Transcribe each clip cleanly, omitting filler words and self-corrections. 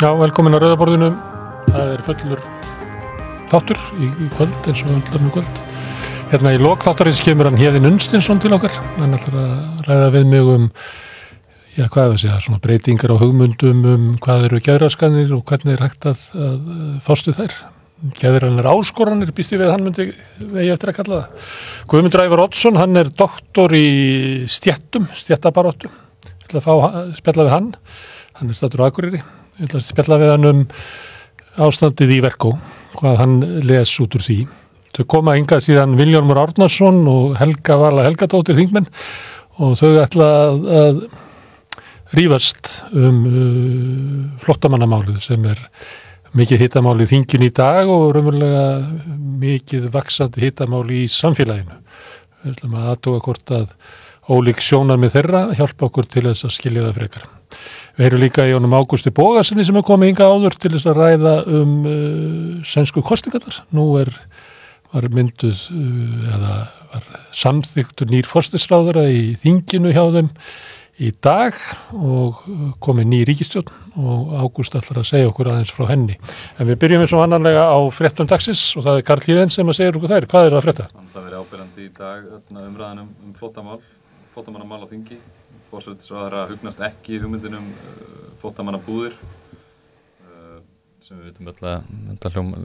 Já, velkomin að Rauðaborðinu. Það fullur þáttur í kvöld, eins og öllum kvöld. Hérna í lok þáttarins kemur hann Héðinn Unnsteinsson til okkar. Hann ætlar að ræða við mig hvað svona breytingar á hugmyndum hvað eru geðraskanir og hvernig hægt að fást við þær. Geðrænar áskoranir, býst ég við hann myndi vegi eftir að kalla það. Guðmundur Ævar Oddsson, hann doktor í stéttabaráttu. Ég ætla að spjalla við hann. Hann staddur á Akureyri. Ég ætla að spjalla við hann ástandið í Verkó, hvað hann les út úr því. Þau koma hingað síðan Vilhjálmur Árnason og Helga Vala Helgadóttir þingmenn og þau ætla að rífast flóttamannamálið sem mikið hitamál í þingin í dag og raunverulega mikið vaxandi hitamál í samfélaginu. Við ætlum að athuga hvort að ólík sjónarmið þeirra hjálpa okkur til þess að skilja það frekar. Við heyrum líka í honum Ágústi Bogasyni sem komið hingað áður til þess að ræða sænsku kosningarnar. Nú var mynduð eða var samþykktur nýr forsætisráðherra í þinginu hjá þeim í dag og komið ný ríkisstjórn og Ágúst ætlar að segja okkur aðeins frá henni. En við byrjum eins og annarlega á fréttum dagsins og það Karl Héðinn sem að segja okkur þær. Hvað að frétta? Það verið áberandi í dag umræðan flóttamannamál á þingi. Forsætisráðherra hugnast ekki hugmyndinum flóttamannabúðir sem við vitum öll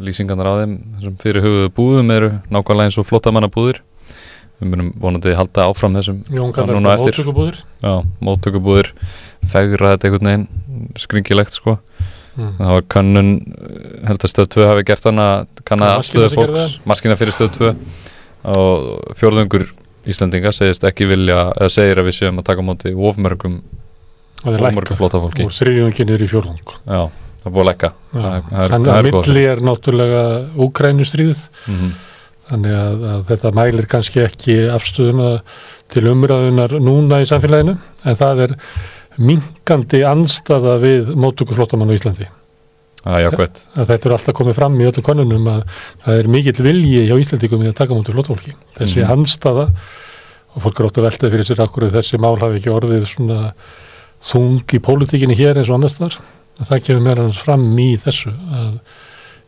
lýsingarnar á þeim þessum fyrirhuguðu búðum eru nákvæmlega eins og flóttamannabúðir. Við munum vonandi halda áfram þessum núna eftir. Móttökubúðir? Já, móttökubúðir, fegra þetta einhvern veginn, skringilegt sko. Það var könnun, held að Stöð 2 hafi gert hana, kannaði afstöðu fólks, maskína fyrir Stöð 2 og fjórðungur Íslendinga segist ekki vilja, eða segir að við séum að taka á móti ofmörgum flóttafólki. Og þriðjungin í fjórðung. Já, það búið að lækka. Þannig að milli náttúrulega Úkrænustríðið. Þannig að þetta mælir kannski ekki afstöðuna til umræðunar núna í samfélaginu, en það minnkandi andstaða við móttöku flóttamanna á Íslandi. Jákvæmt. Þetta alltaf komið fram í öllum könnunum að það mikill vilji hjá Íslandingum í að taka móti flóttafólki. Þessi andstaða, og fólk átt að velta fyrir sér akkur þessi mál hafi ekki orðið svona þung í pólitíkinni hér eins og annars þar. Það kemur meðal annars fram í þessu að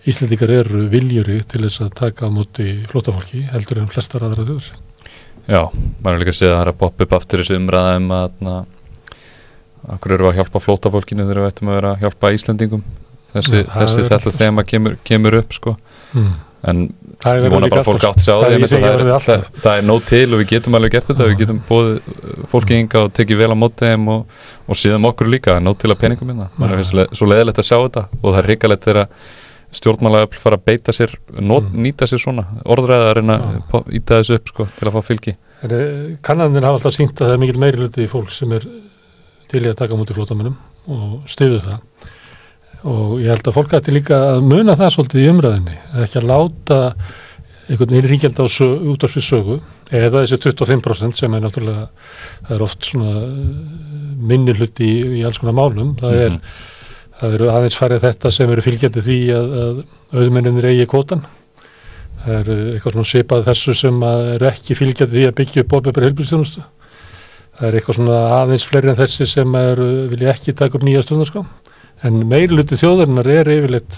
Íslendingar eru viljuri til þess að taka á móti flóttafólki heldur en flestar aðra þjóðir. Já, maður líka að segja að það að poppa upp aftur þessu umræðum að akkur eru að hjálpa flóttafólkinu þegar við ættum að vera að hjálpa Íslendingum. Þetta þema kemur upp sko. En ég vona bara fólk átt sjá það nóg til og við getum alveg gert þetta, við getum bóðið fólki hingað og tekið vel á móti þeim og síðan okkur líka, nóg til að peningum minna. Það svo leiðilegt að sjá þetta og það hrikalegt þegar stjórnmálaöfl fara að beita sér, nýta sér svona orðræða að reyna að íta þessu upp sko, til að fá fylgi. Kannanir hafa alltaf sýnt að það mikil meirihluti fólk sem til í að taka á móti flóttamönnum og styður það. Og ég held að fólk ætti líka að muna það svolítið í umræðinni, ekki að láta einhvern innríkjandi út af sér sögu, eða þessi 25% sem náttúrulega, það oft svona minni hluti í alls konar málum, það eru aðeins farið þetta sem eru fylgjandi því að auðmennir eigi kvótan. Það eitthvað svona svipað þessu sem eru ekki fylgjandi því að byggja upp opinbera heilbrigðisþjónustu. Það eitthvað svona aðeins fleiri en þessi sem vilja ekki taka upp nýja stjórnarskrá. En meirihluti þjóðarinnar yfirleitt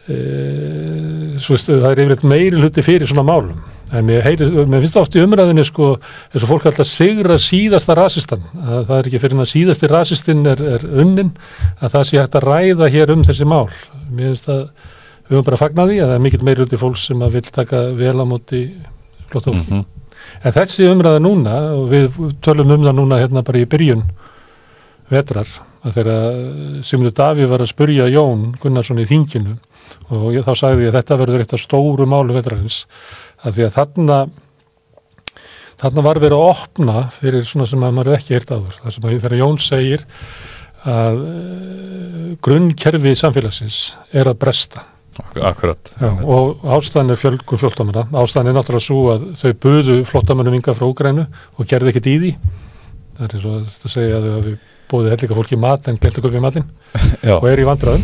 það yfirleitt meirihluti fyrir svona málum. En mér finnst oft í umræðinni sko, eins og fólk alltaf sigra síðasta rasistan, að það ekki fyrir að síðasti rasistinn unnin, að það sé hægt að ræða hér þessi mál. Mér finnst að við höfum bara fagnað því að það mikill meirihluti fólks sem vil taka vel á móti flóttafólki. En þessi umræða núna, og við tölum það núna hérna bara í byrjun vetrar, að þegar Sigmundur Davíð var að spurja Jón Gunnarsson í þinginu og þá sagði ég að þetta verður eitt af stóru málu vetrarins að því að þarna var verið að opna fyrir svona sem maður ekki heyrt áður. Það sem þegar Jón segir að grunnkerfi samfélagsins að bresta. Akkurat. Já, og ástæðan fjölgun flóttamanna. Ástæðan náttúrulega svo að þau buðu flóttamönnum hingað frá Úkraínu og gerði ekkert í því. Það eins og þetta segja að þau hafi bóðið hellinga fólki mat en glemt að kaupa matinn og í vandræðum.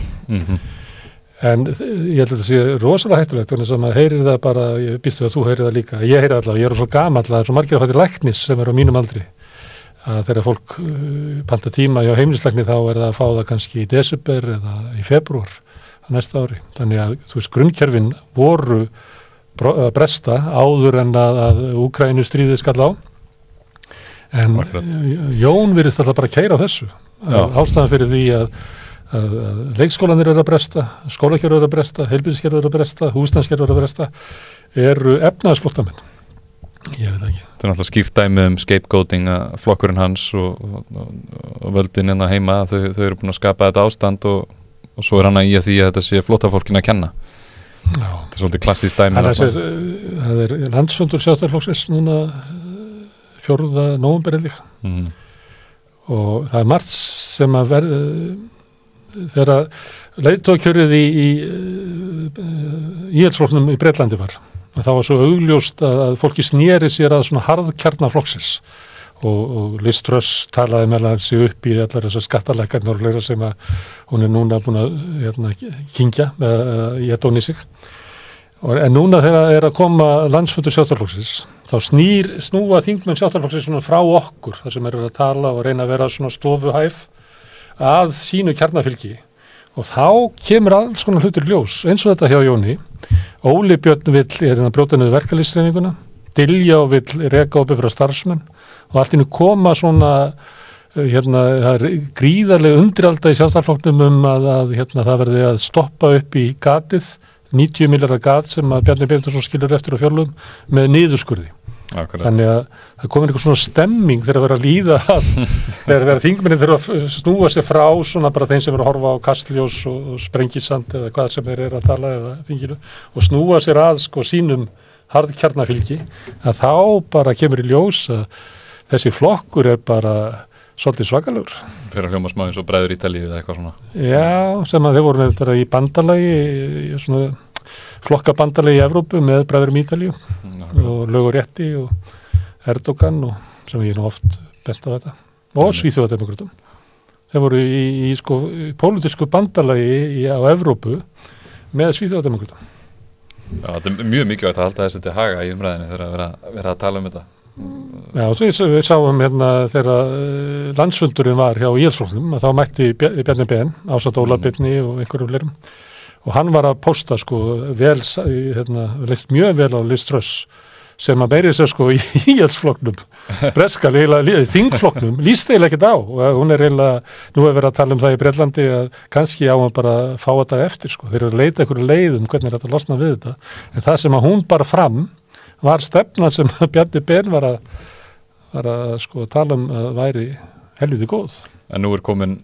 En ég held að þetta sé rosalega hættulegt þannig að maður heyrir það bara, ég býstu að þú heyrir það líka, ég heyri allavega, ég svo gamall að það svo margir að fætti læknis sem á mínum aldri að þegar fólk panta tíma hjá heimilislækni þá það að fá það kannski í desember eða í febrúar á næsta ári. Þannig að grunnkerfin voru að bresta áður en að Úkraínu stríðið skall á. En Jón virðist alltaf bara keyra á þessu. Ástæðan fyrir því að leikskólanir eru að bresta, skólakerfið eru að bresta, heilbrigðiskerfið eru að bresta, húsnæðiskerfið eru að bresta, eru efnahagsflóttamenn. Ég veit ekki. Það er náttúrulega skýrt dæmi scapegoating að flokkurinn hans og völdin hérna heima, þau eru búin að skapa þetta ástand og svo hann að því að þetta sé flóttafólkinu að kenna. Já. Þetta er svolítið klassískt dæmi. Það er landsfundur Sjálfstæðisflokksins núna 4. nóvember held ég. Og það er margt sem að þegar leiðtogakjörið í íhaldsflokknum í Bretlandi var, að það var svo augljóst að fólki sneri sér að svona harðkjarnaflokksins og Liz Truss talaði meðal sig upp í allar þessar skattalækkarnar og fleira sem að hún er núna búin að kyngja í að dóni sig. En núna þegar það er að koma landsfundur Sjálfstæðisflokksins, þá snúa þingmenn Sjálfstæðisflokksins svona frá okkur, þar sem eru að tala og reyna að vera svona stofuhæf að sínu kjarnafylgi. Og þá kemur alls konar hlutur ljós, eins og þetta hjá Jóni. Óli Björn vill brjóta niður verkalýðshreyfinguna, Diljá vill reka opinbera starfsmenn og allt innu koma svona, það er gríðarlega undiralda í Sjálfstæðisflokknum að það verði að stoppa upp í gatið, 90 milljarða gat sem að Bjarni Benediktsson skilur eftir á fjárlögum með niðurskurði. Akkurat. Þannig að það komið einhver svona stemming þegar að vera að líða að þegar þingmennin þurfa að snúa sér frá svona bara þeim sem eru að horfa á Kastljós og Sprengisand eða hvað sem eru að tala eða þinginu og snúa sér að sínum harðkjarnafylgi að þá bara kemur í ljós að þessi flokkur er bara svolítið svakalegur. Fyrir að hljóma smá eins og bræður Ítalíu eða eitthvað svona. Já, sem að þeir voru með þetta í bandalagi, svona flokkabandalagi í Evrópu með bræðurum Ítalíu og Lög og rétti og Erdogan og sem ég nú oft bent á þetta og Svíþjóðademókratum. Þeir voru í pólitísku bandalagi á Evrópu með Svíþjóðademókratum. Já, þetta er mjög mikilvægt að halda þessu til haga í umræðinni þegar að vera að tala um þetta. Já, og svo við sáum þegar landsfundurinn var hjá íhaldsflokknum að þá mætti Bjarni Ben ásamt Óla Birni og einhverjum fleirum og hann var að posta leist mjög vel á Liz Truss sem að meiri sér í íhaldsflokknum breska þingflokknum líst eiginlega ekkert á og hún er eiginlega, nú er verið að tala um það í Bretlandi að kannski á hann bara fá þetta eftir þeir eru að leita einhverju leiðum hvernig þetta losna við þetta en það sem að hún bara fram var stefnan sem Bjarni Ben var að tala um að væri helviti góð. En nú er komin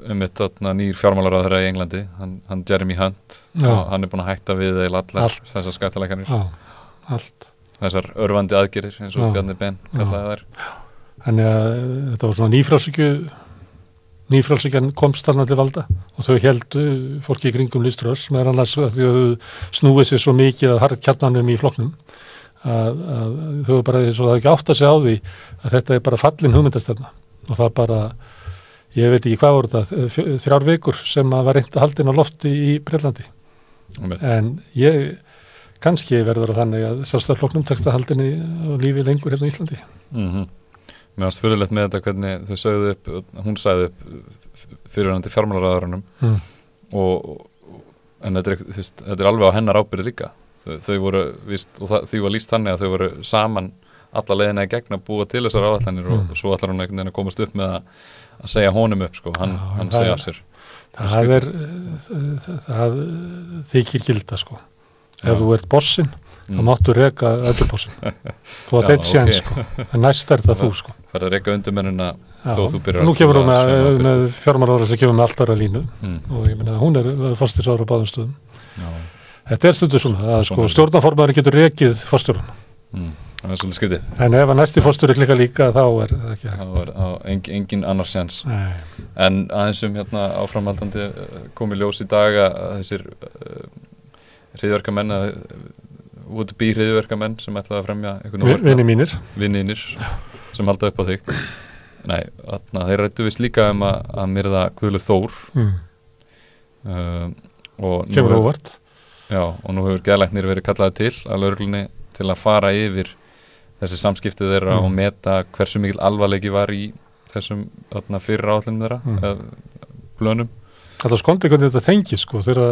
nýr fjármálaráðherra í Englandi, hann Jeremy Hunt, og hann er búin að hætta við allar þessar skattalækkanir. Já, allt. Þessar örvandi aðgerðir eins og Bjarni Ben kallaði þær. Þannig að þetta var svona nýfrjálshyggjan komst þarna til valda og þau héldu fólki í kringum Liz Truss með annars að þau snúið sér svo mikið að harðkjarnanum í flokknum að þau bara svo það ekki átt að segja á því að þetta er bara fallin hugmyndastefna og það bara, ég veit ekki hvað voru þetta, 3 vikur sem að var reynt að haldin á lofti í Bretlandi. En kannski verður það þannig að Sjálfstæðisflokknum tekst að haldinni á lífi lengur hérna í Íslandi. Mér varst fyrirlegt með þetta hvernig þau sögðu upp, hún sagði upp fyrirverandi fjármálaráðherranum en þetta er alveg á hennar ábyrgð líka. Þau voru vist, og því var lýst þannig að þau voru saman alla leiðina í gegn að búa til þessar áætlanir og svo ætlar hún einhvern veginn að komast upp með að segja honum upp hann segja af sér. Það þykir gilda ef þú ert bossinn þá máttu reka öllu bossinn þú átt eitt séns en næst er það þú Færð að reka undirmennina þó þú byrjar nú kemur hún með fjármálaráðherra sem kemur með allt aðra línu og ég meina hún er forsætisráðherra á báðum stöðum. Þetta er stundu svona að stjórnarformaðurinn getur rekið forstjóran. Það er svolítið skrítið. En ef að næsti forstjóri klikka líka þá er það ekki hægt. Þá er engin annar séns. En aðeins áframhaldandi kom í ljós í dag að þessir hryðjuverkamenn would be hryðjuverkamenn sem ætlaði að fremja vinni mínir sem halda upp á þig. Nei, þeir ræddu vist líka að myrða Guðlaug Þór. Kemur óvart. Já, og nú hefur geðlæknir verið kallaði til að lögreglunni til að fara yfir þessi samskipti þeirra og meta hversu mikil alvarleiki var í þessum fyrir áallum þeirra blönum. Það skondi hvernig þetta þengi sko, þegar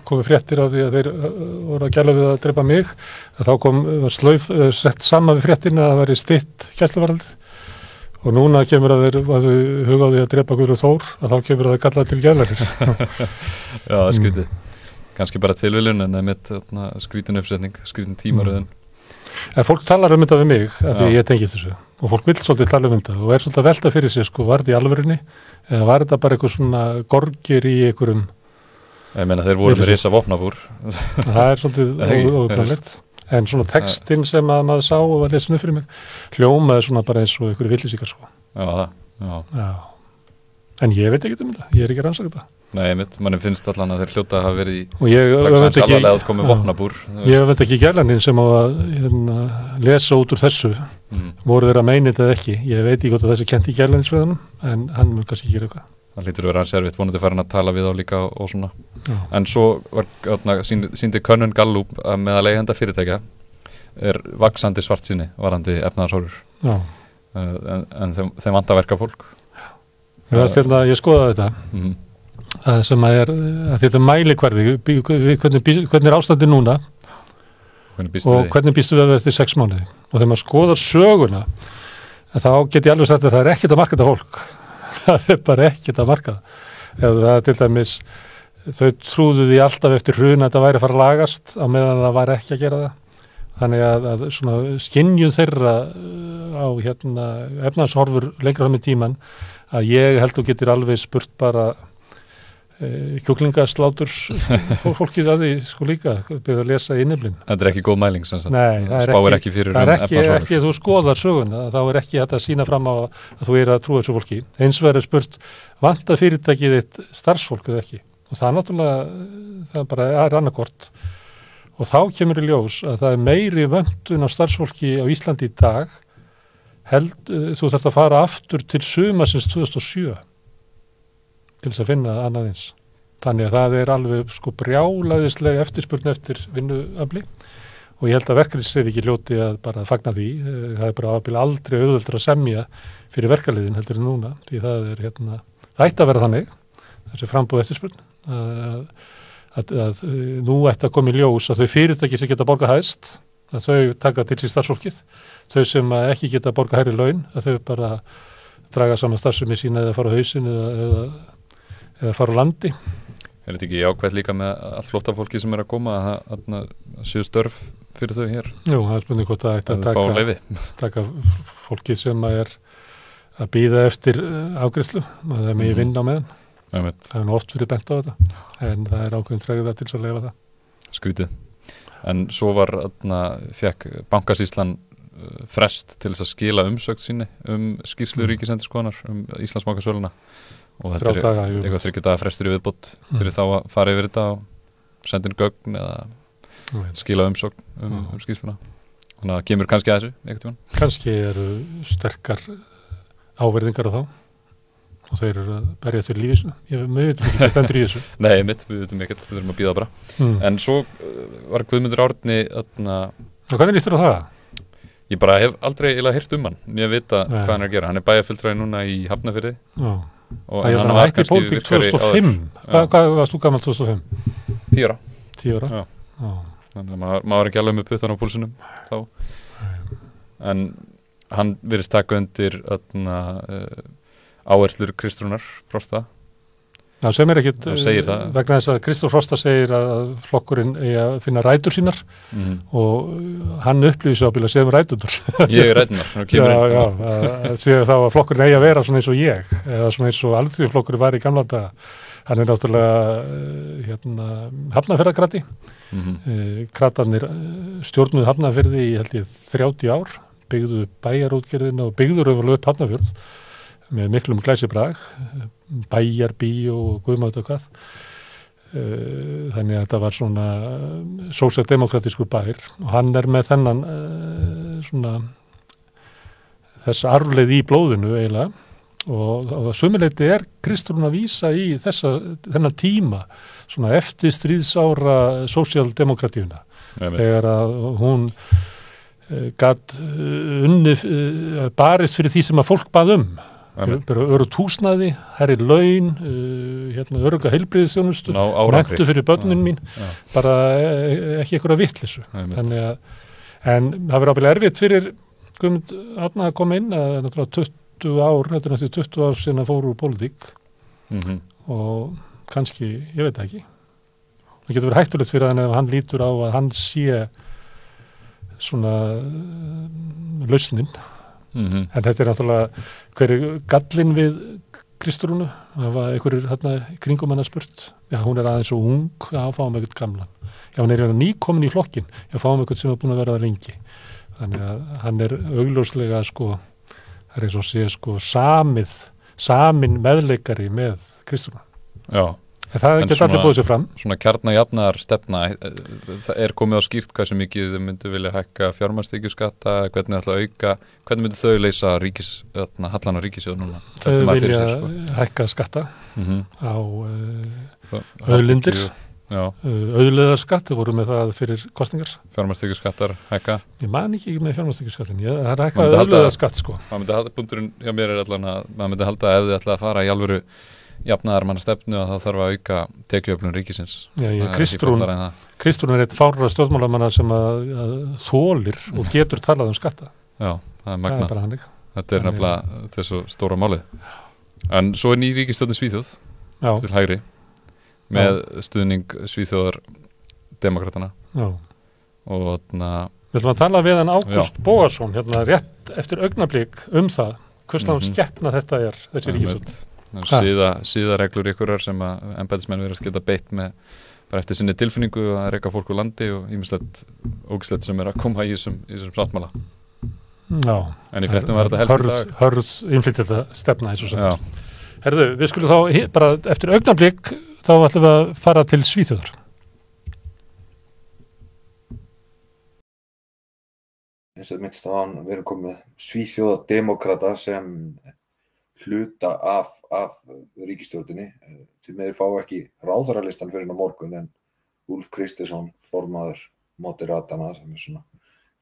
komið fréttir af því að þeir voru að gæla við að drepa mig, að þá var slöif sett saman við fréttina að það væri stytt gæsluvarðald og núna kemur að þeir hugaði að drepa Guðlaug Þór, að þá kemur að þeir kalla til gælarir. Já, það skrítið. Kannski bara tilviljun en einmitt skrítin uppsetning, skrítin tímaröðin. En fólk talar þetta við mig, af því ég tengi þessu og fólk vill svolítið tala þetta og svolítið að velta fyrir sig, sko, var þetta í alvörunni eða var þetta bara eitthvað svona gorgir í einhverjum... Ég meina, þeir voru með risa vopnabúr. Það svolítið ókvæmlegt. En svona textinn sem að maður sá og var lesinu fyrir mig, hljómaði svona bara eins og einhverju villisíkar, sko. Já. En ég veit ekki þetta, ég ekki rannsaka þetta. Nei, manni finnst allan að þeir hljóta að hafa verið í alvarlega útkomið vopnabúr. Ég veit ekki gælaninn sem á að lesa út úr þessu, voru þeir að meina þetta eða ekki. Ég veit ekki hvort að þessi kent í gælaninnsveðanum, en hann mun kannski gera eitthvað. Það hlýtur að vera hans erfitt, vonandi farin að tala við á líka og svona. Já. En svo sýndi könnun Gallup að meðal eigenda fyrirtækja vaxandi svartsýni varðandi efnahagshorfur. En þeim vantar verkafólk. Ég skoðaði þetta. Það sem að þetta mælikvarði hvernig ástandi núna og hvernig býstu við eftir 6 mánuði og þegar maður skoðar söguna þá get ég alveg sagt að það ekkert að marka þetta fólk það bara ekkert að marka það eða til dæmis þau trúðu því alltaf eftir hrun að þetta væri að fara að lagast á meðan það var ekki að gera það þannig að svona skynjun þeirra á efnahagshorfur lengra fram í tíman að ég held og getur alveg spurt bara kjúklingasláturs fólkið að því sko líka byrja að lesa inniflin. Þetta ekki góð mæling sem sagt. Nei, spáir ekki fyrir ekki þú skoðar söguna, þá ekki þetta að sína fram á að þú að trúa þessu fólki. Eins verður spurt, vantar fyrirtækið þitt starfsfólk eða ekki? Og það náttúrulega, það bara annarkort. Og þá kemur í ljós að það meiri vöntun á starfsfólki á Íslandi í dag, þú þarft að fara aftur til sumarsins 2007. Til þess að finna annað eins. Þannig að það alveg sko brjálæðislega eftirspurn eftir vinnuafli og ég held að verkalýðshreyfingin hljóti að bara fagna því. Það bara aldrei auðveldara að semja fyrir verkalýðin heldur en núna. Því það það ætti að vera þannig, þessi frambúð eftirspurn, að nú ætti að koma í ljós að þau fyrirtæki sem geta borgað hæst, að þau taka til sín starfsfólkið, þau sem ekki geta borgað hærri laun, að þau bara draga saman starfsemi sína eða fara á hausinn eða fara á landi. Þetta ekki jákvætt líka með allt flóttafólki sem að koma að séu störf fyrir þau hér? Jú, það spurning hvort það ætti að taka fólki sem að bíða eftir afgreiðslu, að það megi vinna á meðan. Það nú oft verið bent á þetta, en það ákveðin tregða til að leyfa það. Skrítið. En svo fekk Bankasýslan frest til þess að skila umsögn síni skýrslu ríkisendurskoðunar Íslandsbankasöluna og þetta eitthvað 3 daga frestur í viðbót fyrir þá að fara yfir þetta og senda inn gögn eða skila umsögn skýrsluna. Þannig að kemur kannski að þessu einhvern tímann. Kannski eru sterkar áverðingar á þá og þeir eru að berja til lífisuna. Við veitum ekki hvað stendur í þessu. Nei, við veitum ekkert, við erum að bíða bara. En svo var Guðmundur Árni Hvernig lístur á það? Ég bara hef aldrei heyrt hann. Ég veit hvað hann að gera. Hann bæjarfulltrúi núna í Hafnarfirði. Og hann var hætti pólitík 2005. Hvað varst þú gamall 2005? 10 ára. 10 ára? Já. Þannig að maður var ekki alveg með puttan á púlsunum þá. En hann virðist taka undir áherslur Kristrúnar Frosta. Já, sem ekkit vegna þess að Kristóf Frosta segir að flokkurinn eigi að finna rætur sínar og hann upplýsi ábyggilega sem ræturnar. Ég ræturnar. Séu þá að flokkurinn eigi að vera svona eins og ég eða svona eins og alþjóðflokkurinn var í gamla daga. Hann náttúrulega Hafnarfjarðarkrati. Kratarnir stjórnuðu Hafnarfirði í held ég 30 ár, byggðu bæjarútgerðina og byggðu raunverulega upp Hafnarfjörð með miklum glæsibrag, bæjarbíó og guðmátt og hvað. Þannig að þetta var svona sósíaldemókratískur bær og hann með þennan þess arfleið í blóðinu eiginlega og sömuleyti Kristrún að vísa í þennan tíma svona eftir stríðsára sósíaldemókratíuna þegar að hún gat barist fyrir því sem að fólk bað örugt húsnæði, herri laun, öruga heilbrigðisþjónustu, menntun fyrir börnin mín, bara ekki einhverja vitleysu. Þannig en það verður ábyggilega erfitt fyrir Guðmund Árna að koma inn, að náttúrulega 20 ár, þetta er næstu 20 ár síðan að fóru úr pólitík og kannski, ég veit ekki. Það getur verið hættulegt fyrir hann ef hann lítur á að hann sé svona lausnin. En þetta er náttúrulega hver gallinn við Kristrúnu, það var einhverjir kringum hann að spurt, já hún er aðeins svo ung, já fáum eitthvað gamlan, já hún er nýkomin í flokkin, já fáum eitthvað sem er búin að vera það lengi, þannig að hann er augljóslega það er eins og sé samin meðleikari með Kristrúnu. Já. En það geta allir búið sér fram. Svona kjarnajafnaðar stefna, það er komið á skýrt hversu mikið þau myndu vilja hækka fjármagnstekjuskatta, hvernig myndu þau leysa hallan á ríkissjóð núna? Þau vilja hækka skatta á auðlindir, auðlegðarskatt, þau voru með það fyrir kosningar. Fjármagnstekjuskattar hækka? Ég man ekki með fjármagnstekjuskattin, það er hækka auðlegðarskatt Það myndi halda, punkturinn hjá mér er allan að maður myndi halda ef þið ætla að fara í alvöru jafnaðar manna stefnu að það þarf að auka tekjuöflun ríkisins. Kristrún er eitt fárra stjórnmálamanna sem að þolir og getur talað skatta. Já, það er magna. Það er bara hannig. Þetta er nefnilega, þetta er svo stóra málið. En svo er ný ríkisstjórnin Svíþjóð til hægri með stuðning Svíþjóðar demokratana. Já. Og við ætlum að tala við hann Ágúst Bóasson rétt eftir augnablik það hverslega skeppna þetta er þessi ríkisstjórn. Síðareglur ykkurar sem að embættismenn verðast geta beitt með bara eftir sinni tilfinningu að reka fólk úr landi og ýmislegt ógislegt sem er að koma í þessum sáttmála. Já. En í fréttum var þetta helst í dag. Hörð innflytjenda stefna eins og sagt. Herðu, við skulum þá bara eftir augnablik þá ætlum við að fara til Svíþjóðar. Eins og minnst á hann, við erum komið Svíþjóðademókrata sem hluta af ríkisstjórninni. Því miður fá ekki ráðherralistan fyrir á morgun en Úlf Kristersson, formaður Moderatana, sem er svona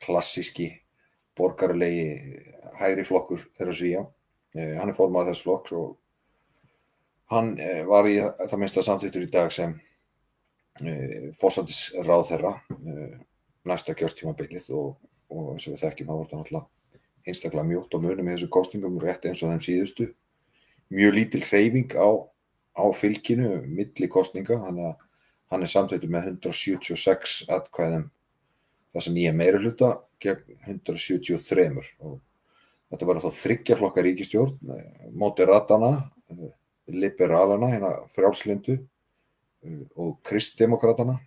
klassíski borgaralegi hægri flokkur þeirra Svía. Hann er formaður þess flokks og hann var í það minnsta samþykktur í dag sem forsætisráðherra næsta kjörtímabilið og eins og við þekkjum það var það náttúrulega einstaklega mjótt á munum í þessu kosningum rétt eins og þeim síðustu. Mjög lítil hreyfing á fylkinu milli kosninga, þannig að hann er samþykktur með 176 atkvæðum þessa nýja meirihluta gegn 173 og þetta var þá 3 flokka ríkisstjórn, Moderatana, Liberalana, hérna frjálslyndu og Kristdemokratana.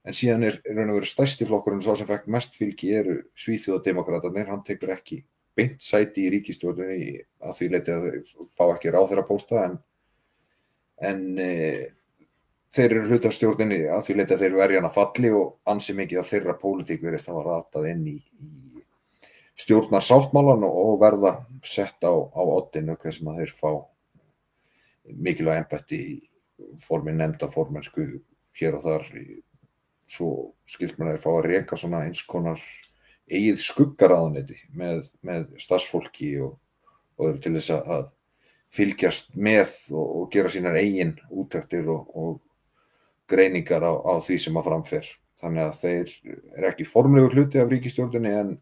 En síðan er raun og veru stærsti flokkurinn sá sem fekk mest fylgi eru Svíþjóðademókratarnir, hann tekur ekki beint sæti í ríkisstjórninni að því leyti að þau fá ekki ráðherrapósta en þeir eru hluti af stjórninni að því leyti að þeir verja hana falli og ansi mikið að þeirra pólitík virðist hafa ratað inn í stjórnarsáttmálan og verða sett á oddinn auk þess að þeir fá mikilvæg embætti í formi nefndarformennsku hér og þar. Svo skilst mér að þeir fá að reka svona eins konar eigið skuggaráðuneyti með starfsfólki og til þess að fylgjast með og gera sínar eigin úttektir og greiningar á því sem að framfer. Þannig að þeir eru ekki formlegur hluti af ríkisstjórninni en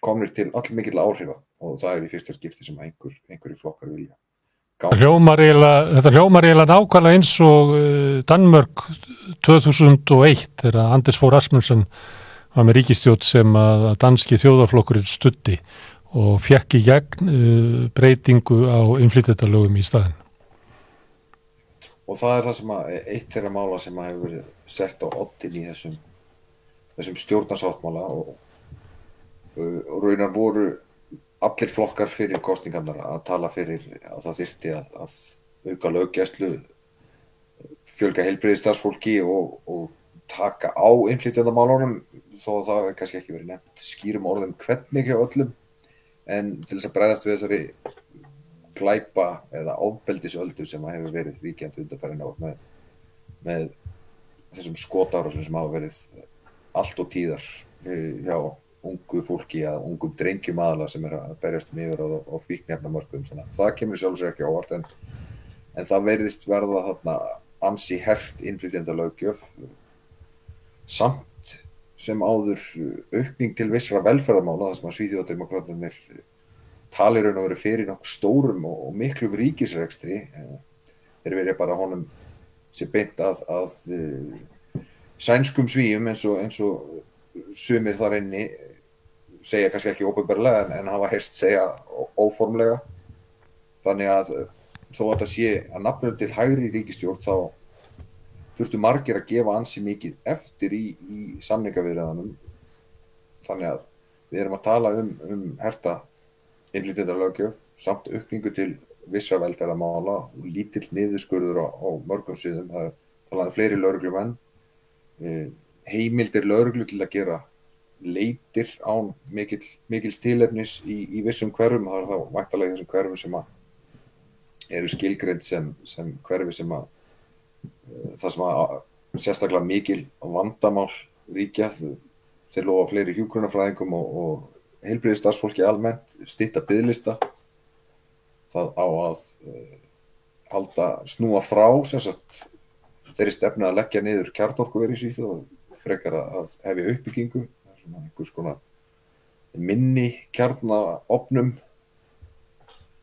komnir til allmikill áhrifa og það er í fyrsta skipti sem einhverjir flokkar vilja. Þetta hljómar eiginlega nákvæmlega eins og Danmörk 2001 þegar Anders Fogh Rasmussen var með ríkisstjórn sem að danski þjóðarflokkurinn studdi og fékk í gegn breytingu á innflytjendalögum í staðinn. Og það er það sem eitt þeirra mála sem hefur verið sett á oddinn í þessum stjórnarsáttmála og raunar voru allir flokkar fyrir kosningarnar að tala fyrir að það þyrfti að auka löggæslu, fjölga heilbrigðisstarfsfólki og taka á innflytjendamálunum þó að það hefur kannski ekki verið nefnt skýrum orðum hvernig hjá öllum en til þess að bregðast við þessari glæpa eða ofbeldisöldu sem hefur verið ríkjandi undanfarin ár með þessum skotárásum sem hafa verið allt og tíðar hjá ungu fólki eða ungum drengjum aðalega sem að berjast yfir á fíkniefnamörkuðum. Þannig að það kemur sjálfsög ekki á óvart en það virðist verða þarna ansi hert innflytjendalöggjöf samt sem áður aukning til vissra velferðarmála, þar sem að Svíþjóðardemókratarnir talir raun og veru fyrir nokkuð stórum og miklum ríkisrekstri. Þeir verið bara honum sé beint að sænskum Svíum eins og sumir þar inni segja kannski ekki opinberlega en hafa heyrst segja óformlega. Þannig að þó að það sé að nafnum til hægri ríkisstjórn þá þurftu margir að gefa ansi mikið eftir í samningaviðræðunum. Þannig að við erum að tala herta innflytjendalöggjöf samt aukningu til vissra velferðarmála og lítill niðurskurður á mörgum sviðum. Það er talað fleiri lögreglumenn, heimildir lögreglu til að gera leitir án mikils tilefnis í vissum hverfum. Það er þá væntanlega í þessum hverfum sem að eru skilgreind sem hverfi sem að það sem að sérstaklega mikil vandamál ríkja. Þeir lofa fleiri hjúkrunarfræðingum og heilbrigðisstarfsfólki almennt, stytta biðlista. Það á að snúa frá þeirri stefnu að leggja niður kjarnorkuver í Svíþjóð og frekar að hefja uppbyggingu, svona einhvers konar minni kjarnaofnum.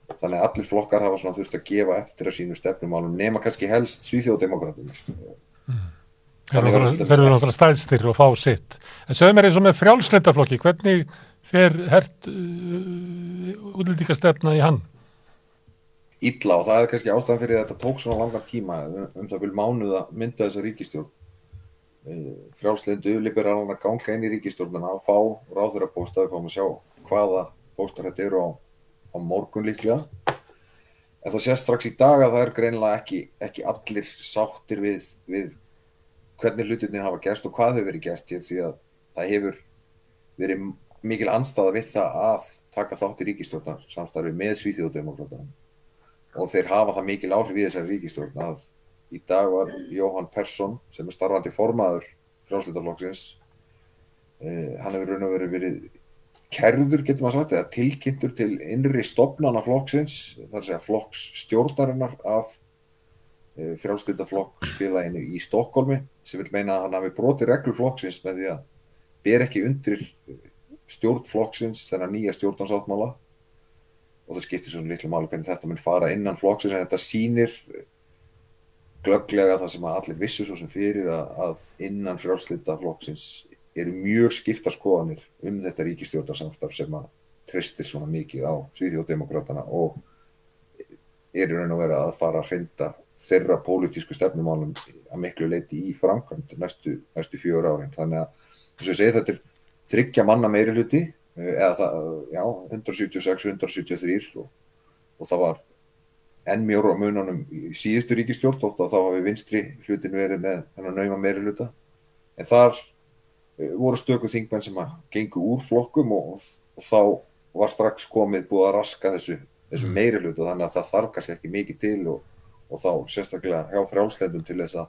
Þannig að allir flokkar hafa svona þurft að gefa eftir að sínu stefnumálum nema kannski helst Svíþjóðardemókratarnir. Þeir eru náttúrulega stæðstir og fá sitt. En segðu mér eins og með frjálslyndaflokki, hvernig fer hert útlendingastefna í hann? Illa og það er kannski ástæðan fyrir að þetta tók svona langan tíma það vil mánuð að mynda þessa ríkisstjórn. Frjálslyndu liberalana ganga inn í ríkisstjórnina og fá ráðherrapósta, við fáum að sjá hvaða póstar þetta eru á morgun líklega. En það sést strax í dag að það er greinilega ekki allir sáttir við hvernig hlutirnir hafa gerst og hvað hefur verið gert hér, því að það hefur verið mikil andstaða við það að taka þátt í ríkisstjórnarsamstarfi með Svíþjóðardemókratunum. Og þeir hafa það mikil áhrif í þessari ríkisstjórn að í dag var Jóhann Persson sem er starfandi formaður Frjálslyndaflokksins. Hann hefur raun og verið kærður, getur maður sagt, eða tilkynntur til innri stofnana flokksins, það er að segja flokksstjórnarinnar af Frjálslyndaflokksfélaginu í Stokkhólmi, sem vil meina að hann hafi brotið reglur flokksins með því að ber ekki undir stjórn flokksins þennan nýja stjórnarsáttmála. Og það skiptir svo litlu máli hvernig þetta mun fara innan flokksins, en þetta sýnir glögglega það sem að allir vissu svo sem fyrir að innan Frjálslyndaflokksins eru mjög skiptar skoðanir þetta ríkisstjórnarsamstarf sem að treystir svona mikið á Svíþjóðardemókratana og eru raun og vera að fara að hrinda þeirra pólitísku stefnumálum að miklu leyti í framkvæmd næstu 4 árin. Þannig að þess að segja þetta er 3 manna meirihluti, eða það, 176, 173 og það var enn mjög á mununum í síðustu ríkisstjórn þótt að þá hafi vinstri hlutin verið með þennan nauma meirihluta. En þar voru stöku þingmenn sem að gengu úr flokkum og þá var strax búið að raska þessu meirihluta, þannig að það þarf kannski ekki mikið til og þá sérstaklega hjá frjálslyndum til þess að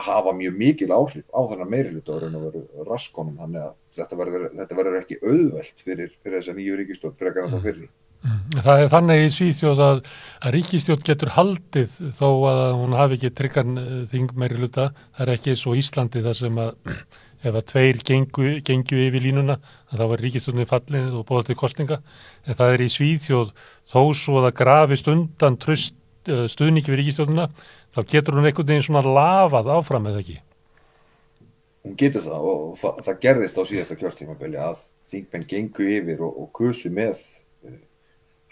hafa mjög mikil áhrif á þennan meirihluta og raun og veru raskonum, þannig að þetta verður ekki auðvelt fyrir þessa nýju ríkisstjórn frekar en þá fyrri. Það er þannig í Svíþjóð að ríkisstjórn getur haldið þó að hún hafi ekki tryggan þingmeirihluta. Það er ekki eins og Íslandi þar sem að ef að 2 gengju yfir línuna þá var ríkisstjórnin fallin og boðað til kosninga. En það er í Svíþjóð þó svo að það grafist undan stuðningi við ríkisstjórnina, þá getur hún einhvern veginn svona lafað áfram eða ekki? Hún getur það og það gerðist á síðasta kjörtímabili að þingmenn gengu yfir og kusu með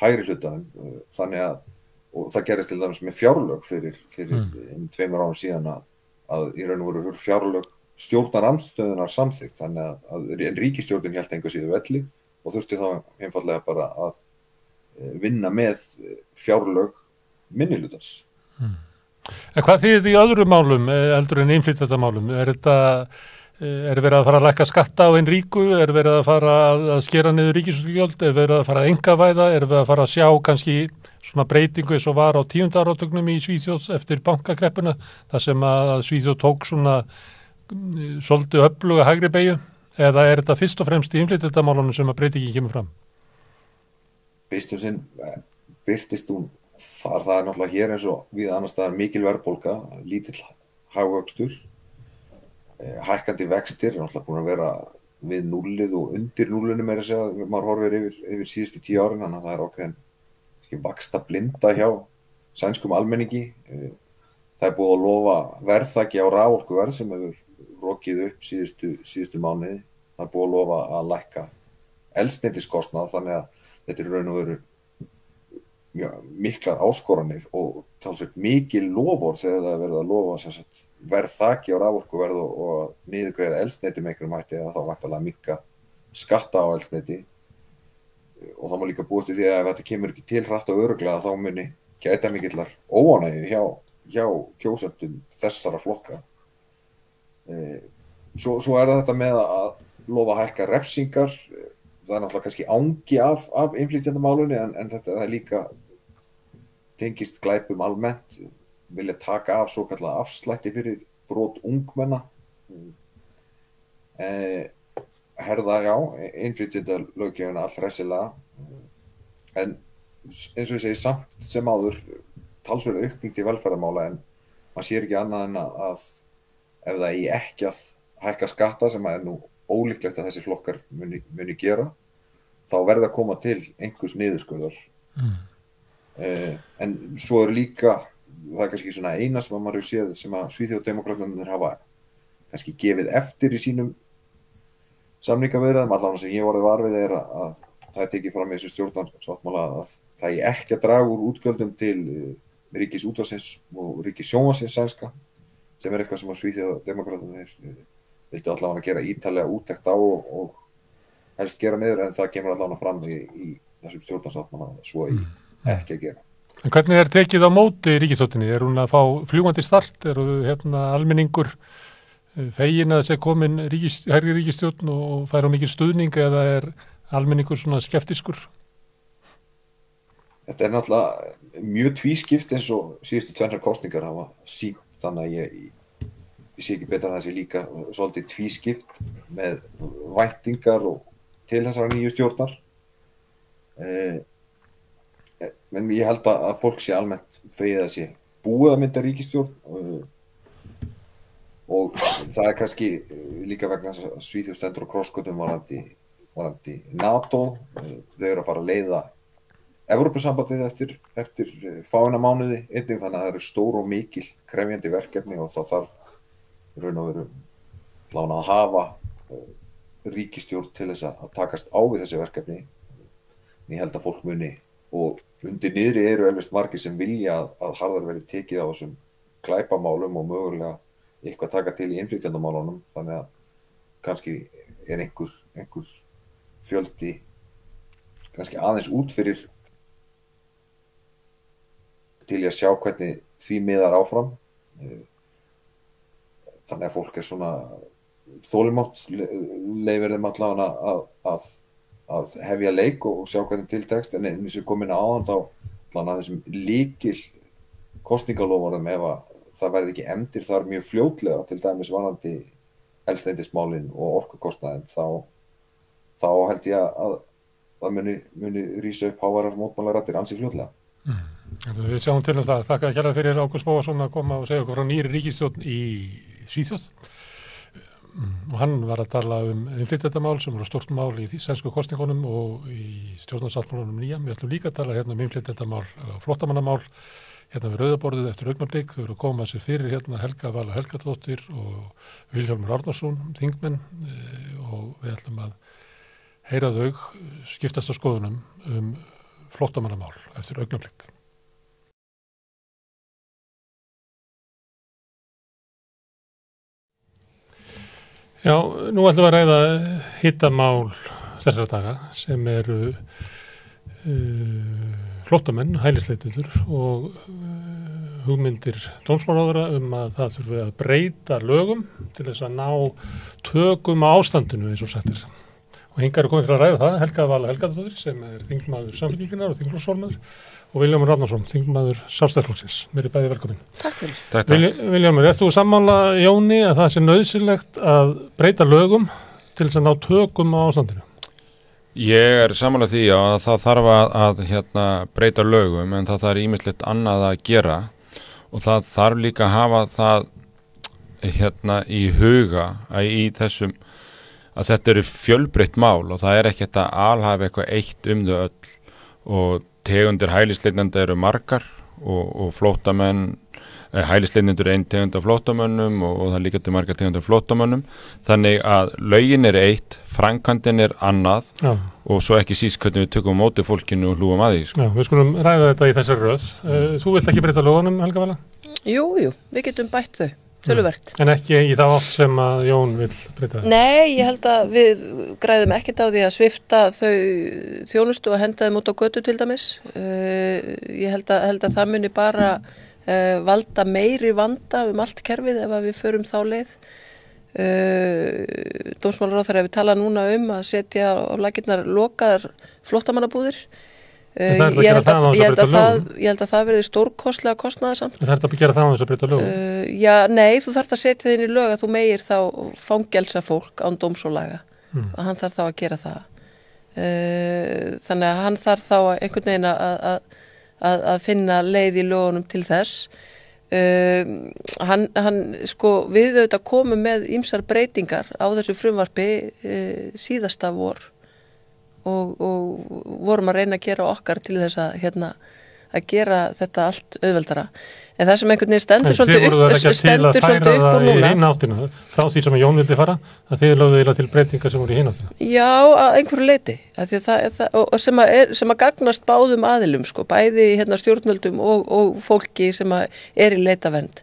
hægri hlutanum, þannig og það gerðist til dæmis með fjárlög fyrir 2 árum síðan að í raun og veru fjárlög stjórnarandstöðunar samþykkt, þannig að ríkisstjórnin hélt engu síðu velli og þurfti þá einfaldlega bara að vinna með fjárlög minnihlutans. En hvað þýðir því öðrum málum heldur en innflytjendamálum? Er verið að fara að lækka skatta á hinn ríku? Er verið að fara að skera niður ríkisútgjöld? Er verið að fara að einkavæða? Er verið að fara að sjá kannski svona breytingu eins og var á 10. áratugnum í Svíþjóð eftir bankakreppuna, þar sem að Svíþjóð tók svona svolítið öfluga hægri beygju? eða er þetta fyrst og fremst í innflytjendamálunum sem að breytingin kemur fram? Fyrst og sinn birtist hún þar, það er náttúrulega hér eins og við annars staðar mikil verðbólga, lítill hagvöxtur, hækkandi vextir, er náttúrulega búin að vera við núllið og undir núllinu meira að segja, maður horfir yfir síðustu 10 árin, þannig að það er ákveðin vaxta blinda hjá sænskum almenningi. Það er búið að lofa verðþaki á raforkuverð sem hefur rokið upp síðustu mánuði. Það er búið að lofa að lækka eldsneytiskostnað, þannig að þetta er raun og veru miklar áskoranir og talsveit mikil lofur þegar það er verið að lofa verðþaki á raforkuverð og niðurgreiða eldsneyti með einhverjum hætti, eða þá væntanlega minnka skatta á eldsneyti. Og það má líka búast í því að ef þetta kemur ekki til hratt og örugglega þá muni gæta mikillar óánægju hjá kjósendum þessara flokka. Svo er þetta með að lofa að hækka refsingar. Það er náttúrulega kannski angi af innflytjendamálunni, en þetta er líka tengist glæpum almennt, vilja taka af svokallaða afslætti fyrir brot ungmenna. Herða innflytjendalöggjöfina allhressilega, en eins og ég segi samt sem áður talsverð aukning til velferðarmála, en maður sér ekki annað en að ef það eigi ekki að hækka skatta, sem er nú ólíklegt að þessi flokkar muni gera, þá verða að koma til einhvers niðurskurðar. En svo er líka, það er kannski svona eina sem maður hefur séð sem að Svíþjóðdemókratarnir hafa kannski gefið eftir í sínum samningaviðræðum, allavega sem ég orðið var við er að það er tekið fram í þessu stjórnarsáttmála að það eigi ekki að draga úr útgjöldum til Ríkisútvarpsins og Ríkissjónvarpsins sænska, sem er eitthvað sem að Svíþjóðdemókratarnir vildu allavega gera ítarlega úttekt á og helst gera niður, en það kemur allavega fram í þessum stjórnarsáttmála svo ekki að gera. En hvernig er tekið á móti ríkisstjórninni? Er hún að fá fljúgandi start? Er almenningur fegin að þessi komin herri ríkisstjórn og fær á mikið stuðning, eða er almenningur svona skeptiskur? Þetta er náttúrulega mjög tvískipt eins og síðustu 2 kosningar hafa sýnt, þannig að ég sé ekki betur að það sé líka svolítið tvískipt með væntingar og til þessara nýju stjórnar. En ég held að fólk sé almennt fegið að sé búið að mynda ríkisstjórn og það er kannski líka vegna þess að Svíþjóð stendur á krossgötum varðandi NATO. Þau eru að fara að leiða Evrópusambandið eftir fáeina mánuði einnig, þannig að það eru stór og mikil krefjandi verkefni og það þarf raun og veru að hafa ríkisstjórn til þess að takast á við þessi verkefni. Ég held að fólk muni, og undir niðri eru elvist margir sem vilja að harðar verði tekið á þessum glæpamálum og mögulega eitthvað taka til í innflytjendamálunum, þannig að kannski er einhver fjöldi kannski aðeins út fyrir til að sjá hvernig því miðar áfram. Þannig að fólk er svona þolinmótt, leyfir þeim allavega að hefja leik og sjá hvernig tiltekst, en eins og komin áðan þá allavega þessum lykil kosningaloforðum, ef að það verði ekki efndir þar mjög fljótlega, til dæmis varðandi eldsneytismálin og orkukostnaðinn, þá held ég að það muni rísa upp háværar mótmælaraddir ansi fljótlega. Við sjáum til það. Þakka kærlega fyrir Ágúst Bóasson að koma og segja okkur frá nýri ríkisstjórn í Svíþjóð. Og hann var að tala innflytjendamál sem voru stórt mál í sænsku kosningunum og í stjórnarsáttmálanum nýja. Við ætlum líka að tala innflytjendamál og flóttamannamál við Rauðaborðið eftir augnablik. Þau eru að koma sér fyrir Helga Vala Helgadóttir og Vilhjálmur Árnason, þingmenn, og við ætlum að heyra þau skiptast á skoðunum flóttamannamál eftir augnablik. Já, nú ætlum við að ræða hittamál þessara daga sem eru flóttamenn, hælisleitendur og hugmyndir dómsmálaráðherra að það þurfi að breyta lögum til þess að ná tökum á ástandinu, eins og sagt er. Og hingað komið fyrir að ræða það Helga Vala Helgadóttir sem þingmaður Samfylkingarinnar og þingflokksformaður og Vilhjálmur Árnason, þingmaður Sjálfstæðisflokksins. Mér bæði velkomin. Takk fyrir. Takk. Vilhjálmur, ert þú sammála Jóni að það sé nauðsynlegt að breyta lögum til þess að ná tökum á ástandinu? Ég sammála því að það þarf að breyta lögum en það þarf ýmislegt annað að gera og það þarf líka að hafa það í huga að í þessum að þetta eru fjölbreytt mál og það er ekki að alhafa eitthvað eitt þau öll og tegundir hælisleitenda eru margar og flóttamenn hælisleitendur ein tegund af flóttamönnum og það líka til margar tegund af flóttamönnum þannig að lögin eitt, framkvæmdin annað og svo ekki síst hvernig við tökum móti fólkinu og hlúum að því sko. Já, við skulum ræða þetta í þessari röð. Þú vilt ekki breyta lögunum, Helga Vala? Jú, við getum bætt þau, töluvert. En ekki í það átt sem að Jón vill breyta það? Nei, ég held að við græðum ekkert á því að svifta þau þjónustu og henda þeim út á götu til dæmis. Ég held að það muni bara valda meiri vanda allt kerfið ef við förum þá leið. Dómsmálaráðherra hefur talað núna að setja á laggirnar lokaðar flóttamannabúðir. Ég held að það verði stórkostlega kostnaðarsamt. Það þarf að gera það á þess að breyta lögum? Já, nei, þú þarft að setja þinn í lög að þú meir þá fangelsa fólk án dóms og laga. Og hann þarf þá að gera það. Þannig að hann þarf þá einhvern veginn að finna leið í lögunum til þess. Við auðvitað komum með ýmsar breytingar á þessu frumvarpi síðasta vor og vorum að reyna að gera okkar til þess að gera þetta allt auðveldara. En það sem einhvern veginn stendur svolítið upp úr núna. Í hináttina, frá því sem Jón vildi fara, að þið lögðu eiginlega til breytingar sem voru í hináttina. Já, að einhverju leyti. Og sem að gagnast báðum aðilum, sko, bæði stjórnvöldum og fólki sem í leitavernd.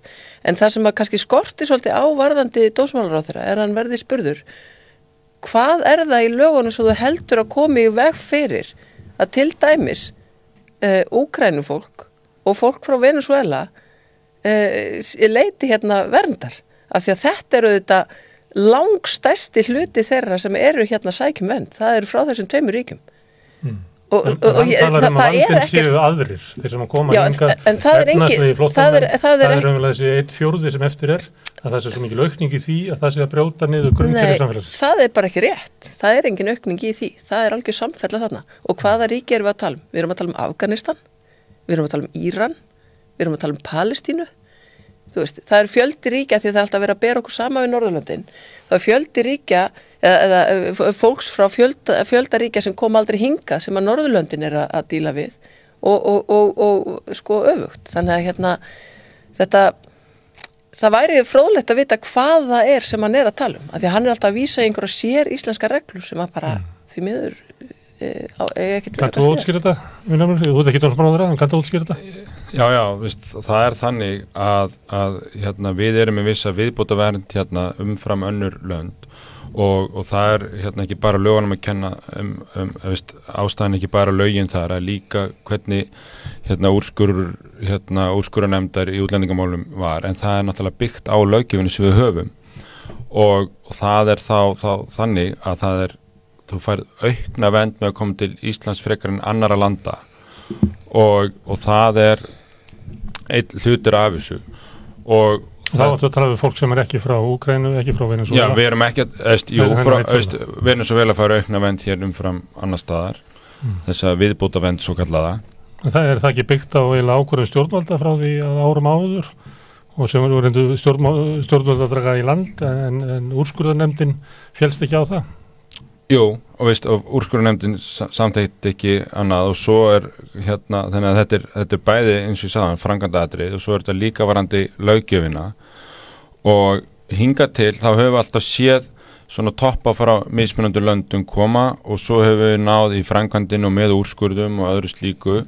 En það sem að kannski skorti svolítið á varðandi dómsmálaráðherra hann verði spurður, hvað það í lögunum sem þú heldur að komi í veg fyrir að til dæmis Úkrænufólk og fólk frá Venezuela leiti verndar af því að þetta þetta langstærsti hluti þeirra sem eru sækjum vernd, það eru frá þessum 2 ríkjum. Hann talar að vandinn séu aðrir, þeir sem að koma hingað efnaðslega í flóttamenn, það raunverulega þessi 1/4 sem eftir að það sé svo mikil aukning í því að það sé að brjóta niður grunnkerfi samfélagsins. Það bara ekki rétt, það engin aukning í því, það algjör samfella þarna. Og hvaða ríki erum við að tala um? Við erum að tala um Afganistan, við erum að tala um Íran, við erum að tala um Palestínu. Það fjöldi ríkja því það alltaf verið að bera okkur sama við Norðurlöndin. Það fjöldi ríkja eða fólks frá fjölda ríkja sem kom aldrei hingað sem að Norðurlöndin að díla við og öfugt. Þannig að það væri fróðlegt að vita hvað það sem hann að tala um. Af því að hann alltaf að vísa í einhverja sér íslenska reglur sem að bara því miður ekkert verið að Kanntu útskýra þetta? Þú ert ekki dómsmálaráðherra, en kanntu útskýra þetta? Já, það þannig að við erum með vissa viðbótarvernd umfram önnur lönd og það ekki bara lögunum að kenna ástæðan ekki bara lögin þar að líka hvernig úrskurðarnefndar í útlendingamálum var en það náttúrulega byggt á löggjöfinni sem við höfum og það þá þannig að þú færð aukna vernd með að koma til Íslands frekar en annarra landa og það einn hlutur af þessu og þá áttu að tala við fólk sem ekki frá Úkraínu, ekki frá Venezuela. Já, við erum ekki Venezuela fara aukna vernd hér umfram annar staðar þess að viðbóta vernd svo kallaða. Það það ekki byggt á ákvörðun stjórnvalda frá því að árum áður og sem eru reyndu stjórnvalda að draga í land en úrskurðarnefndin féllst ekki á það? Jú, og úrskurðarnefndin samþykkt ekki annað og svo þannig að þetta bæði eins og ég sagði framkvæmdaatriði og svo þetta líka varandi löggjöfina og hingað til þá höfum við alltaf séð svona toppa frá mismunandi löndum koma og svo höfum við náð í framkvæmdin og með úrskurðum og öðru slíku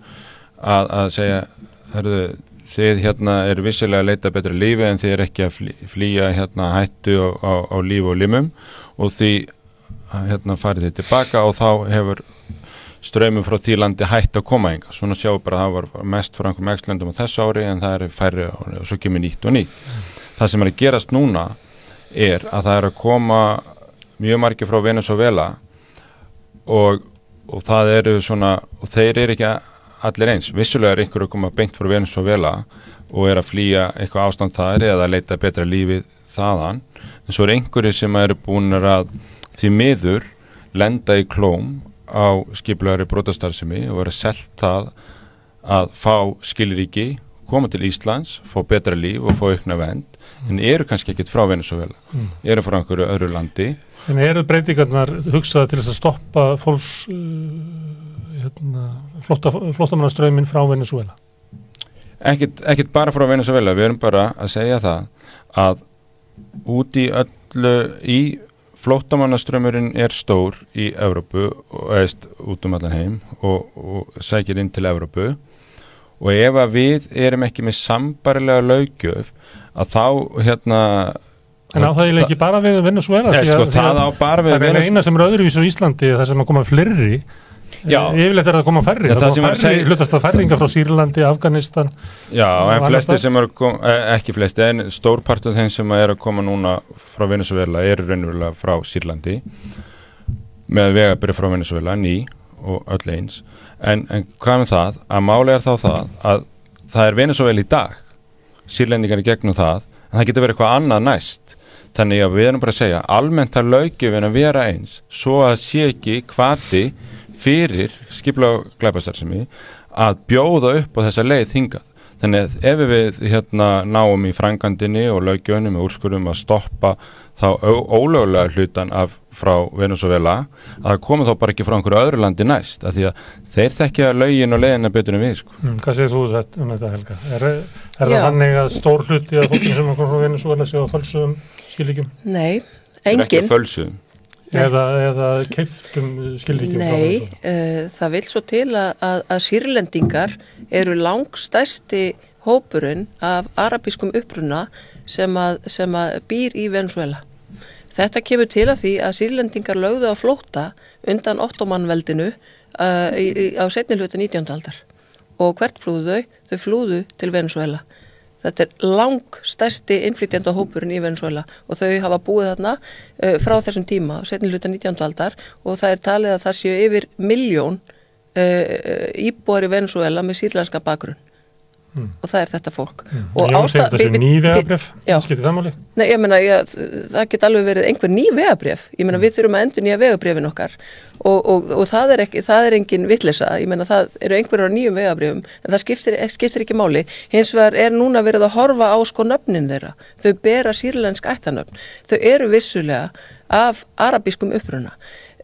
að segja, þið eru vissilega að leita betra lífi en þið ekki að flýja hættu á lífi og limum og því farið þið tilbaka og þá hefur straumur frá því landi hætt að koma enga. Svona sjáum bara að það var mest frá einhverjum X-löndum á þessu ári en það færri ári og svo kemur nýtt og nýtt. Það sem að gerast núna að það að koma mjög margir frá Venezuela og það eru svona, og þeir eru ekki allir eins. Vissulega einhverju að koma beint frá Venezuela og að flýja eitthvað ástand þar eða að leita betra lífið þaðan. En svo einhverju sem eru búin að því miður lenda í klóm á skipulagðri brotastarfsemi og vera selt það að fá skilríki, koma til Íslands, fá betra líf og fá aukna vernd, en eru kannski ekkert frá Venesúela, eru frá einhverju öðru landi. En eru breytingarnar hugsaðar til þess að stoppa fólks flóttamannastraumin frá Venesúela? Ekkert bara frá Venesúela, við erum bara að segja það að út í öllu flóttamannastraumurinn stór í Evrópu og út allan heim og sækir inn til Evrópu og ef að við erum ekki með sambarilega löggjöf að þá En á það ekki bara við Venesúela? Það á bara við Venesúela. Það eina sem öðruvís á Íslandi þar sem að koma fleiri. Yfirleitt það að koma færri. Það hlutast að færringa frá Sýrlandi, Afganistan. Já, en flesti sem ekki flesti, en stórpartur þeim sem að koma núna frá Venesúela raunverulega frá Sýrlandi með vegabréf frá Venesúela, ný og öll eins. En hvað með það? Að máli þá það að það Venesúela í dag. Sýrlendingar í gegnum það, en það getur verið eitthvað annað næst. Þannig að við erum bara að segja almennt að löggjöfin að vera eins svo að sé ekki hvati fyrir skipulagða glæpastarfsemi að bjóða upp á þessa leið hingað. Þannig að ef við náum í framkvæmdinni og löggjöfinni með úrskurðum að stoppa þá ólöglega hlutan frá Venesúela að það komi þá bara ekki frá einhverju öðru landi næst af því að þeir þekkja lögin og leiðina betur en við sko. Hvað segir þú þetta Helga? Er það þannig að stór hluti að fólkinu sem kom frá Venesúela séu á fölsuðum skilríkjum? Nei, engin. Ekki fölsuðum. Eða keyptum skilríkjum? Nei, það vil svo til að Sýrlendingar eru langstærsti hópurinn af arabískum uppruna sem að býr í Venesúela. Þetta kemur til af því að Sýrlendingar lögðu á flótta undan Ottomanveldinu á seinni hluta 19. aldar. Og hvert flúðu þau? Þau flúðu til Venesúela. Þetta langstærsti innflytjenda hópurinn í Venesúela og þau hafa búið þarna frá þessum tíma á seinni hluta 19. aldar og það talið að það séu yfir 1 milljón íbúar í Venesúela með sýrlenska bakgrunn. Og það þetta fólk. Og Jón segir þessu ný vegabréf, skiptir það máli? Nei, ég meina, það geti alveg verið einhver ný vegabréf. Ég meina, við þurfum að endurnýja vegabréfin okkar og það engin vitleysa. Ég meina, það eru einhverjar á nýjum vegabréfum, en það skiptir ekki máli. Hins vegar núna verið að horfa á sko nöfnin þeirra. Þau bera sýrlensk ættanöfn. Þau eru vissulega af arabískum uppruna.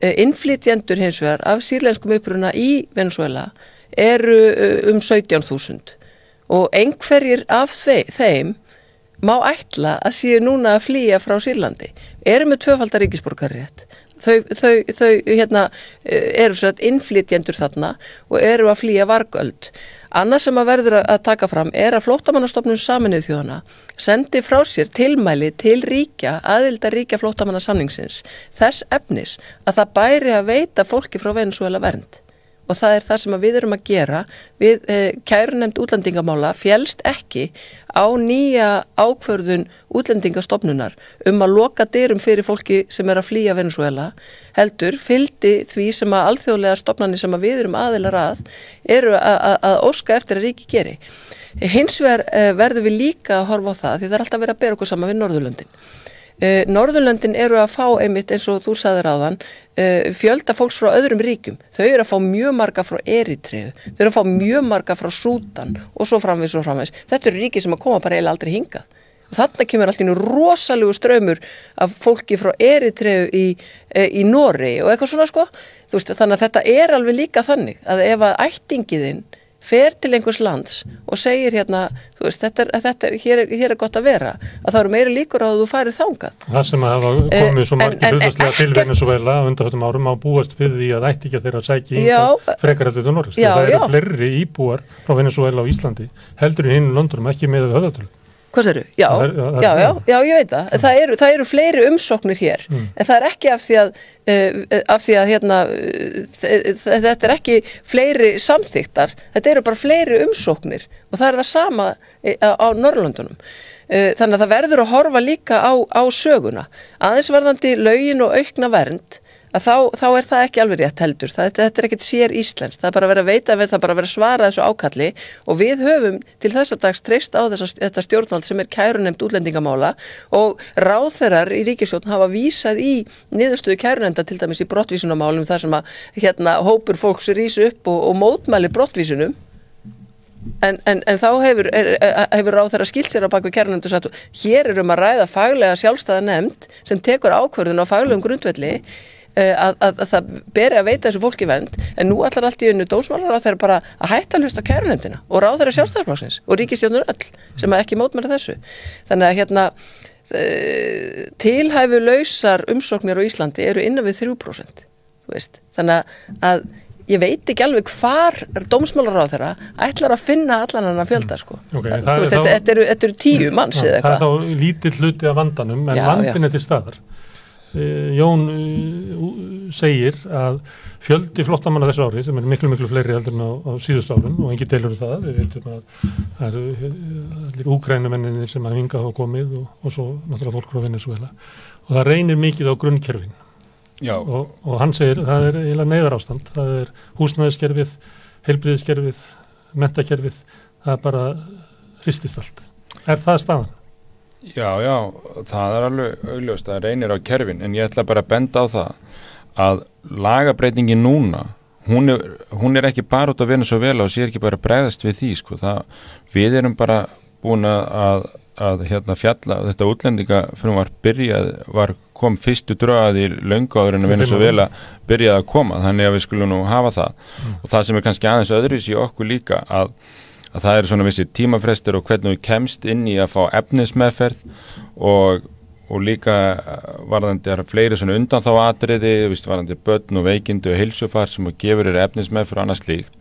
Innflytjendur hins vegar af sýrlenskum uppruna í Venesúela eru 17.000. Og einhverjir af þeim má ætla að séu núna að flýja frá Sýrlandi. Eru með 2-falda ríkisborgararétt. Þau eru svo að innflytjendur þarna og eru að flýja vargöld. Annað sem að verður að taka fram að Flóttamannastofnun Sameinuðu þjóðanna sendi frá sér tilmæli til ríkja, aðildarríkja flóttamannasamningsins, þess efnis að það bæri að veita fólki frá Venesúela vernd. Og það það sem við erum að gera við kærunefnd útlendingamála félst ekki á nýja ákvörðun útlendingastofnunar að loka dyrum fyrir fólki sem að flýja Venesúela, heldur fylgdi því sem að alþjóðlega stofnanir sem að við erum aðilar eru að óska eftir að ríki geri. Hins vegar verðum við líka að horfa á það því það alltaf verið að bera okkur saman við Norðurlöndin. Norðurlöndin eru að fá einmitt eins og þú sagðir áðan fjölda fólks frá öðrum ríkjum. Þau eru að fá mjög marga frá Eritreu, þau eru að fá mjög marga frá Súdan og svo framvegis og framvegis. Þetta eru ríki sem að koma bara eiginlega aldrei hingað. Og þarna kemur allt í rosalegu straumur af fólki frá Eritreu í Noregi og eitthvað svona sko. Þú veist, þannig að þetta alveg líka þannig að ef að ættingiðinn fer til einhvers lands og segir þú veist, hér gott að vera, að það eru meiri líkur á að þú farið þangað. Það sem að hafa komið svo margir hlutfallslega til Venesúela á undanförnum árum á búast við því að ættingja þeirra sæki frekar heldur til Noregs. Það eru fleiri íbúar frá Venesúela á Íslandi heldur í hinum löndunum, ekki með höfðatölu. Hvað segirðu? Já, ég veit það. Það eru fleiri umsóknir hér, en það ekki af því að þetta ekki fleiri samþyktar, þetta eru bara fleiri umsóknir og það það sama á Norðurlöndunum. Þannig að það verður að horfa líka á söguna. Aðeins varðandi lögin og aukna vernd, að þá það ekki alveg rétt heldur. Þetta ekkert sér íslenskt. Það bara verið að veita við, það bara verið að svara þessu ákalli og við höfum til þessa dags treyst á þetta stjórnvald sem kærunefnd útlendingamála og ráðherrar í ríkisstjórn hafa vísað í niðurstöðu kærunefnda til dæmis í brottvísunarmálum þar sem að hópur fólks rís upp og mótmæli brottvísunum. En þá hefur ráðherra skilt sér á bak við kærunefnd og sagt hér að ræða faglega sjálfstæða nefnd sem tekur ákvörðun á faglegum grundvelli að það beri að veita þessu fólki vernd en nú allar allt í unnu dómsmálaráðherra bara að hætta að hlusta á kærunefndina og ráðherra Sjálfstæðisflokksins og ríkisstjórnir öll sem ekki mótmæla þessu. Þannig að tilhæfulausar umsóknir á Íslandi eru innan við 3%. Þú veist. Þannig að ég veit ekki alveg hvar dómsmálaráðherra ætlar að finna allan hann að fjölda sko. Okay, þetta eru 10 manns eða eitthvað. Það þá lítill hluti af vandanum en vandinn til staðar. Jón segir að fjöldi flottamanna þessu ári sem miklu fleiri heldur en á síðustu árum og engin deilur það. Við veitum að það eru Úkraínumenninir sem að hingað hafa komið og svo náttúrulega fólk frá Venesúela og það reynir mikið á grunnkerfin. Og hann segir það eiginlega neyðarástand, það húsnæðiskerfið, heilbrigðiskerfið, menntakerfið, það bara hristist allt. Það staðan? Já, það alveg augljóst, það reynir á kerfin, en ég ætla bara að benda á það að lagabreytingin núna, hún ekki bara út af Venesúela og sé ekki bara bregðast við því, sko, við erum bara búin að fjalla, þetta útlendingafrumvarp kom fyrstu drögað í löngu áður en Venesúela byrjaði að koma, þannig að við skulum nú hafa það og það sem kannski aðeins öðruvísi í okkur líka að það eru svona vissi tímafrestir og hvernig við kemst inn í að fá efnismeðferð og líka varðandi fleiri svona undanþáatriði, varðandi börn og veikindi og heilsufar sem gefur efnismeðferð og annað slíkt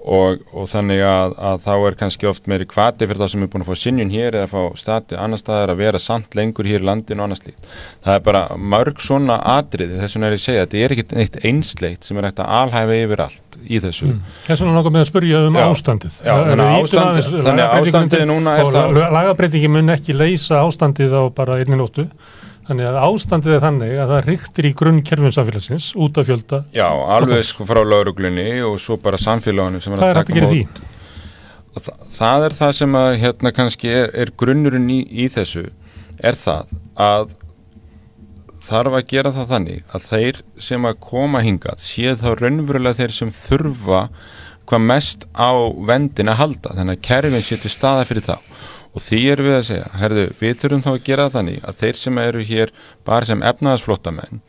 og þannig að þá kannski oft meiri hvati fyrir það sem búin að fá synjun hér eða fá stati annar staðar að vera samt lengur hér í landinu og annað slíkt. Það bara mörg svona atriði, þess vegna ég segja, þetta ekki neitt einsleitt sem hægt að alhæfa yfir allt í þessu. Þess vegna langar mig að spyrja ástandið. Þannig að ástandið núna það. Lagabreytingi mun ekki leysa ástandið á bara einni nóttu. Þannig að ástandið þannig að það hriktir í grunnkerfum samfélagsins út af fjölda. Já, alveg frá lögreglunni og svo bara samfélagunum sem að taka mót. Það það sem að kannski grunnurinn í þessu það að þarf að gera það þannig að þeir sem að koma hingað séu þá raunverulega þeir sem þurfa hvað mest á verndin að halda, þannig að kerfin sé til staðar fyrir þá. Og því erum við að segja, við þurfum þá að gera þannig að þeir sem eru hér bara sem efnahagsflóttamenn,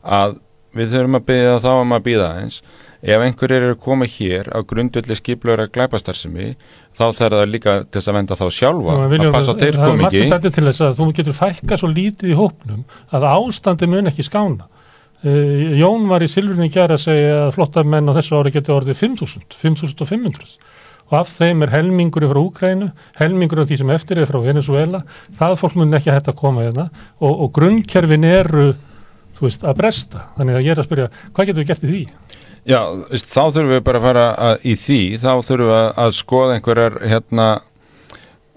að við þurfum að biðja þá að bíða aðeins. Ef einhverjir eru að koma hér á grundvelli skipulagðra glæpastarfsemi, þá þarf það líka til þess að venda þá sjálfa, að passa á þeir komi ekki. Það til þess að þú getur fækkað svo lítið í hópnum að ástandi mun ekki skána. Jón var í Silfrinu í gær að segja að flottamenn á þessu ári getur orðið 5.500. Og af þeim helmingur frá Úkraínu, helmingur af því sem eftir frá Venesúela, það fólk mun ekki hægt að koma hérna og grunnkerfin eru, að bresta. Þannig að ég að spyrja, hvað getur við gert í því? Já, þá þurfum við bara að fara í því, þá þurfum við að skoða einhverjar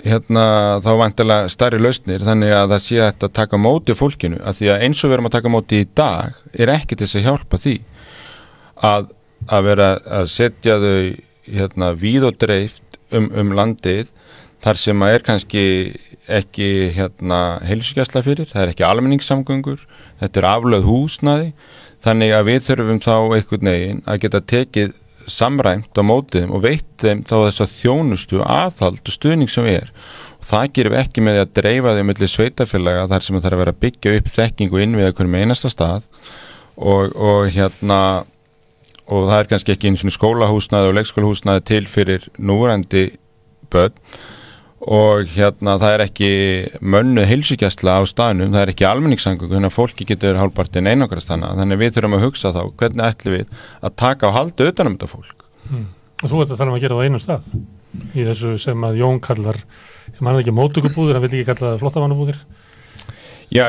þá vantilega stærri lausnir, þannig að það sé að taka móti fólkinu, að því að eins og við erum að taka móti í dag, ekki til þess að hjálpa því að vera að setja þau víð og dreift landið þar sem að kannski ekki heilsugæsla fyrir, það ekki almenningssamgöngur, þetta aflögð húsnæði, þannig að við þurfum þá einhvern veginn að geta tekið samræmt á mótiðum og veitt þeim þá þess að þjónustu, aðhald og stuðning sem og það gerum við ekki með því að dreifa þeim milli sveitafélaga þar sem það þarf að vera að byggja upp þekkingu inn við einhverjum einasta stað og það kannski ekki eins og skólahúsnæði og leikskólahúsnæði til fyrir núverandi börn og það ekki mönnuð heilsugæsla á staðnum, það ekki almenningssamgöngur, þannig að fólki getur hálfpartinn einangrast þannig við þurfum að hugsa þá hvernig ætlum við að taka og halda utan þetta fólk. Og þú ert að tala að gera það á einum stað í þessu sem að Jón kallar, ég manna ekki móttökubúðir, hann vil ekki kalla það flottamannabúðir. Já,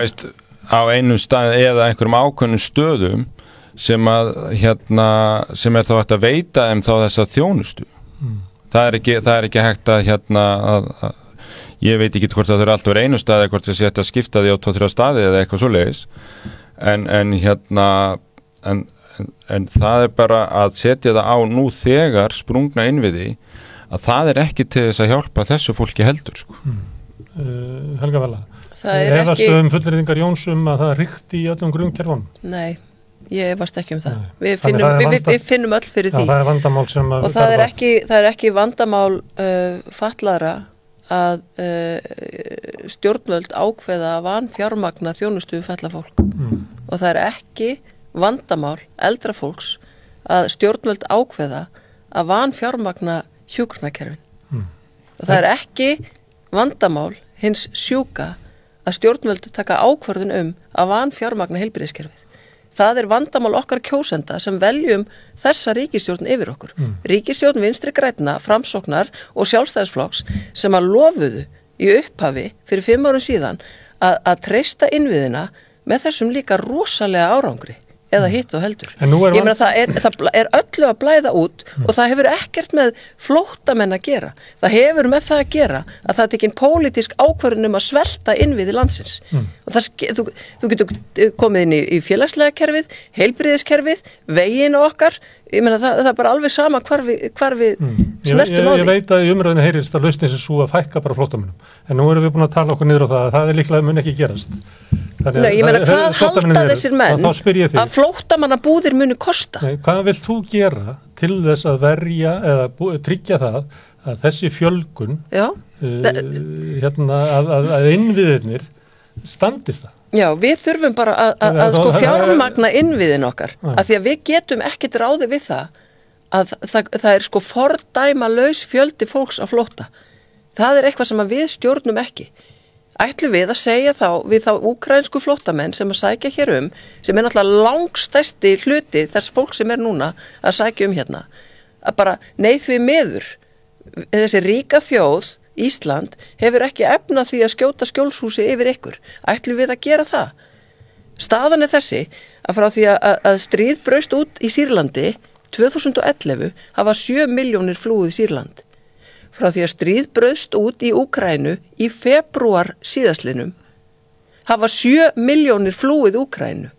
á einum stað eða einhverjum ákveðnum stöðum sem að sem þá hægt að veita þá þessa þjónustu. Það ekki hægt að ég veit ekki hvort það þurfa allt verið einu staði eða hvort það sé hægt að skipta því á 2-3 staði eða eitthvað svoleiðis en en það bara að setja það á nú þegar sprungna innviði að það ekki til þess að hjálpa þessu fólki heldur sko. Helga Vala, ekki fullyrðingar Jóns að það ríkti í öllum grunnkerfunum? Nei, ég varst ekki það. Við finnum öll fyrir því. Það er vandamál sem og það er ekki vandamál fatlaðra að stjórnvöld ákveða að vanfjármagna þjónustu við fatlað fólk og það er ekki vandamál eldra fólks að stjórnvöld ákveða að vanfjármagna hjúkrunarkerfin og það er ekki vandamál hins sjúka að stjórnvöld taka ákvörðun að vanfjármagna heilbrigðiskerfið. Það er vandamál okkar kjósenda sem veljum þessa ríkisstjórn yfir okkur. Ríkisstjórn Vinstri grænna, Framsóknar og Sjálfstæðisflokks sem að lofuðu í upphafi fyrir 5 árum síðan að treysta innviðina með þessum líka rosalega árangri eða hitt og heldur. Ég meina það er öllu að blæða út og það hefur ekkert með flóttamenn að gera. Það hefur með það að gera að það er tekin pólitísk ákvörðun að svelta innviði landsins. Og þú getur komið inn í félagslega kerfið, heilbrigðiskerfið, veginu okkar. Ég meina það er bara alveg sama hvar við snertum á því. Ég veit að í umræðinu heyrist að lausnin sem svo að fækka bara flóttamönnum. En nú erum við búin að tala okkur niður á það er líklega mun ekki gerast. Nei, ég meina hvað halda þessir menn að flóttamannabúðir muni kosta? Nei, hvað vilt þú gera til þess að verja eða tryggja það að þessi fjölgun að innviðirnir standist það? Já, við þurfum bara að sko fjármagna innviðin okkar af því að við getum ekkert ráði við það að það er sko fordæmalaus fjöldi fólks á flótta. Það er eitthvað sem að við stjórnum ekki. Ætlum við að segja við þá úkraínsku flóttamenn sem að sækja hér sem er náttúrulega langstærsti hluti þess fólk sem er núna að sækja hérna, að bara því miður þessi ríka þjóð Ísland hefur ekki efna því að skjóta skjólshúsi yfir ykkur. Ætlum við að gera það? Staðan er þessi að frá því að stríð braust út í Sýrlandi 2011 hafa 7 milljónir flúið Sýrland. Frá því að stríð braust út í Úkraínu í febrúar síðastliðnum hafa 7 milljónir flúið Úkraínu.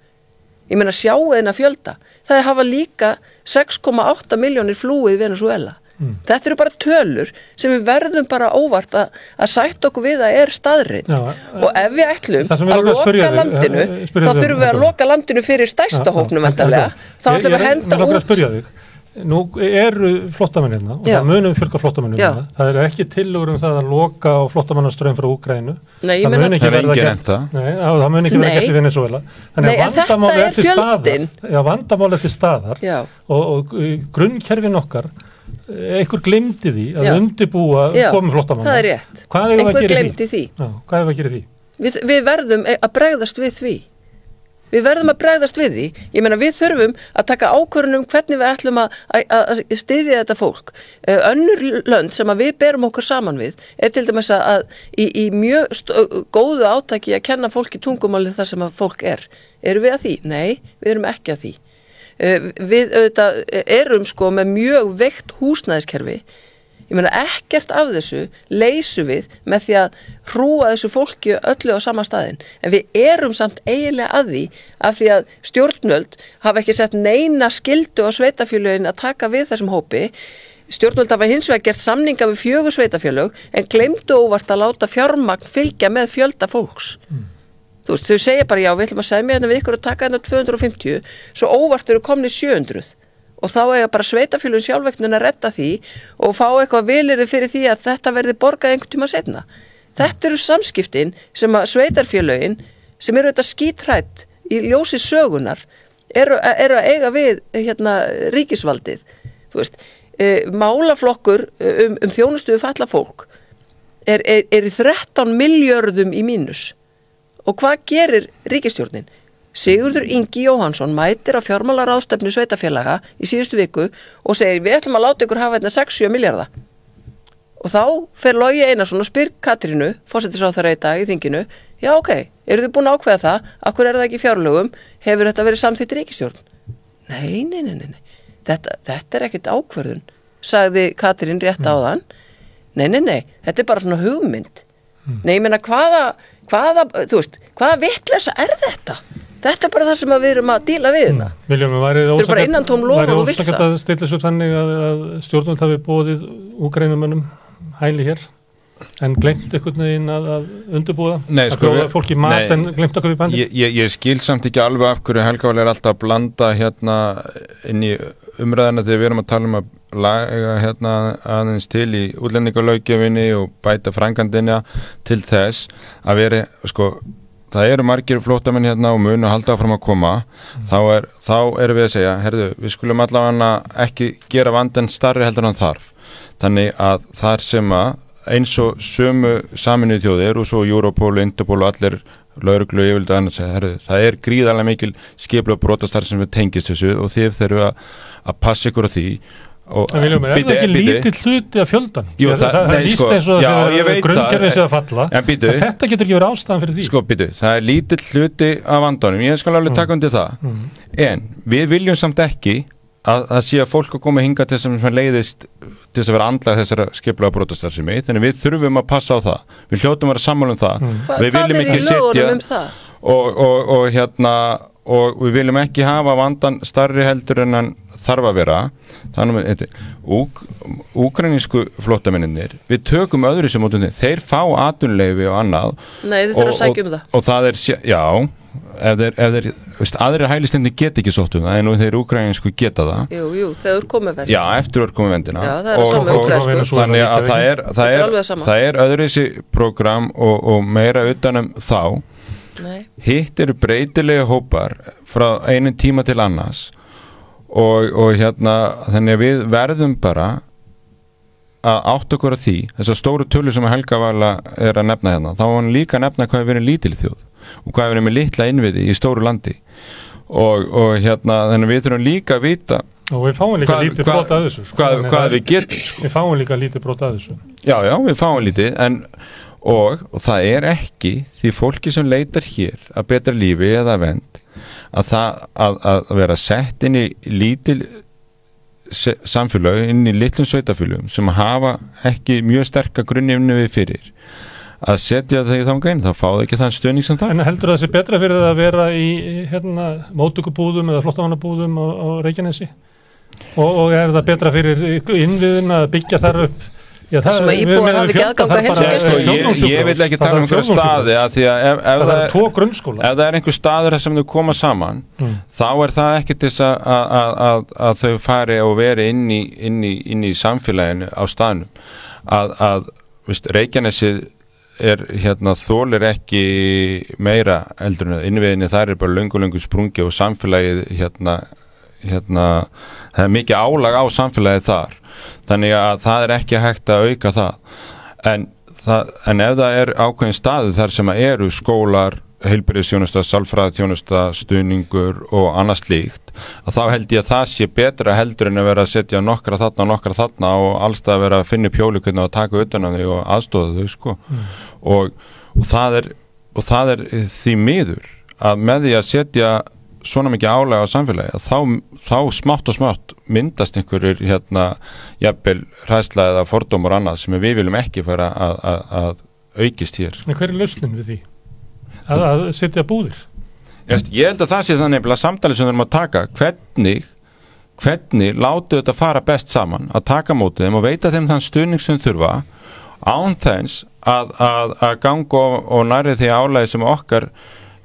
Ég meina sjáu þeirna fjölda. Það hafa líka 6,8 milljónir flúið Venezuela. Þetta eru bara tölur sem við verðum bara óvart að sætta okkur við að staðreind. Og ef við ætlum að loka landinu, þá þurfum við að loka landinu fyrir stærsta hópnum vendarlega. Þá ætlum við að henda út. Nú eru flóttamenn hérna og það munum fjölga flóttamennum hérna. Það eru ekki tillögur það að loka á flóttamannastraum frá Úkraínu. Nei, það mun ekki verða gert. Það mun ekki verða gert í Venezuela. Nei, en þetta er fjöldin. Vandamál til staðar og grunnkerfin okkar einhver glemdi því að undirbúa komu flóttamanna. Það er rétt. Einhver glemdi því. Hvað er að gera því? Við verðum að bregðast við því. Við verðum að bregðast við því. Ég meina við þurfum að taka ákvörðun hvernig við ætlum að styðja þetta fólk. Önnur lönd sem að við berum okkur saman við til dæmis að í mjög góðu átaki að kenna fólki tungumálið þar sem að fólk er. Erum við að því? Nei, við erum ekki að því. Við auðvitað erum sko með mjög veikt húsnæðiskerfi. Ég meina ekkert af þessu leysum við með því að hrúa þessu fólki öllu á sama staðinn. En við erum samt eiginlega að því af því að stjórnvöld hafa ekki sett neina skyldu á sveitarfélögin að taka við þessum hópi. Stjórnvöld hafa hins vegar gert samninga við 4 sveitarfélög en gleymdu óvart að láta fjármagn fylgja með fjölda fólks. Þú veist, þau segja bara já, við ætlum að semja hérna við ykkur að taka hérna 250, svo óvart eru komni 700. Og þá eiga bara sveitarfélögin sjálfvegnin að redda því og fá eitthvað vilyrði fyrir því að þetta verði borgað einhvern tíma seinna. Þetta eru samskiptin sem að sveitarfélögin sem eru þetta skítrætt í ljósi sögunar eru að eiga við ríkisvaldið. Þú veist, málaflokkur þjónustu við fatlað fólk er í 13 milljörðum í mínus. Og hvað gerir ríkisstjórnin? Sigurður Ingi Jóhannsson mætir á fjármálaráðstefnu sveitarfélaga í síðustu viku og segir við ætlum að láta ykkur hafa 6-7 milljarða. Og þá fer Logi Einarsson og spyr Katrínu, forsætisráðherra í dag í þinginu, já ok, eru þið búin að ákveða það, af hverju það ekki í fjárlögum, hefur þetta verið samþykkt ríkisstjórn? Nei. Þetta er ekkert ákvörðun, sagði Katrín rétt áðan. Nei, þetta er bara svona hugmynd. Nei, ég meina hvaða vitleysa er þetta? Þetta bara það sem við erum að díla við þetta. Viljum við Þetta er bara innantóm loforð og vitsa. Væri ósakað að stilla svo þannig að stjórnvöld hafi boðið Úkraínumönnum hæli hér en glemt einhvern veginn að undirbúða að bjóða fólki mat en glemt að kaupa í bandi? Ég skil samt ekki alveg af hverju Helga Vala alltaf að blanda hérna inn í umræðina þegar við erum að tala að laga aðeins til í útlendingalöggjöfinni og bæta framkvæmdina til þess að veri, það eru margir flóttamenn og munu að halda áfram að koma, þá erum við að segja, við skulum allavega ekki gera vandan stærri heldur en þarf. Þannig að þar sem að eins og sömu Sameinuðu þjóðir og svo Europol, Interpol og allir lögreglu yfirvöld annars það gríðarlega mikil skipulögð brotastarf sem við tengist þessu og þið þurfum að passa ykkur á því. Það viljum við, ekki lítill hluti af fjöldan? Jú, það víst eins og grunngerfið sé að falla, þetta getur ekki verið ástæðan fyrir því. Það lítill hluti af vandanum, ég skal alveg taka undir það, en við viljum samt ekki að sé að fólk að koma hinga til sem leiðist til þess að vera andlag þessara skipulagða brotastarfsemi, þannig við þurfum að passa á það, við hljótum að vera sammála um það. Við viljum ekki setja og við viljum ekki hafa vandan stærri heldur en hann þarf að vera. Þannig úkraínsku flóttamenninir, við tökum öðru sem út þeir fá atvinnuleyfi og annað. Nei, þið þurfum að sækja það. Og það já, ef þeir aðrir hælisleitendur geta ekki sótt það en þeir úkraínsku geta það. Jú, þegar komið vernd. Já, eftir komið vendina. Já, það sama úkraínsku. Þannig að það öðruvísi prógram og meira utanum þá. Nei. Hitt eru breytilegi hópar frá einum tíma til annars og þannig að við verðum bara að átta okkur að því þessar stóru tölur sem Helga Vala að nefna þá hann líka að nefna hvað við erum lítil þjóð og hvað við erum með litla innviði í stóru landi og þannig að við þurfum líka að vita og við fáum líka lítið brot að þessu hvað við getum við fáum líka lítið brot að þessu já, við fáum lítið og það ekki því fólki sem leitar hér að betra lífi eða vernd að vera sett inn í lítil samfélög, inn í litlum sveitafélögum sem hafa ekki mjög sterka grunni við fyrir að setja þau þangað inn, þá fá þau ekki þann stöðning sem það. En heldur það sé betra fyrir það að vera í móttökubúðum eða flóttamannabúðum á Reykjanesi og það betra fyrir innviðin að byggja þar upp? Já, það sem að íbúar hafi ekki aðgang að heilsugæslu. Ég vil ekki tala um einhverja staði að því að ef það einhver staður sem þau koma saman þá það ekki til þess að þau fari og veri inn í samfélaginu á staðnum að Reykjanesið þolir ekki meira eldur en innviðinni þar bara löngu sprungi og samfélagið það mikið álag á samfélagið þar þannig að það ekki hægt að auka það en ef það ákveðin staði þar sem eru skólar, heilbrigðisþjónusta, sálfræðiþjónusta, stuðningur og annað slíkt að þá held ég að það sé betra heldur en að vera að setja nokkra þarna og allstað að vera að finna pjóli hvernig að taka utan á þau og aðstoða þau og það því miður að með því að setja svona mikið álega á samfélagi að þá smátt og smátt myndast einhverjir jafnvel hræðsla eða fordómar annað sem við viljum ekki fara að aukist hér. En hver lausnin við því? Að setja búðir? Ég held að það sé þannig að samtalið sem við erum að taka hvernig látu þetta fara best saman að taka mótið þeim og veita þeim þann stuðning sem þurfa án þess að ganga og nærri því álægi sem okkar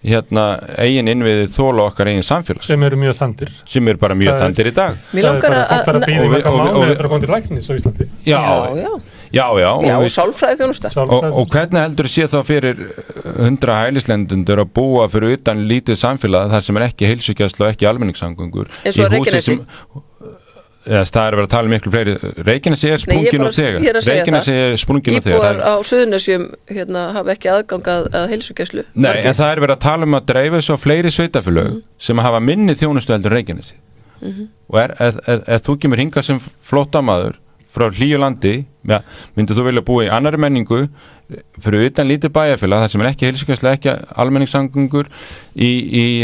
eigin innviðið þóla okkar eigin samfélags sem eru mjög þandir sem eru bara mjög þandir í dag Mér langar að býða marga mánuði eftir að koma til læknis á Íslandi Já, og sálfræðiþjónusta og hvernig heldur sé þá fyrir 100 hælisleitendur að búa fyrir utan lítið samfélag þar sem ekki heilsugæsla og ekki almenningssamgöngur eins og Reykjanesi það verið að tala miklu fleiri Reykjanesi sprungin og þegar Reykjanesi sprungin og þegar Íbúar á Suðurnesjum hafa ekki aðgang að heilsugæslu Nei, en það verið að tala að dreifa svo fleiri sveitafélög sem hafa minni þjónustu heldur Reykjanesi og þú kemur hingað sem flóttamaður frá hlýju landi, ja, myndir þú vilja búa í annari menningu fyrir utan lítið bæjarfélag, þar sem ekki heilsugæsla, ekki almenningssamgöngur í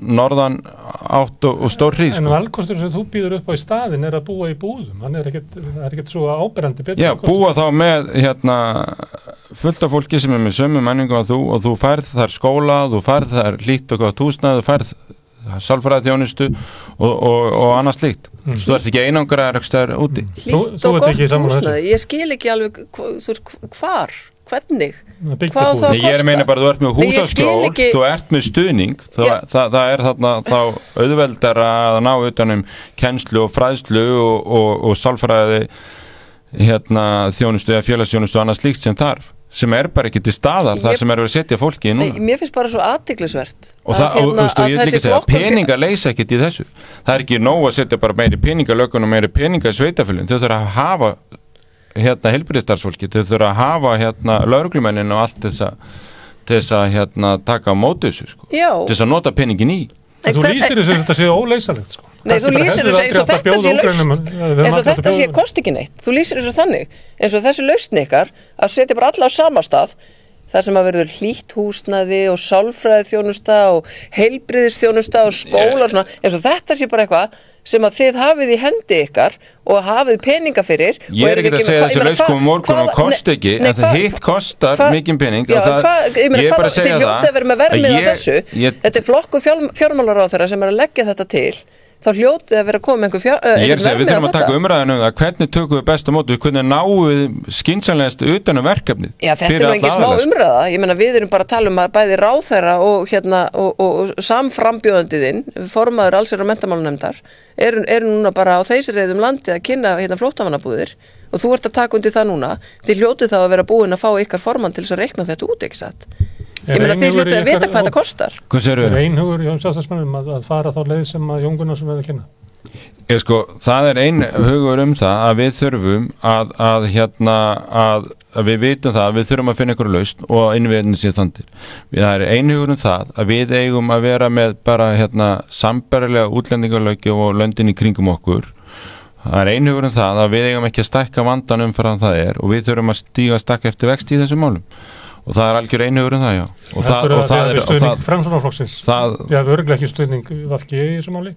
norðan átt og stór hrið, En valkostur sem þú býður upp á í staðin að búa í búðum, það er ekkert svo áberandi betur. Já, búa þá með fullt af fólki sem með sömu menningu og þú færð þar skóla, þú færð þar hlýtt og gott húsnæði, þú færð sálfræðiþjónustu og annað slíkt. Þú ert ekki einangraður ekstra úti. Hlýtt og gott húsnæði, ég skil ekki alveg hvar, hvernig, hvað það Ég meina bara, þú ert með húsaskjól, þú ert með stuðning, það er þarna þá auðveldara að ná utanum kennslu og fræðslu og sálfræði þjónustu eða félagsþjónustu og annað slíkt sem þarf, sem er bara ekki til staðar þar sem verið að setja fólki í núna. Mér finnst bara svo athyglisvert og ég vil líka segja, peningar leysa ekkert í þessu, það er ekki nóg að setja bara meiri peningalögun og meiri peninga í sveitafélaginu, þau þurfa að hafa heilbrigðisstarfsfólki, þau þurfa að hafa lögreglumennin og allt þess að taka á móti þessu, sko. Til þess að nota peningin í. Þú lýsir þessu þetta sé óleysanlegt, sko. Nei, þú lýsir þessu eins og þetta sé lausn, eins og þetta sé kosti ekki neitt. Þú lýsir þessu þannig, eins og þessi lausn ykkar að setja bara alla á sama stað, þar sem að verður hlýtt húsnæði og sálfræðiþjónusta og heilbrigðisþjónusta og skóla og svona, eins og þetta sé bara eitthvað sem að þið hafið í hendi ykkar og hafið peninga fyrir. Ég er ekki að segja þessi lausn morgun og kosti ekki, en það hitt kostar mikið pening. Ég er bara að segja það. Þið hljótið að vera með vermið á þessu. Þetta er flokku fjármálaráðherra sem er að leggja þetta til. Þá hljótið að vera að koma einhver Ég er að segja, við þurfum að taka umræðinu það, hvernig tökum við best á móti, hvernig náum við skynsamlegast utan verkefnið. Já, þetta er nú ekki smá umræða, ég meina við erum bara að tala um að bæði ráðherra og samframbjóðandiðinn, formaður allsherjar- og menntamálnefndar, eru núna bara á þeirreiðum landi að kynna flóttamannabúðir og þú ert að taka undir það núna, þið hljótið þá að vera búin að fá ykkar formann til þess að reikna þetta út, ekki satt. Ég meina þið hljótið að vita hvað þetta kostar. Er einhugur hjá sjálfstæðismönnum að fara þá leið sem að Jón Gunnarsson er að kynna? Það er einhugur það að við þurfum að við vitum það að við þurfum að finna einhverju lausn og innviðinu sér þannig. Það er einhugur það að við eigum að vera með bara sambærilega útlendingarlöggjöf og löndin í kringum okkur. Það er einhugur það að við eigum ekki að stækka vandan umfram það er og við þurfum að stíga stakk eftir vexti í þessum málum. Og það er algjör einhugur það, já. Og það er stuðning Framsóknarflokksins. Við hafum örugglega ekki stuðning VG í þessu máli.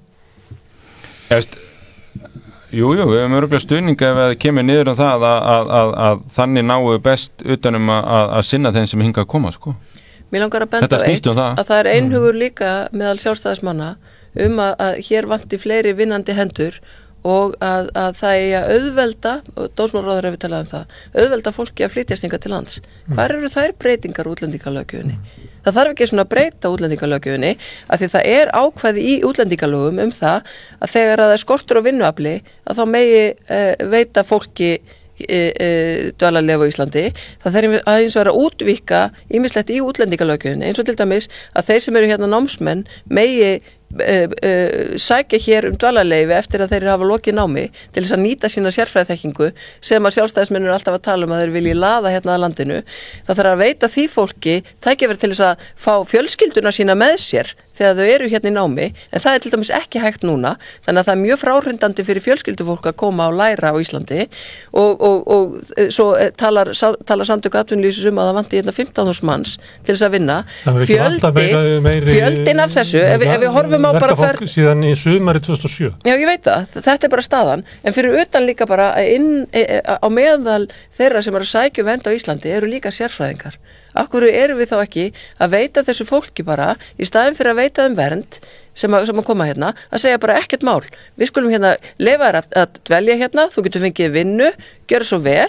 Jú, við hefum örugglega stuðning ef það kemur niður það að þannig náum við best utanum að sinna þeim sem hingað að koma, sko. Mér langar að benda á eitt, að það er einhugur líka meðal sjálfstæðismanna að hér vanti fleiri vinnandi hendur og að það eigi að auðvelda, og dómsmálaráðherra hefur talað það, auðvelda fólki að flytjast hingað til lands. Hvar eru þær breytingar útlendingalöggjöfinni? Það þarf ekki svona að breyta útlendingalöggjöfinni af því það er ákvæði í útlendingalögum það að þegar að það er skortur á vinnuafli að þá megi veita fólki dvalarleyfi á Íslandi. Það þarf að eins og vera útvíkka ýmislegt í útlendingalöggjöfinni eins og til dæmis að þeir sem eru námsmenn megi sækja hér dvalarleyfi eftir að þeir hafa lokið námi til þess að nýta sína sérfræðiþekkingu sem að sjálfstæðismenn eru alltaf að tala um að þeir vilji laða hérna að landinu. Það þarf að veita því fólki tækifæri til þess að fá fjölskylduna sína með sér þegar þau eru hérna í námi, en það er til dæmis ekki hægt núna, þannig að það er mjög fráhrindandi fyrir fjölskyldufólk að koma og læra á Íslandi og svo talar samtök atvinnulífsins að það vanti 15.000 manns til þess að vinna. Fjöldin af þessu, ef við horfum á bara síðan í sumari 2007. Já, ég veit það, þetta er bara staðan, en fyrir utan líka bara á meðal þeirra sem eru að sækja vernd á Íslandi eru líka sérfræðingar. Akkur erum við þá ekki að veita þessu fólki bara, í staðin fyrir að veita þeim vernd sem að koma hérna, að segja bara ekkert mál. Við skulum hérna leyfa þér að dvelja hérna, þú getur fengið vinnu, gjöra svo vel.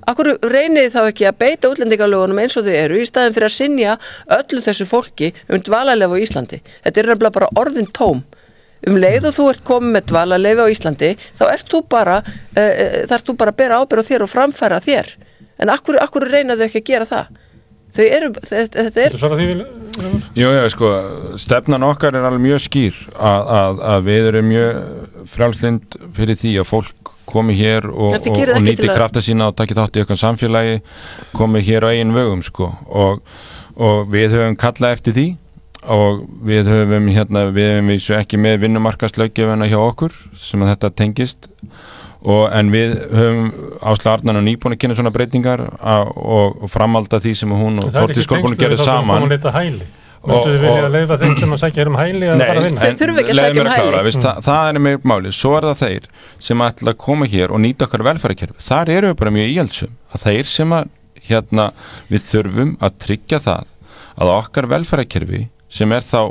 Akkur reynið þá ekki að beita útlendingalögunum eins og þau eru, í staðin fyrir að synja öllu þessu fólki dvalarleyfi á Íslandi. Þetta er nefnilega bara orðin tóm. Leið og þú ert komið með dvalarleyfi á Íslandi, þá þarft þú bara að bera ábyrgð á þér og framfæra þér. En akkur reynaðu ekki að gera það? Þetta er Jú, stefnan okkar er alveg mjög skýr að við erum mjög frjálslynd fyrir því að fólk komi hér og nýti krafta sína og taki þátt í eitthvað samfélagi, komi hér á eigin vögum og við höfum kallað eftir því og við höfum vissu ekki með vinnumarkaðslöggjöfina hjá okkur sem að þetta tengist en við höfum Ásla Arnan og nýbúin að kynna svona breytingar og framalda því sem hún og Þórdís Kolbrún gerðu saman. Myndu þið vilja að leyfa þeim sem að sækja hæli að fara að vinna? Þeir þurfa ekki að sækja hæli. Það er með máli. Svo er það þeir sem ætla að koma hér og nýta okkar velferðarkerfi. Þar eru við bara mjög íhaldssum að þeir sem að við þurfum að tryggja það að okkar velferðarkerfi sem er þá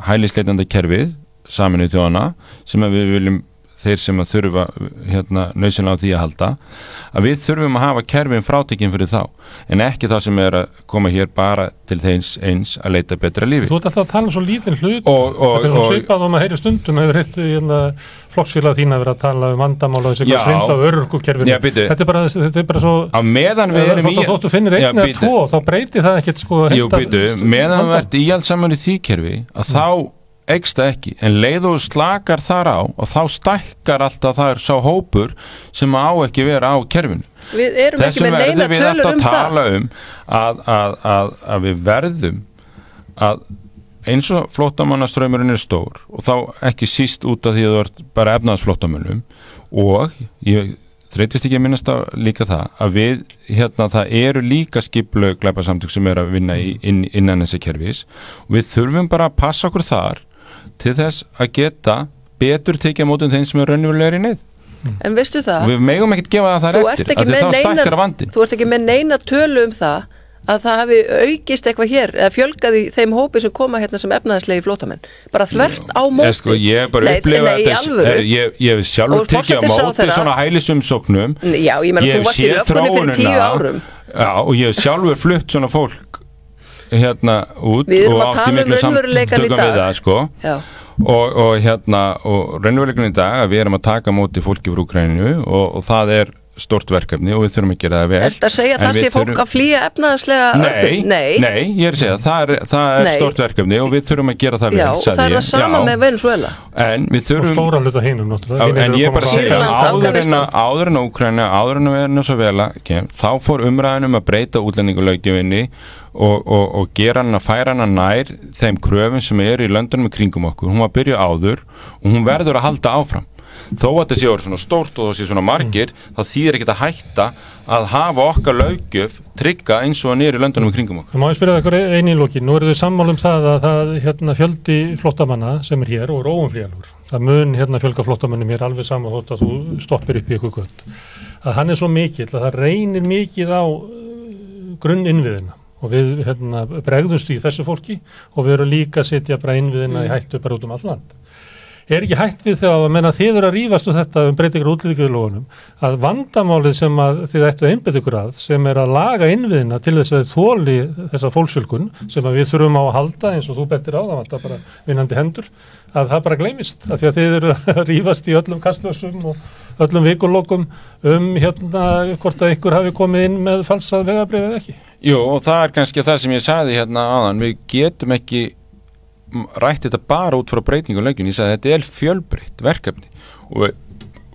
hælisleitandi kerfið Sameinuðu þjóðanna sem að við viljum þeir sem að þurfa nauðsynlega á því að halda að við þurfum að hafa kerfin frátekinn fyrir þá en ekki það sem er að koma hér bara til þeins eins að leita betra lífi. Þú ert alltaf að tala svo lítinn hlut þetta er svo svipað að heyri stundum hefur hitt flokksfélag þín að vera að tala vandamál og þessi svindla á örorkukerfinu. Þetta er bara svo á meðan við erum þóttu finnir einn eða tvo þá breytir það ekkert meðan við ert íhaldsamur í því kerfi að þá eykst það ekki, en leið og slakar þar á og þá stækkar alltaf það sá hópur sem á ekki vera á kerfinu. Við erum ekki með neina tölur að tala að við verðum að eins og flóttamannastraumurinn er stór og þá ekki síst út af því að þú ert bara efnaðsflóttamönnum og ég þreytist ekki að minnast á líka það að við, það eru líka skipulög glæpasamtök sem eru að vinna innan þessi kerfis og við þurfum bara að passa okkur þar til þess að geta betur tekið á mótum þeim sem er raunverulegri neyð. En veistu það? Og við megum ekkert gefa það þar eftir, að þá stækkar vandinn. Þú ert ekki með neina tölu það að það hafi aukist eitthvað hér eða fjölgað í þeim hópi sem koma sem efnaðarslegi flóttamenn. Bara þvert á móti. Ég bara upplifa þetta, ég hef sjálfur tekið á móti svona hælisumsóknum. Já, ég meina þú varst í löggunni fyrir 10 árum. Já, og ég hef sjálfur flutt svona fólk út og átti miklu samtökum við það og raunveruleikann í dag að við erum að taka móti fólki frá Úkraínu og það er stort verkefni og við þurfum að gera það vel. Ertu að segja það sé fólk að flýja efnaðarslega? Nei, ég er að segja það er stort verkefni og við þurfum að gera það vel. Já, og það er það sama með Venezuela. En við þurfum og stóra hluta hinum náttúrulega. En ég er bara að segja áður en Úkraína, áður en Venezuela þá fór umræðan að breyta útlendingalöggjöfinni og gera hann að færa hann nær þeim kröfum sem eru í löndunum í kringum okkur. Hún var að byrja áður og hún verður að halda áfram. Þó að þetta sé orðið svona stórt og það sé svona margir, þá þýðir ekki að hætta að hafa okkar löggjöf trygga eins og hann í löndunum í kringum okkur. Má ég spyrja það eitthvað einu í lokin. Nú eru þið sammála það að það fjöldi flóttamanna sem er hér og er óumflýjanlegur. Það mun fjölga flóttamönnum hér alveg sama þótt að þú stoppir upp í ykkur gött. Að hann er svo mikill að það reynir mikið á grunninnviðina. Og við bregðumst í þessu fólki og við erum líka að setja bara innviðina í hættu bara út allt land. Er ekki hætt við þegar að menna þið eru að rífast þetta breytingar útlendingalögunum að vandamálið sem að þið ættu að einbeita ykkur að sem er að laga innviðina til þess að þoli þessa fólksfjölgun sem að við þurfum á að halda eins og þú bettir á það vantar bara vinnandi hendur að það bara gleymist að því að þið eru að rífast í öllum kastlösum og öllum vikulókum hvort að ykkur hafi komið inn með falsað vegabréf eða ekki. Jú og það er kannski það sem ég sagði áðan, við getum ekki rætt þetta bara út frá breytingu lögjum, ég sagði að þetta er fjölbreytt verkefni og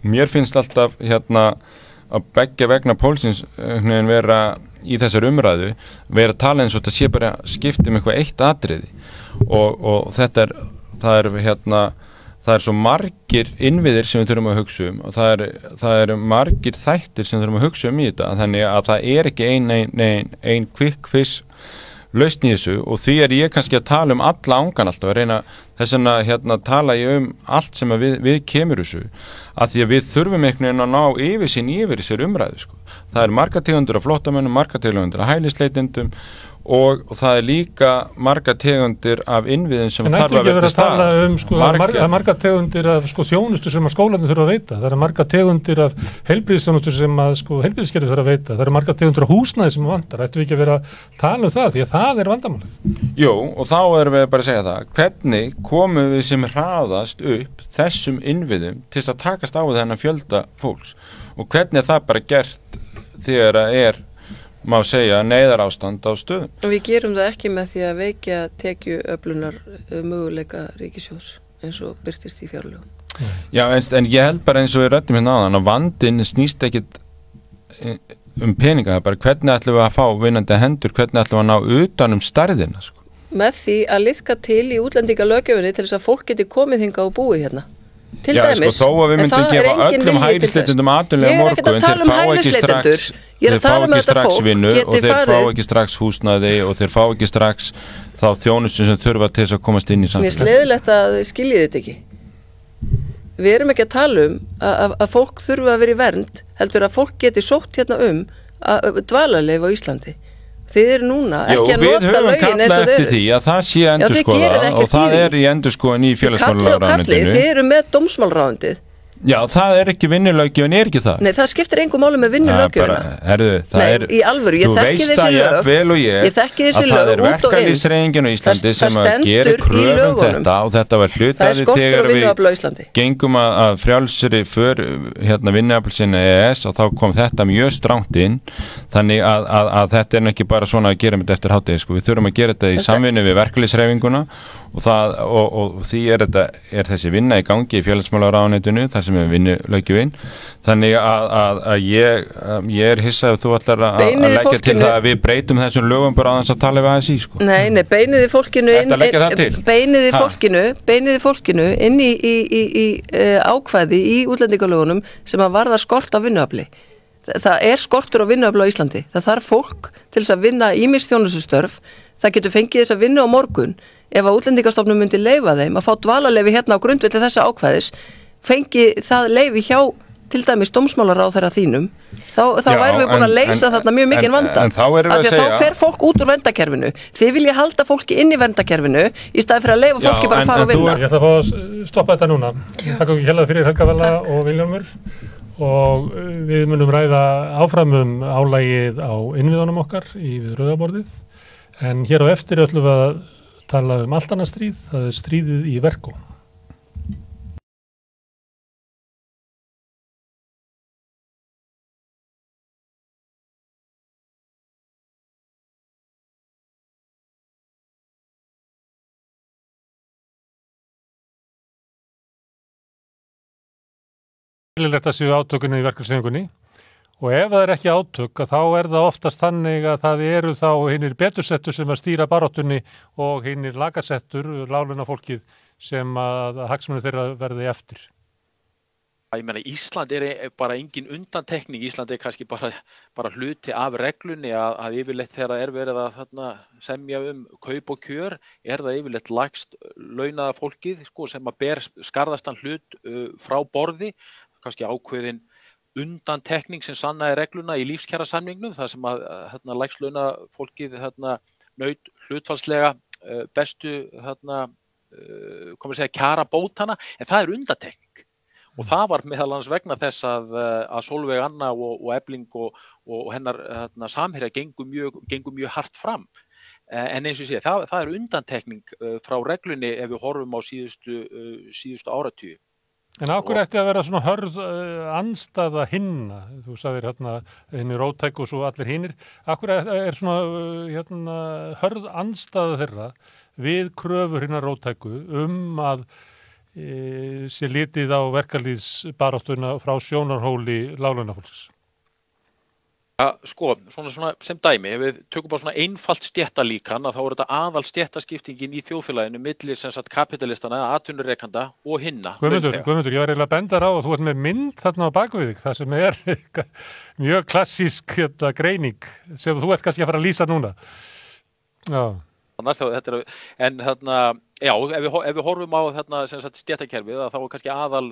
mér finnst alltaf að beggja vegna pólsins vera í þessar umræðu vera að tala eins og þetta sé bara skiptum eitthvað eitt atriði og það er svo margir innviðir sem við þurfum að hugsa og það er margir þættir sem við þurfum að hugsa í þetta þannig að það er ekki ein quick fix lausn í þessu og því er ég kannski að tala alla angan alltaf að reyna þess vegna tala ég allt sem að við kemur þessu að því að við þurfum einhvern veginn að ná yfirsýn yfir þessar umræðu það er margar tegundir af flóttamönnum, margar tegundir af hælisleitendum og það er líka margar tegundir af innviðin sem þarf að vera til staðar. Margar tegundir af þjónustu sem að skólarnir þurfa að veita. Það eru margar tegundir af heilbrigðisþjónustu sem að heilbrigðiskerfið þurfa að veita. Það eru margar tegundir af húsnæði sem vantar. Ættum við ekki að vera að tala það því að það er vandamálið. Jú, og þá erum við bara að segja það. Hvernig komum við sem hraðast upp þessum innviðum til að takast á þennan fjölda fólks? Og hvernig er það bara gert þegar það má segja neyðarástand á stöðum. Við gerum það ekki með því að veikja tekjuöflunar möguleika ríkissjóðs eins og birtist í fjárlögum. Já, en ég held bara eins og við ræddum áðan að vandinn snýst ekkit peninga, bara hvernig ætlum við að fá vinnandi hendur, hvernig ætlum við að ná utan stærðina. Með því að liðka til í útlendingalöggjöfinni til þess að fólk geti komið hingað og búið hérna. til Já, dæmis. þó að við En myndum það er gefa engin öllum vilji til hælisleitendum þess. atvinnulega Ég er ekkert að morgun, tala þeir fá ekki hælisleitendur. strax Ég er að þeir fá tala um ekki að þetta strax fólk vinnu og geti þeir fá farið. ekki strax húsnæði og þeir fá ekki strax þá þjónustu sem þurfa til þess að komast inn í Mér er samfélagið. sleðilegt að þið skiljið þetta ekki. Við erum ekki að tala um að fólk þurfa að vera í vernd, heldur að fólk geti sótt hérna að dvalarleyfi á Íslandi. Þið eru núna ekki að nota lögin eins og Við höfum kallað eftir því að það sé endurskoðað og það er í endurskoðun í félagsmálaráðuneytinu. Þið eru með dómsmálaráðuneytið. Já, það er ekki vinnulöggjöfin, er ekki það? Nei, það skiptir engu máli með vinnulöggjöfina. Nei, í alvöru, ég þekki þessi lög. Ég þekki þessi lög út og inn. Það er verkalýðshreyfingin á Íslandi sem að gera kröfum þetta og þetta var hlutaði þegar við gengum að frjálsri för vinnuaflsinn EES og þá kom þetta mjög strangt inn, þannig að þetta er ekki bara svona að gera þetta eftir hádegi, sko. Við þurfum að gera þetta í samvinnu við verkalýðshreyfinguna og því er þessi vinna í gangi í félagsmálaráðuneytinu þar sem við vinnulöggjöfin, þannig að ég er hissað ef þú ætlar að leggja til það að við breytum þessum lögum bara aðeins að tala við ASÍ, sko. Nei, beiniði fólkinu inn í ákvæði í útlendingalögunum sem að varða skort á vinnuafli. Það er skortur á vinnuafli á Íslandi. Það þarf fólk til þess að vinna ýmis þjónustustörf. Það getur fengið þess að vinna á morgun ef að Útlendingastofnun myndi leyfa þeim að fá dvalarleyfi hérna á grundvelli þessa ákvæðis, fengi það leyfi hjá til dæmis dómsmálaráðherra þínum, þá værum við búin að leysa þarna mjög mikinn vanda. En þá erum við að segja, þá fer fólk út úr verndarkerfinu. Þið vilja halda fólki inn í verndarkerfinu í staði fyrir að leyfa fólki bara að fara og vinna. Ég ætla að fá að stoppa þetta núna. Takk okkur hérlega fyrir Helga Vala og Vilhjálmur og við munum ræða áfram álagið á innviðunum okkar við rauðaborðið, en hér á eftir ætlum við að tala allt annað stríð, það er stríðið í Verkó. Þetta séu átökunni í verkalýðshreyfingunni og ef það er ekki átök þá er það oftast þannig að það eru þá hinnir betursettur sem að stýra baráttunni og hinnir lagasettur, láglaunafólkið sem að hagsmunir þeirra verði eftir. Ég meina Ísland er bara engin undantekning, Ísland er kannski bara hluti af reglunni að yfirleitt þegar það er verið að semja kaup og kjör, er það yfirleitt lægst launaða fólkið, sko, sem að ber skarðastan hlut frá borði, kannski ákveðin undantekning sem sannaði regluna í lífskjarasamningnum, þar sem að lægst launaða fólkið naut hlutfallslega bestu kjara bótana, en það er undantekning. Og það var meðal annars vegna þess að Sólveig Anna og Efling og hennar samherja gengu mjög hart fram. En eins og ég segi, það er undantekning frá reglunni ef við horfum á síðustu áratugi. En ákveð ætti að vera svona hörð andstaða hinna, þú sagðir hinni róttæku og svo allir hinnir, ákveð er svona hörð andstaða þeirra við kröfur hinna róttæku að sé litið á verkalýðsbaráttuna frá sjónarhóli láglaunafólks? Ja, sko, svona sem dæmi, ef við tökum bara svona einfalt stéttalíkan, þá er þetta aðal stéttaskiptingin í þjóðfélaginu milli sem sagt kapitalistana, atvinnurekanda og hinna. Guðmundur, ég var eiginlega að benda þér á að þú ert með mynd þarna á bakvið þig, það sem er mjög klassísk greining sem þú ert kannski að fara að lýsa núna. Já. En ef við horfum á stéttakerfið, þá er kannski aðal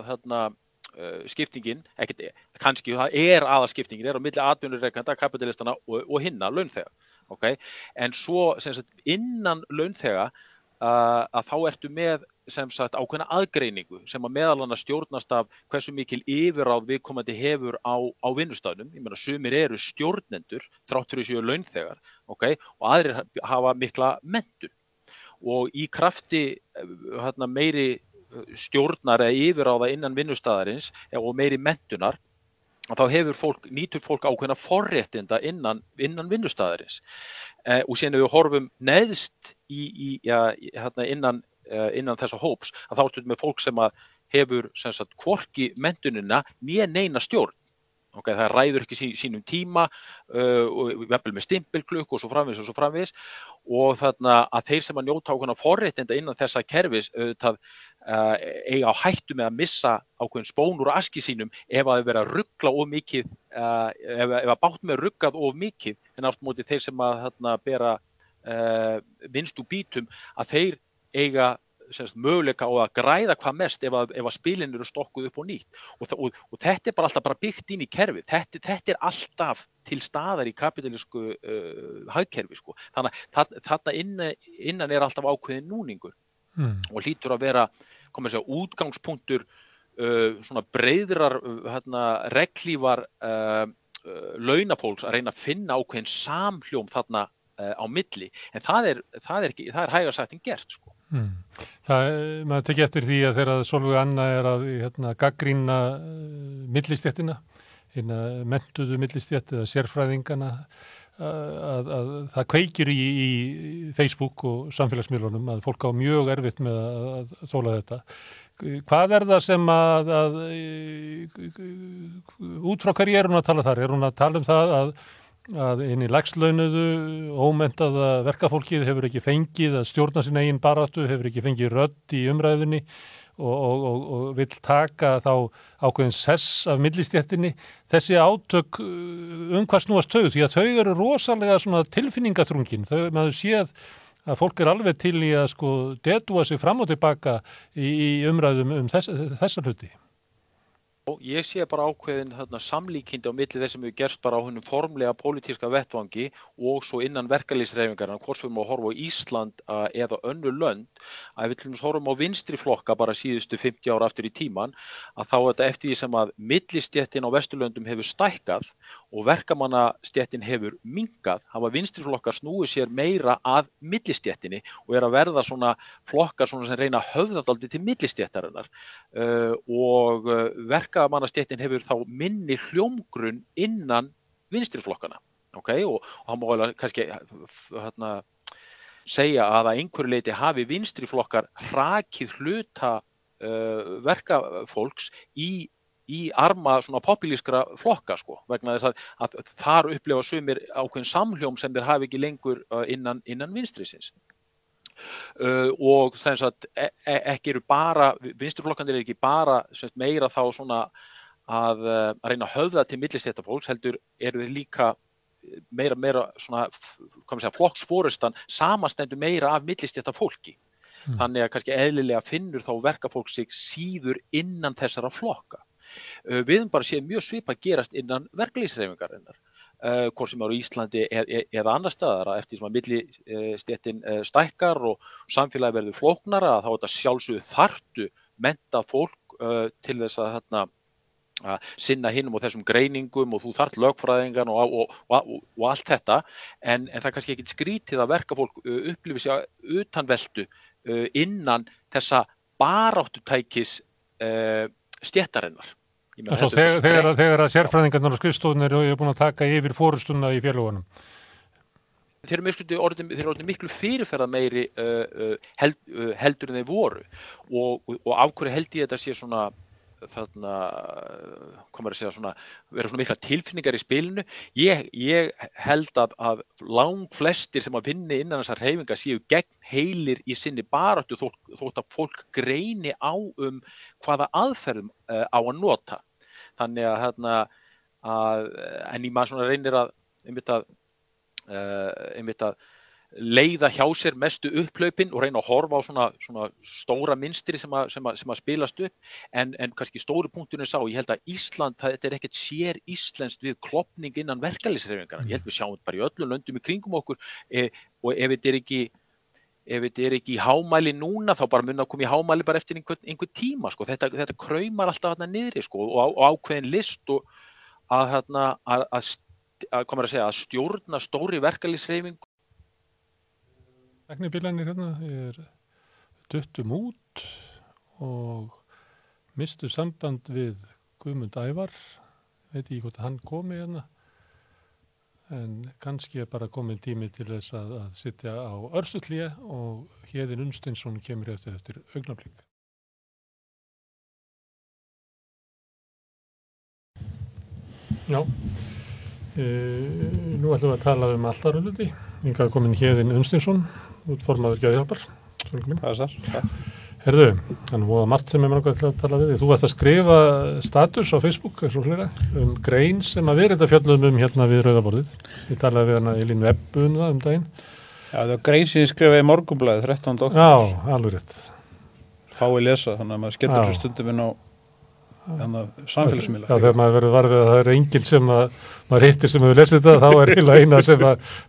skiptingin, kannski það er aðalskiptingin, á milli atvinnurekanda, kapitalistana og hinna launþega. Okay? En svo innan launþega að þá ertu með ákveðna aðgreiningu sem að meðal annars stjórnast af hversu mikil yfirráð viðkomandi hefur á vinnustafnum. Ég meina, sumir eru stjórnendur þrátt fyrir séu launþegar, okay? Og aðrir hafa mikla menntun. Og í krafti meiri stjórnar eða yfirráða innan vinnustaðarins og meiri menntunar, þá nýtur fólk ákveðna forréttinda innan vinnustaðarins. Og síðan ef við horfum neðst innan þessa hóps, þá ertu með fólk sem hefur hvorki menntunina né neina stjórn. Okay, það ræður ekki sínum tíma og jafnvel með stimpilklukku og svo framvegis og þarna að þeir sem að njóta ákveðna forréttinda innan þessa kerfis eiga á hættu með að missa ákveðin spón úr aski sínum ef að vera að ruggla of mikið, ef að bátt með ruggað of mikið, en aftur móti þeir sem að bera minnstu bítum, að þeir eiga möguleika á að græða hvað mest ef að spilin eru stokkuð upp og nýtt og þetta bara alltaf bara byggt inn í kerfið, þetta alltaf til staðar í kapitalísku hagkerfi sko. Þannig að þarna innan alltaf ákveðin núningur og hlýtur að vera útgangspunktur svona breiðrar reglífar launafólks að reyna að finna ákveðin samhljóm þarna á milli, en það er hægar sagt en gert sko. Maður tekið eftir því að þegar Sólveig Anna að gagnrýna millistéttina, menntuðu millistétt eða sérfræðingana, að það kveikir í Facebook og samfélagsmiðlunum að fólk á mjög erfitt með að þola þetta. Hvað er það sem út frá hverju hún að tala þar? Hún að tala það að inn í lægstlaunuðu, ómenntaða verkafólkið hefur ekki fengið að stjórna sín eigin baráttu, hefur ekki fengið rödd í umræðunni og vill taka þá ákveðin sess af millistéttinni. Þessi átök hvað snúast þau? Því að þau eru rosalega svona tilfinningaþrungin. Maður séð að fólk alveg til í að dedúa sig fram og tilbaka í umræðum þessa hluti. Ég sé bara ákveðin samlíkindi á milli þess sem við gerst bara á hennum formlega pólitíska vettvangi og svo innan verkalýðshreyfingarinnar, hvort við erum að horfa á Ísland eða önnur lönd, að við til dæmis horfum á vinstri flokka bara síðustu 50 ára aftur í tíman, að þá þetta eftir því sem að millistéttin á Vesturlöndum hefur stækkað og verkamannastéttin hefur minnkað, hafa vinstri flokkar snúið sér meira að millistéttinni og að verða svona flokkar svona sem reyna að höfða dálítið til millistéttarinnar og verkamannastéttin hefur þá minni hljómgrunn innan vinstri flokkana, og hann má alveg kannski segja að einhverju leyti hafi vinstri flokkar hrakið hluta verkafólks í arma svona populískra flokka sko, vegna þess að þar upplifa sumir ákveðin samhljóm sem þeir hafi ekki lengur innan vinstrisins. Og þess að ekki eru bara, vinstriflokkarnir eru ekki bara meira þá svona að reyna að höfða til millistéttafólks, heldur eru þeir líka meira svona, flokksforystan samanstendur meira af millistéttafólki. Þannig að kannski eðlilega finnur þá verkafólk sig síður innan þessara flokka. Við höfum bara séð mjög svipað gerast innan verkalýðshreyfingarinnar, hvort sem eru á Íslandi eða annar staðar, eftir sem að millistéttin stækkar og samfélagi verður flóknara, þá þetta sjálfsögðu þarftu menntað fólk til þess að sinna hinum og þessum greiningum og þú þarft lögfræðingan og allt þetta, en það er kannski ekkert skrítið að verkafólk upplifi sig utanveltu innan þessa baráttutækis stéttarinnar. Svo þegar að sérfræðingarnar og skrifstofunir eru búin að taka yfir forystuna í félögunum. Þeir eru orðin miklu fyrirferða meiri heldur en þeir voru og af hverju held ég þetta sé svona þarna, hvað maður að segja, svona, vera svona mikla tilfinningar í spilinu. Ég held að langflestir sem að vinni innan þessar hreyfingar séu gegn heilir í sinni baráttu þótt að fólk greini á hvaða aðferðum á að nota. Þannig en í maður svona reynir að einmitt að leiða hjá sér mestu upplaupin og reyna að horfa á svona stóra mynstri sem að spilast upp, en kannski stóri punkturinn sá, ég held að Ísland, þetta er ekkert sér íslenskt við klofning innan verkalýðshreyfinganna. Ég held við sjáum bara í öllum löndum í kringum okkur og ef þetta er ekki í hámæli núna, þá bara mun að koma í hámæli bara eftir einhver tíma, sko. Þetta kraumar alltaf þarna niðri, sko, og ákveðin list og hvað maður að segja, að stjórna stóri verkalýðshreyfingu. Tæknibilanir duttum út og mistu samband við Guðmund Ævar, veit ekki hvort hann komi hérna, en kannski bara komin tími til þess að sitja á örstuhlé og Héðinn Unnsteinsson kemur eftir augnablik. Já, nú ætlum við að tala allt aðra hluti. Hingað komin Héðinn Unnsteinsson, útformaður Geðhjálpar. Það er Herðu, þannig að margt sem ég mér að tala við þig. Þú varst að skrifa status á Facebook eins og fleira grein sem að við þetta fjöllum hérna við Rauðaborðið. Ég talaði við hana Elín Webbu það daginn. Já, það var grein sem ég skrifaði í Morgunblaðið 13. október. Já, alveg rétt. Fái lesa, þannig að maður skellur svo stundum inn á samfélagsmiðla. Já, þegar maður verður varfið að það enginn sem maður hittir sem hefur lesið þetta, þá eiginlega eina sem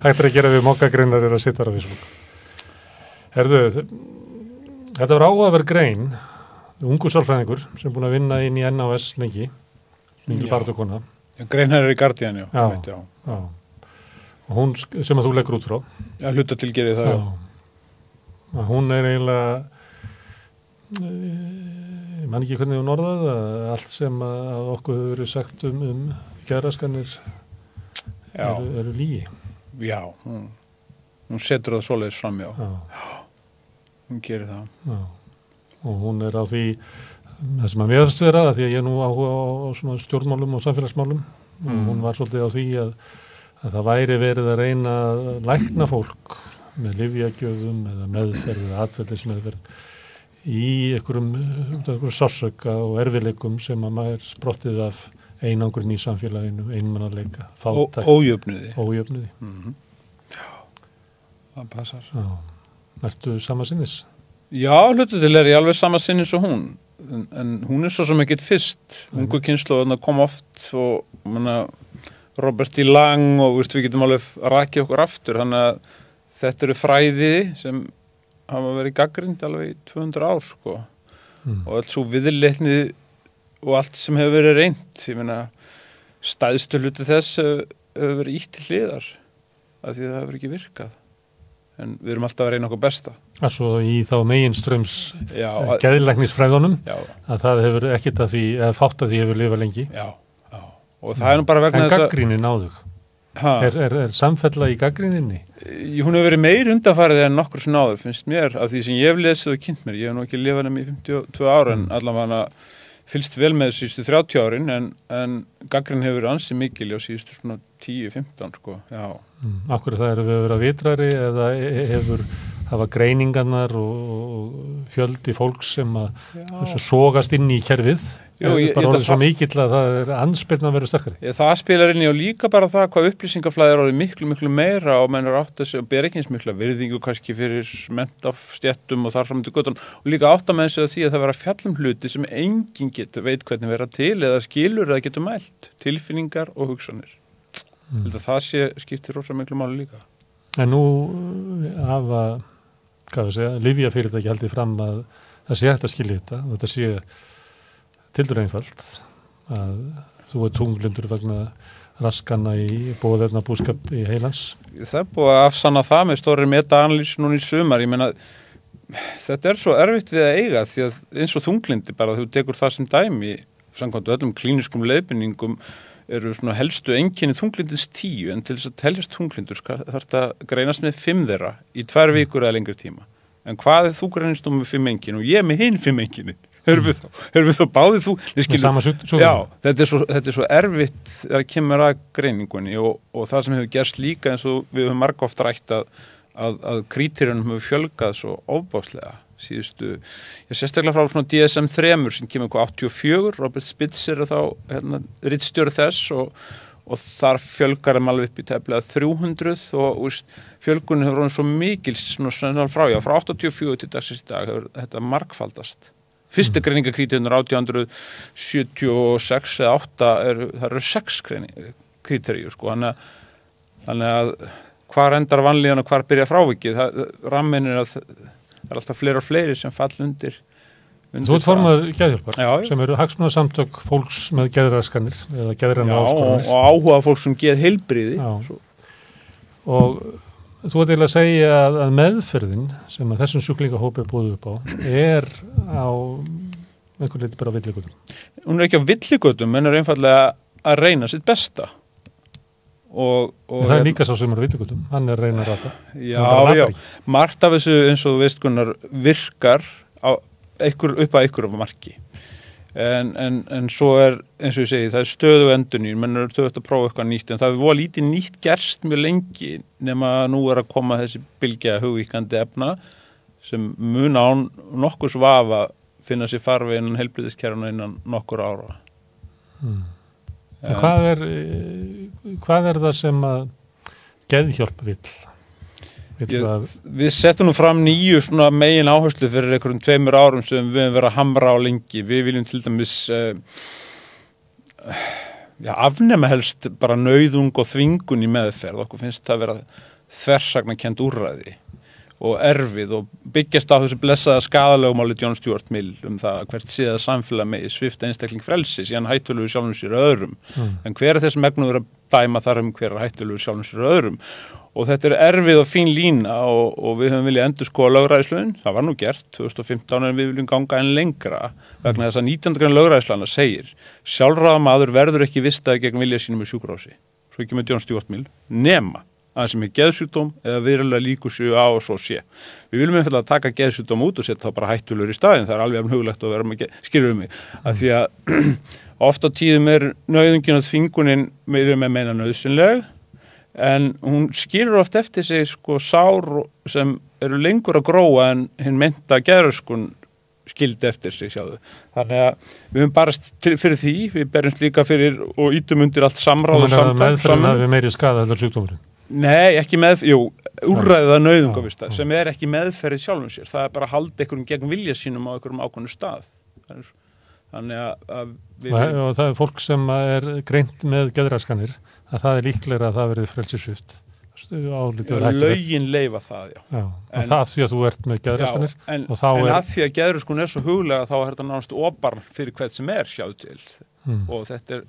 hægt að gera við mokkagreinar að sitja á Facebook. Herðu, þetta var áhugaverð grein, ungur sálfræðingur sem búin að vinna inn í NAS lengi, mingil barðukona. Grein her í Guardian, já. Já. Og hún sem að þú leggur út frá. Já, hluta til gerir það, já. Hún eiginlega, ég man ekki hvernig hún orðað, allt sem að okkur hefur verið sagt geðraskanir eru lygi. Já, hún setur það svoleiðis fram, já. Hún gerir það. Já, og hún á því, það sem að mér finnst vera, því að ég nú áhuga á svona stjórnmálum og samfélagsmálum, og hún var svolítið á því að það væri verið að reyna að lækna fólk með lyfjagjöfum eða meðferð eða atferðismeðferð í einhverjum sársauka og erfiðleikum sem að maður sprottið af einangrun í samfélaginu, einmannaleika, fátækt. Ójöfnuði. Já, það passar. Já. Ertu sama sinnis? Já, hlutu til ég alveg sama sinnis og hún, en hún svo sem ekkert fyrst. Ungu kynslóð kom oft og Robert D. Lang og við getum alveg rakið okkur aftur, þannig að þetta eru fræði sem hafa verið gagnrýnd alveg í 200 ár, sko. Og allt svo viðleitni og allt sem hefur verið reynt, ég meina, stæðstu hluti þess hefur verið ítt til hliðar, af því það hefur ekki virkað. En við erum alltaf að reyna okkur besta. Svo í þá meginströms geðlæknisfræðunum, að það hefur ekkert að því, eða fátt að því hefur lifað lengi. Já. Og það nú bara vegna þess að... En gagnrýnin á þig? Er samfella í gagnrýninni? Hún hefur verið meir undanfarið en nokkur sem áður, finnst mér, af því sem ég hef lesið og kynnt mér. Ég hef nú ekki lifað í 52 ára, en allavega fylgst vel með síðustu 30 árin, en gagnrýnin hefur verið ansi mikil á síðustu svona 10-15, sko, já. Akkur það eru við að vera vitrari eða hafa greiningarnar og fjöldi fólks sem að sogast inn í kerfið? Bara orðið svo mikill að það er anspyrna að vera sterkari. Það spilar inn í og líka bara það hvað upplýsingaflæði er orðið miklu meira og menn átt þessi og ber ekki eins mikla virðingu kannski fyrir menntafstjettum og þar fram til göttunum og líka átt að menn sig að því að það vera fjallum hluti sem enginn veit hvernig vera til eða skilur eða getur mælt, tilfinningar og hugsanir. Það skiptir rosa miklu máli líka. En nú hafa, lyfjafyrirtæki haldið fram að það sé hægt að skilja þetta og þetta sé tildur einfalt að þú tunglundur vegna raskana í búðefnabúskap í heilans. Það búið að afsanna það með stóri meta-analýs núna í sumar. Ég meina, þetta svo erfitt við að eiga því að eins og þunglindi bara þú tekur það sem dæmi samkvæmt öllum klíniskum leiðbeiningum eru svona helstu einkenni þunglindins 10 en til þess að teljast þunglindur þarf það greinast með 5 þeirra í 2 vikur eða lengri tíma. En hvað þú greinist með 5 einkenni og ég með hinn 5 einkenni? Erum við þá báðið þú? Já, þetta er svo erfitt þegar kemur að greiningunni og það sem hefur gerst líka eins og við höfum margoft rætt að kríterjunum hefur fjölgað svo ofbáslega síðustu, sérstaklega frá svona DSM-3 sem kemur 84, Robert Spitzer þá ritstjóri þess og þar fjölgar alveg upp í tæplega 300 og fjölgunin hefur verið svo mikil svona frá 84 til dagsins í dag hefur þetta margfaldast. Fyrsta greiningakríterjunir 1876 eða 8 það eru 6 kríterjur sko, þannig að hvar endar vanlíðan og hvar byrja frávikið, rammin er að það er alltaf fleiri og fleiri sem fall undir Þú ert formaður geðhjálpar sem eru hagsmunasamtök fólks með geðraskanir eða geðrænar áskoranir. Og áhuga fólks sem geðheilbrigði. Og þú ert eiginlega að segja að meðferðin sem að þessum sjúklingahópi er búið upp á er á einhvern leiti bara á villigötum. Hún er ekki á villigötum en er einfallega að reyna sitt besta. Og það er líka sá sem er á villigötum, hann er að reyna að rata. Já, margt af þessu eins og þú veist Gunnar virkar upp að einhverjum marki. En svo er, eins og ég segi, það er stöðu endurnýjun, menn er stöðugt að prófa eitthvað nýtt, en það er voða lítið nýtt gerst mjög lengi nema nú er að koma þessi bylgja hugvíkandi efna sem mun án nokkurs vafa finna sér farveg innan heilbrigðiskerfinu innan nokkur ára. Hvað er það sem að geðhjálp vill? Við settum nú fram nýju svona megin áherslu fyrir einhverjum 2 árum sem við höfum verið að hamra á lengi. Við viljum til dæmis afnema helst bara nauðung og þvingun í meðferð. Okkur finnst það að vera þversagnakennd úrræði og erfið og byggjast á þessu blessaða skaðalögmáli John Stuart Mill það hvert séð samfélag megi svipta einstakling frelsi síðan hættulegu sjálfum sér öðrum. En hver er þessum megnuður að dæma þar hver er hættulegu sjálfum sér öðrum? Og þetta er erfið og fín lína og við höfum viljað endurskoða lögræðislögin. Það var nú gert 2015 en við viljum ganga enn lengra vegna þess að 19. grein lögræðislana segir sjálfráða maður verður ekki vistaður gegn vilja sínum í sjúkrahúsi. Svo ekki með John Stuart Mill nema að sem er geðsjúkdóm eða verulega líkur séu á og svo sé. Við viljum einfaldlega taka geðsjúkdóm út og setja þá bara hættulegur í staðinn. Það er alveg huglægt að vera með skilur mig. Að því að oft á tíðum er nauðungin og þvingunin meina nauðsynleg en hún skilur oft eftir sig sár sem eru lengur að gróa en hinn meinta geðröskun skildi eftir sig sjáðu. Þannig að við höfum bara fyrir því, við berjumst líka fyrir og ítum undir allt samráð og samtal. Meðferðin hafi meiri skaða heldur sjúkdómurinn? Nei, ekki úrræða nauðungavista sem er ekki meðferðið sjálfum sér. Það er bara að halda einhverjum gegn vilja sínum á einhverjum ákveðnu stað. Þannig að og það er fólk sem er greint með geðraskanir að það er líklega að það verið frelsissvipt. Lögin leyfa það, já. Og það því að þú ert með geðraskanir. En að því að geðraskun er svo huglega þá er þetta nánast óbarn fyrir hvert sem er sjáðu til. Og þetta er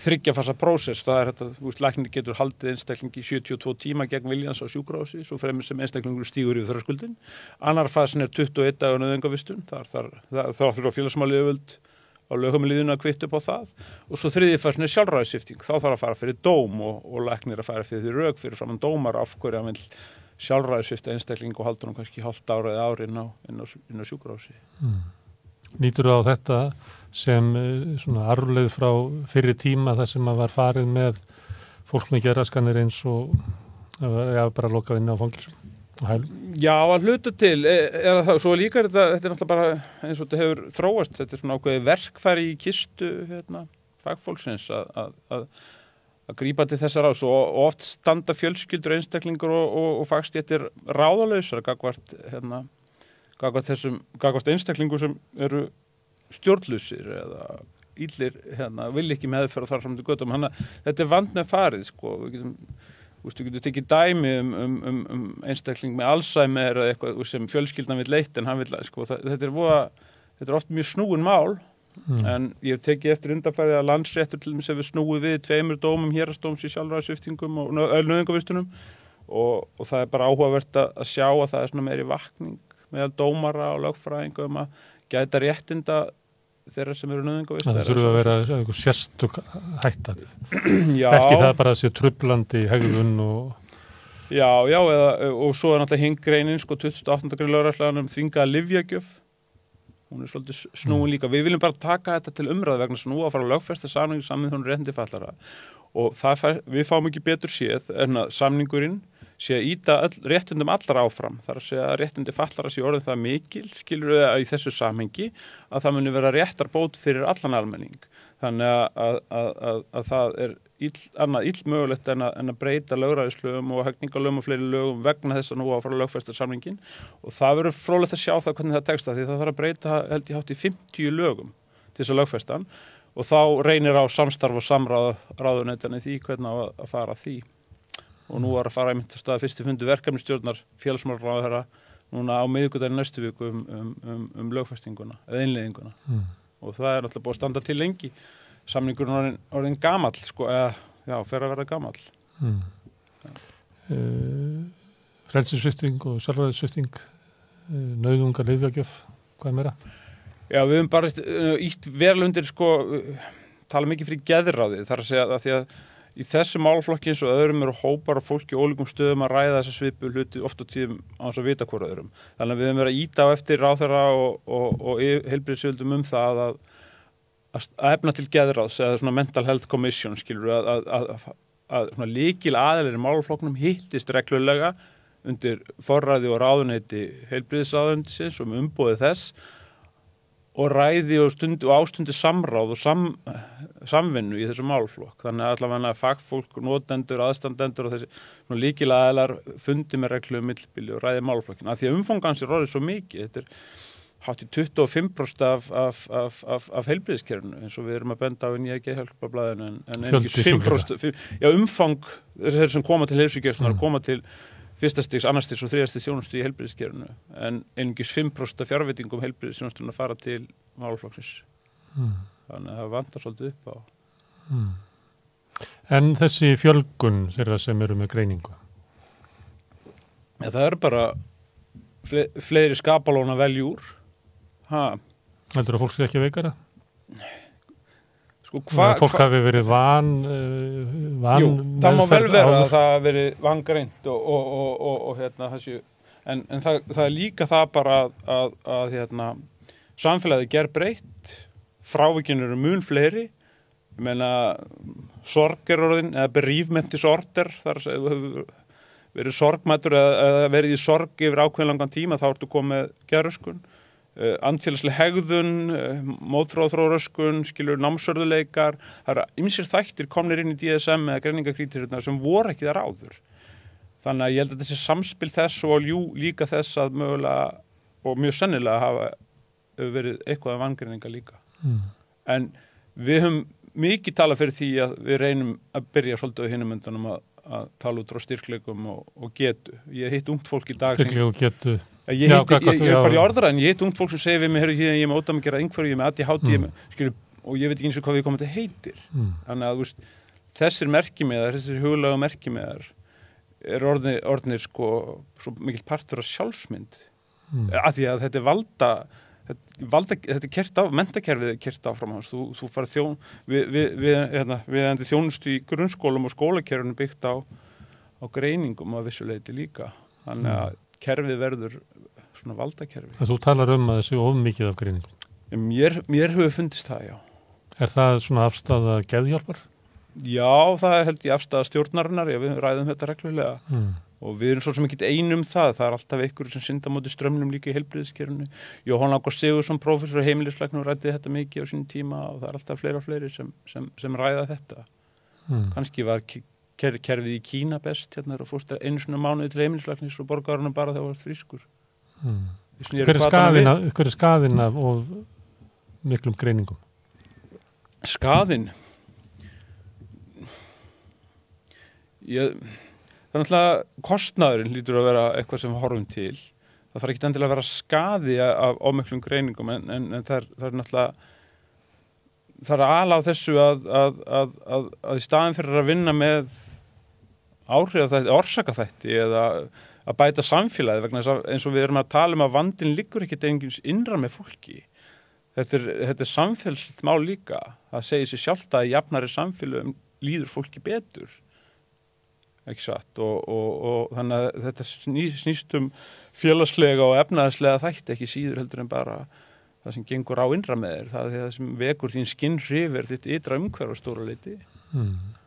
3 fasa prósess, það er þetta, læknir getur haldið einstaklingi í 72 tíma gegn viljans á sjúkrahúsi, svo fremur sem einstaklingur stígur yfir þröskuldin. Annar fasin er 21 dagar nauðungavistun, þar þurfa félagsmálayfirvöld á lögheimiliðinu að kvitta upp á það og svo 3. fasin er sjálfræðissvipting, þá þarf að fara fyrir dóm og læknir að fara fyrir því rök fyrir framan dómar af hverju hann vil sjálfræðissvipta einstakling og haldur hann kannski hálft ára eða ári inn á sjúkrahúsi. Nýtur á þetta sem svona arfleið frá fyrri tíma þar sem að var farið með fólk með geðraskanir eins og bara lokað inn á fangelsum og hælum? Já, að hluta til er það svo líka þetta er náttúrulega bara eins og þetta hefur þróast, þetta er svona ákveðið verkfæri í kistu fagfólksins að grípa til þessar ás og oft standa fjölskyldur einstaklingur og fagstéttir ráðalausar gagvart einstaklingur sem eru stjórnlausir eða illir vil ekki meðferð og þar fram til göttum. Þetta er vandmeð farið við getum tekið dæmi einstakling með Alzheimer eða eitthvað sem fjölskyldan vill leitt en hann vill þetta er oft mjög snúin mál en ég hef tekið eftir undanfærið að landsréttur til þess að við snúið við 2 dómum héraðsdóms í sjálfræðissviptingum og nauðungavistunum og það er bara áhugavert að sjá að það er svona meiri vakning meðal dómara og lögfræðingum að gæta réttinda þeirra sem eru nauðungavistar. Það þurfa að vera einhver sérstök hætta. Ekki það bara að sé trublandi hegðun og... Já, og svo er náttúrulega hinn greinin, 28. grein lögræðislaganna þvingaða lyfjagjöf. Hún er svolítið snúin líka. Við viljum bara taka þetta til umræðu vegna þess að nú að fara að lögfesta samning Sameinuðu réttindi fatlaðra. Og við fáum ekki betur séð en að samningurinn sé að ýta réttindum allar áfram. Það er að segja að réttindi fatlaðra sé orðin það mikil, skilur við að í þessu samhengi, að það muni vera réttarbót fyrir allan almenning. Þannig að það er annað mögulegt en að breyta lögræðislögum og hegningalögum og fleiri lögum vegna þess að nú að fara að lögfesta samningin. Og það verður fróðlegt að sjá það hvernig það tekst því það þarf að breyta held ég hátt í 50 lögum til þess að lögfesta hann og þá reynir á samstarf og samráðuneytan í því hvernig að fara því. Og nú var að fara einmitt stað fyrsti fundur verkefnisstjórnar félagsmálaráðherra núna á miðvikudaginn næstu viku lögfestinguna eða innleiðinguna. Og það er náttúrulega búið að standa til lengi. Samningurinn orðin gamall fer að verða gamall. Frelsissvipting og sjálfræðissvipting, nauðungar lyfjagjöf, hvað er meira? Já, við höfum bara ítt vel undir tala mikið fyrir geðráðið, þar að segja að því að í þessu málaflokki eins og öðrum eru hópar og fólki ólíkum stöðum að ræða þessa svipu hluti oft á tíðum á þess að vita hvora öðrum. Þannig að við höfum verið að ýta á eftir ráðherra og heilbrigðisyfirvöldum það að efna til geðráðs eða svona mental health commission skilur að lykil aðilar í málaflokknum hittist reglulega undir forræði og ráðuneyti heilbrigðisráðuneytisins og umboði þess og ræði og ástundi samráð og samvinnu í þessum málflokk. Þannig að allavega fagfólk, notendur, aðstandendur og þessi lykilaðilar fundi með reglum millibili og ræði málflokkin. Af því að umfangans orðið svo mikið, þetta hátt í 25% af heilbrigðiskerfinu, eins og við erum að benda á í nýja geðhjálparblaðinu, en einungis 5%, umfang þeir sem koma til heilsugæslunnar koma til fyrsta stigs, annars stigs og þriðja stigs þjónustu í heilbrigðiskerfinu, en einungis 5% af fjárveitingum heilbrigðisþjónustunnar fara til málaflokksins. Þannig að það vantar svolítið upp á. En þessi fjölgun þeirra sem eru með greiningu? Ja, það er bara fleiri skapalóna veljúr. Heldur að fólk sé ekki veikara? Fólk hafi verið Jú, það má vel vera að það hafi verið vangreint og þessi, en það er líka það bara að samfélagið gerbreytt, frávikinn eru mun fleiri, ég meina sorg er orðin, eða bereavement disorder, þar að þú hefur verið sorgmættur eða verið í sorg yfir ákveðlangan tíma, þá ertu komið geðröskun. Andfélagsleg hegðun, mótþróaröskun, skilur námsörðuleikar, það eru ýmsir þættir komnir inn í DSM eða greiningakríteríurnar sem voru ekki þar áður. Þannig að ég held að þessi samspil þess og líka þess að mögulega og mjög sennilega hafa verið eitthvað af vangreininga líka. En við höfum mikið talað fyrir því að við reynum að byrja svolítið á hinum myndunum að tala út frá styrkleikum og getu. Ég hitt ungt fólk í dag Styrkleik og getu. Ég er bara í orðræðin, ég hitt ungt fólk sem segir við mig, ég er með ódæmi að gera einhverju, ég er með ADHD, og ég veit ekki eins og hvað við komum til heitir. Þannig að þessir merkimiðar, þessir huglega merkimiðar er orðnir sko svo mikill partur af sjálfsmynd. Af því að þetta er þetta er kert á, menntakerfið er kert áfram hans. Þú farið við endur þjónustu í grunnskólum og skólakerfinu byggt á greiningum að vissu leyti líka. Þannig að kerfið verður svona valdakerfi. Þú talar að þessi of mikið af greiningum. Mér hefur fundist það, já. Er það svona afstaða geðhjálpar? Já, það er held ég afstaða stjórnarinnar, við ræðum þetta reglulega. Og við erum svo sem ekki einum það er alltaf einhverju sem synda móti strömmnum líka í heilbrigðiskerfinu. Jóhann Ágúst Sigurðsson, prófessor í heimilislæknum, ræddi þetta mikið á sínum tíma og það er alltaf fleiri og fleiri sem ræða þetta. Kannski var kerfið í Kína best, og fórst einu svona mánuði til heimilislæknis og borgarunum bara þegar var frískur. Hver er skaðinn af of miklum greiningum? Skaðinn? Það er náttúrulega kostnaðurinn lítur að vera eitthvað sem við horfum til. Það þarf ekki endilega að vera skaði af ómiklum greiningum en það er náttúrulega það er ala á þessu að í staðin fyrir að vinna með áhrifþætti, orsakaþætti eða að bæta samfélagið vegna þess að eins og við erum að tala að vandinn liggur ekkert einhvers innra með fólki. Þetta er samfélagslegt mál líka. Það segir sér sjálft að í jafnari samfélagum líður fólki betur. Ekki satt og þannig að þetta snýst félagslega og efnaðslega þætti ekki síður heldur en bara það sem gengur á innra með þér, það sem vekur þín skinnhrif þitt ytra umhverfi á stóra leyti.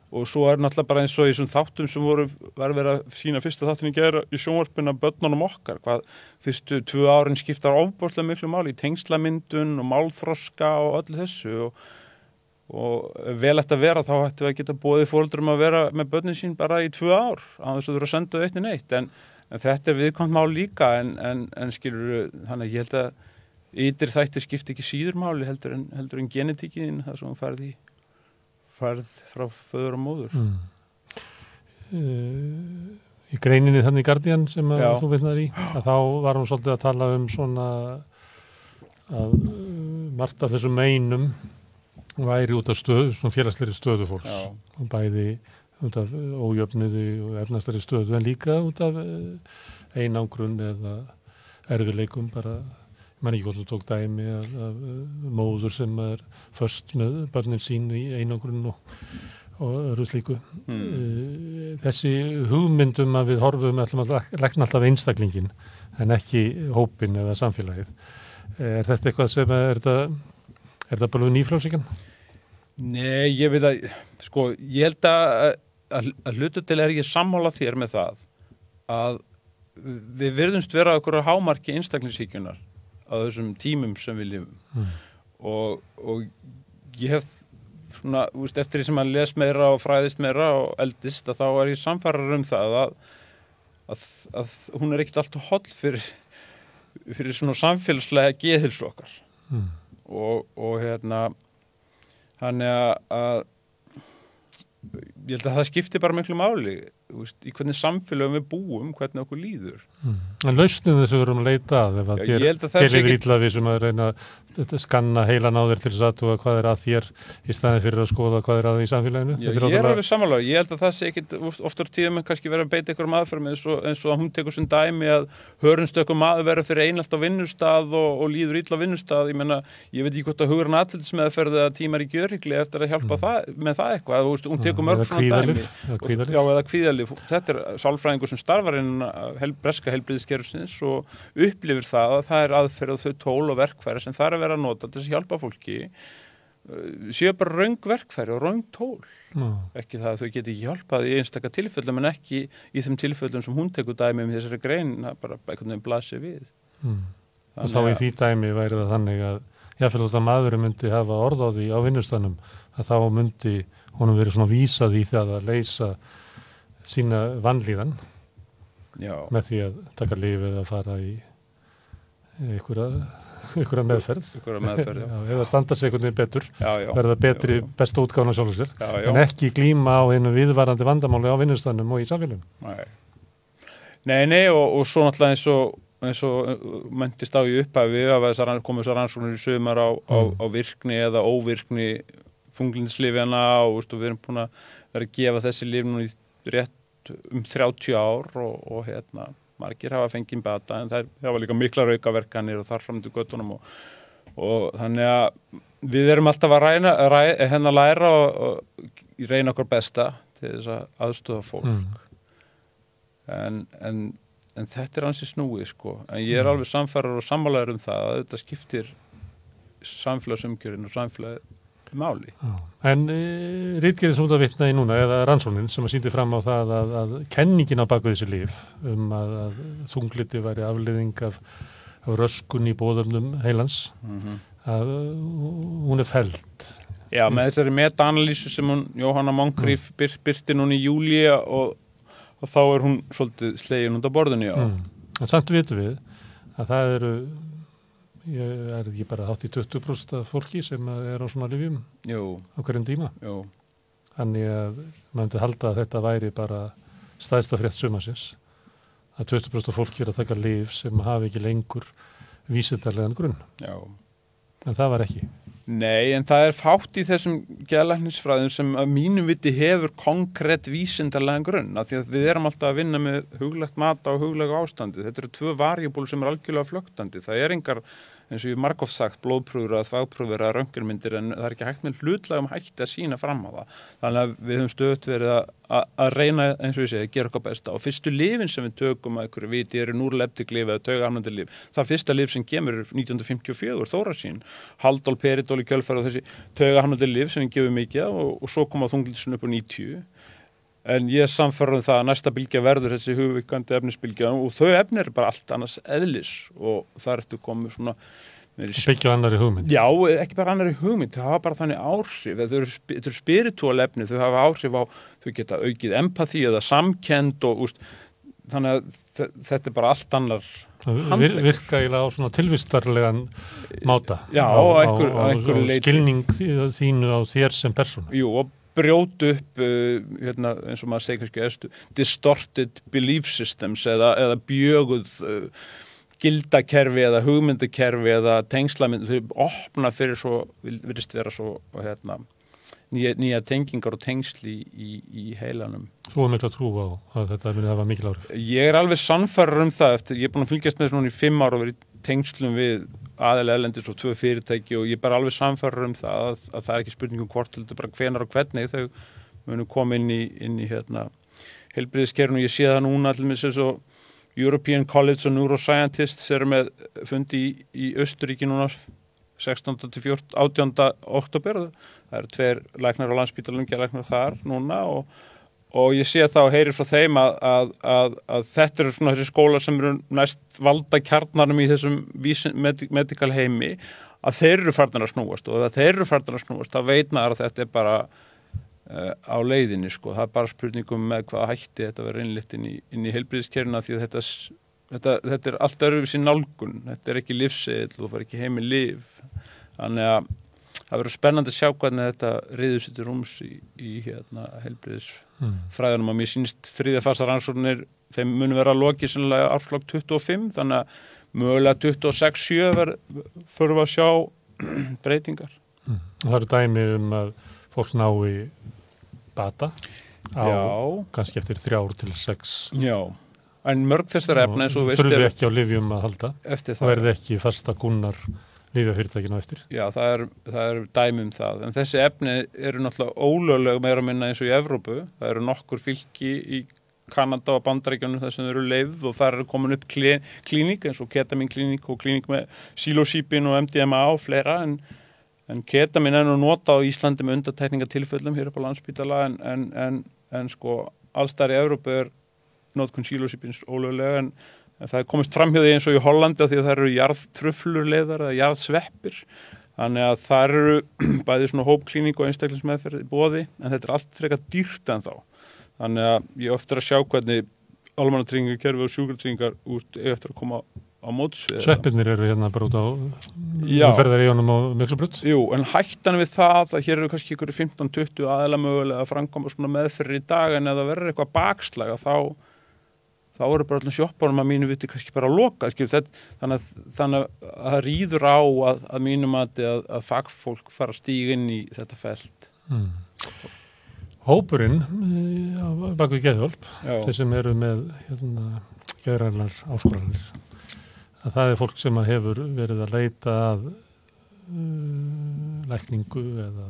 Og svo er náttúrulega bara eins og í þessum þáttum sem var verið að sína fyrsta þáttin í gera í sjónvarpinu að börnunum okkar, hvað fyrstu 2 árin skiptar ofboðslega miklu máli í tengslamyndun og málþroska og öllu þessu og vel ætti að vera þá ætti við að geta boðið foreldrum að vera með börnin sín bara í 2 ár án þess að þú eru að senda þau 1 neitt en þetta er viðkvæmt mál líka en skilur þannig að ég held að ytri þættir skipti ekki síður máli heldur en genetíkin það sem hún færð frá föður og móður. Í greininni þannig Guardian sem þú vitnar í, að þá var hún svolítið að tala svona að margt af þessum meinum væri út af svona félagslegri stöðu fólks og bæði út af ójöfnuði og efnahagslegri stöðu en líka út af einangrun eða erfiðleikum bara Man ekki hvort þú tók dæmi af móður sem er föst með börnin sín í einangrun og öðru slíku. Þessi hugmyndum að við horfum ætlum að lækna alltaf einstaklingin en ekki hópin eða samfélagið. Er þetta eitthvað sem er þetta bara nýfrjálshyggjan? Nei, ég veit að, sko, ég held að hluta til ég sammála þér með það að við virðumst vera okkur að hámarki einstaklingshyggjunar á þessum tímum sem við lifum og ég hef svona, eftir því sem að les meira og fræðist meira og eldist að þá ég samfærar það að hún ekkert alltaf holl fyrir svona samfélagslega geðheilsu okkar og þannig að ég held að það skiptir bara miklu máli í hvernig samfélögum við búum, hvernig okkur líður. En lausnum þessu verðum að leita að ef að þér er illa við sem að reyna að skanna heilan á þér til þess aðtúga hvað er að þér í staðin fyrir að skoða hvað er að í samfélaginu. Ég er alveg sammála, ég held að það sé ekkit oftar tíðum en kannski verið að beita einhverjum aðferðum eins og að hún tekur sem dæmi að hörundstökum maður verið fyrir einalt á vinnustað og líður illa á vinnustað. Ég veit ekki hvort að hugræn atlætismeðferð eða tímar í gjörhyggli eftir að hjálpa með það eitthvað. Hún tekur mörg svona dæmi. Eða kvíðalyf. Þetta er sálfræðingur sem starfar innan breska heilbrigðiskerfisins og upplifir það að það er aðferð og þau tól og verkfæri sem það er að vera að nota til þess að hjálpa fólki séu bara röng verkfæri og röng tól. Ekki það að þau geti ekki hjálpað í einstaka tilfellum en ekki í þeim tilfellum sem hún tekur dæmi þessari grein, það bara einhvern veginn blasir við. Og þá í því dæmi væri það þannig að jáfnvel þótt að maðurinn myndi hafa orð á því á vinnustanum að þá myndi honum verið svona vísað í það að leysa sína vanlíðan með því að taka lyf eða fara í einhverja meðferð, eða standa sig einhvern veginn betur, verða betri besta útgáfan af sjálfum sér, en ekki glíma á einu viðvarandi vandamáli á vinnustanum og í samfélaginu. Nei, og svo náttúrulega eins og mentist á í upphafi að komu þessar rannsóknir í sumar á virkni eða óvirkni þunglyndislyfjanna og við erum búin að vera að gefa þessi lyf nú í rétt 30 ár og margir hafa fengið bata en það var líka miklar aukaverkanir og þar fram til göttunum og þannig að við erum alltaf að læra og reyna okkur besta til þess að aðstoða fólk en þetta er ansi snúið en ég er alveg samfærar og sammálaður það að þetta skiptir samfélagsumgjörinn og samfélagið máli. En ritgerðin sem út að vitna í núna eða rannsóknin sem að sýndi fram á það að kenningin á baku þessi lyf að þunglindi væri afleiðing af röskun í boðefnum heilans að hún er felld. Já, með þessari meta-analýsu sem Jóhanna Moncrief birti núna í júlí og þá er hún svolítið slegin út á borðinu. En samt vitum við að það eru er ekki bara hátt í 20% af fólki sem er á svona lyfjum á hverjum tíma. Þannig að maður myndi halda að þetta væri bara stærsta frétt sumarsins að 20% af fólki er að taka lyf sem hafi ekki lengur vísindarlegan grunn. En það var ekki. Nei, en það er fátt í þessum geðlæknisfræðum sem að mínum viti hefur konkrétt vísindarlegan grunn af því að við erum alltaf að vinna með huglegt mata og huglegu ástandi. Þetta eru 2 variabúl sem er algjörlega flöktandi. Það er engar eins og ég margóft sagt, blóðprúfur að þvagprúfur að röntgenmyndir en það er ekki hægt með hlutlægum hætti að sína fram á það. Þannig að við höfum stöðugt verið að reyna, eins og ég segi, að gera okkar besta. Og fyrstu lyfin sem við tökum að einhverju viti eru núrleptiklyf eða taugahamlandi lyf. Það fyrsta lyf sem kemur 1954, Þórasín, Haldol, Peridol í kjölfar og þessi taugahamlandi lyf sem við gefum mikið og svo kom að þunglyndisinn upp á 90. En ég samfærði það að næsta bylgja verður þessi hugvíkandi efnisbylgja og þau efni eru bara allt annars eðlis og þar ertu komið svona byggja annari hugmynd. Já, ekki bara annari hugmynd, það hafa bara þannig áhrif, þau eru spiritual efni, þau hafa áhrif á, þau geta aukið empathy eða samkennd og þannig að þetta er bara allt annar handlegg. Virka eiginlega á svona tilvistarlegan máta. Já, á einhverju leyti. Skilning þínu á þér sem persónu. Jú, og brjóta upp eins og maður segir kannski distorted belief systems eða bjöguð gildakerfi eða hugmyndakerfi eða tengslamynd, þau opna fyrir svo, virðist vera svo nýja tengingar og tengsli í heilanum. Svo mikla trú á að þetta muni hafa mikil áhrif. Ég er alveg sannfærður það eftir, ég er búin að fylgjast með þessu núna í 5 ár og verið í tengslum við aðilega erlendis og 2 fyrirtæki og ég er bara alveg sannfærður það að það er ekki spurningum hvort heldur bara hvenær og hvernig þau munu koma inn í heilbrigðiskerfinu og ég sé það núna allir með þess að European College of Neuroscientists eru með fundi í Austurríki núna 16. til 18. október. Það eru 2 læknar á Landspítalanum, geðlæknar þar núna og og ég sé þá heyri frá þeim að þetta eru svona þessi skólar sem eru næst valda kjarnanum í þessum medical heimi, að þeir eru farnir að snúast, og ef þeir eru farnir að snúast þá veit maður að þetta bara á leiðinni, sko. Það bara spurningum með hvað hætti þetta verður innleitt inn í heilbrigðiskerfinu, því að þetta allt öðruvísi nálgun, þetta ekki lyfseðill, þú fær ekki heim í lyf, þannig að það verður spennandi að sjá hvernig þetta riður sér til rúms í heilbrigðisfræðunum, og mér sýnist þriðja fasa rannsóknir, þeim munu vera lokið sennilega árslokk 25, þannig að mögulega 26-7 förum við að sjá breytingar. Og það eru dæmi að fólk nái bata kannski eftir 3 til 6. Já, en mörg þessar efna eins og þurfi ekki á lyfjum að halda og verði ekki fasta gunnar lyfjafyrirtækinu eftir. Já, það er dæmi það, en þessi efni eru náttúrulega ólögleg meira að minna eins og í Evrópu. Það eru nokkur fylki í Kanada og Bandaríkjunum þar sem eru leyfð, og þar eru komin upp klíník eins og ketaminklíník og klíník með psilocybin og MDMA og fleira, en ketamin nú notað á Íslandi með undantekningatilfellum hér upp á Landspítala, en sko allstar í Evrópu notkun psilocybins ólöglega, en það komist framhjóði eins og í Hollandi, því að það eru jarðtruflurleiðar eða jarðsveppir, þannig að það eru bæði svona hópklíník og einstaklingsmeðferð í boði, en þetta allt frekar dýrt en þá. Þannig að ég eftir að sjá hvernig almannatryggingakerfi og sjúkratryggingar eftir að koma á móts. Sveppirnir eru hérna bara út á ferðaríjónum og Miklubraut. Jú, en hættan við það að hér eru kannski ykkur 15-20 aðeila mögulega að framkoma svona meðferðir í dag, en ef það verður eitthvað bakslag þá eru bara allir sjopparum að mínu viti kannski bara að loka. Þannig að það rýður á að mínu mati að fagfólk fara að stíga inn í þetta felt. Hópurinn bak við geðhjálp, þeir sem eru með geðrænar áskoranir, að það fólk sem hefur verið að leita að lækningu eða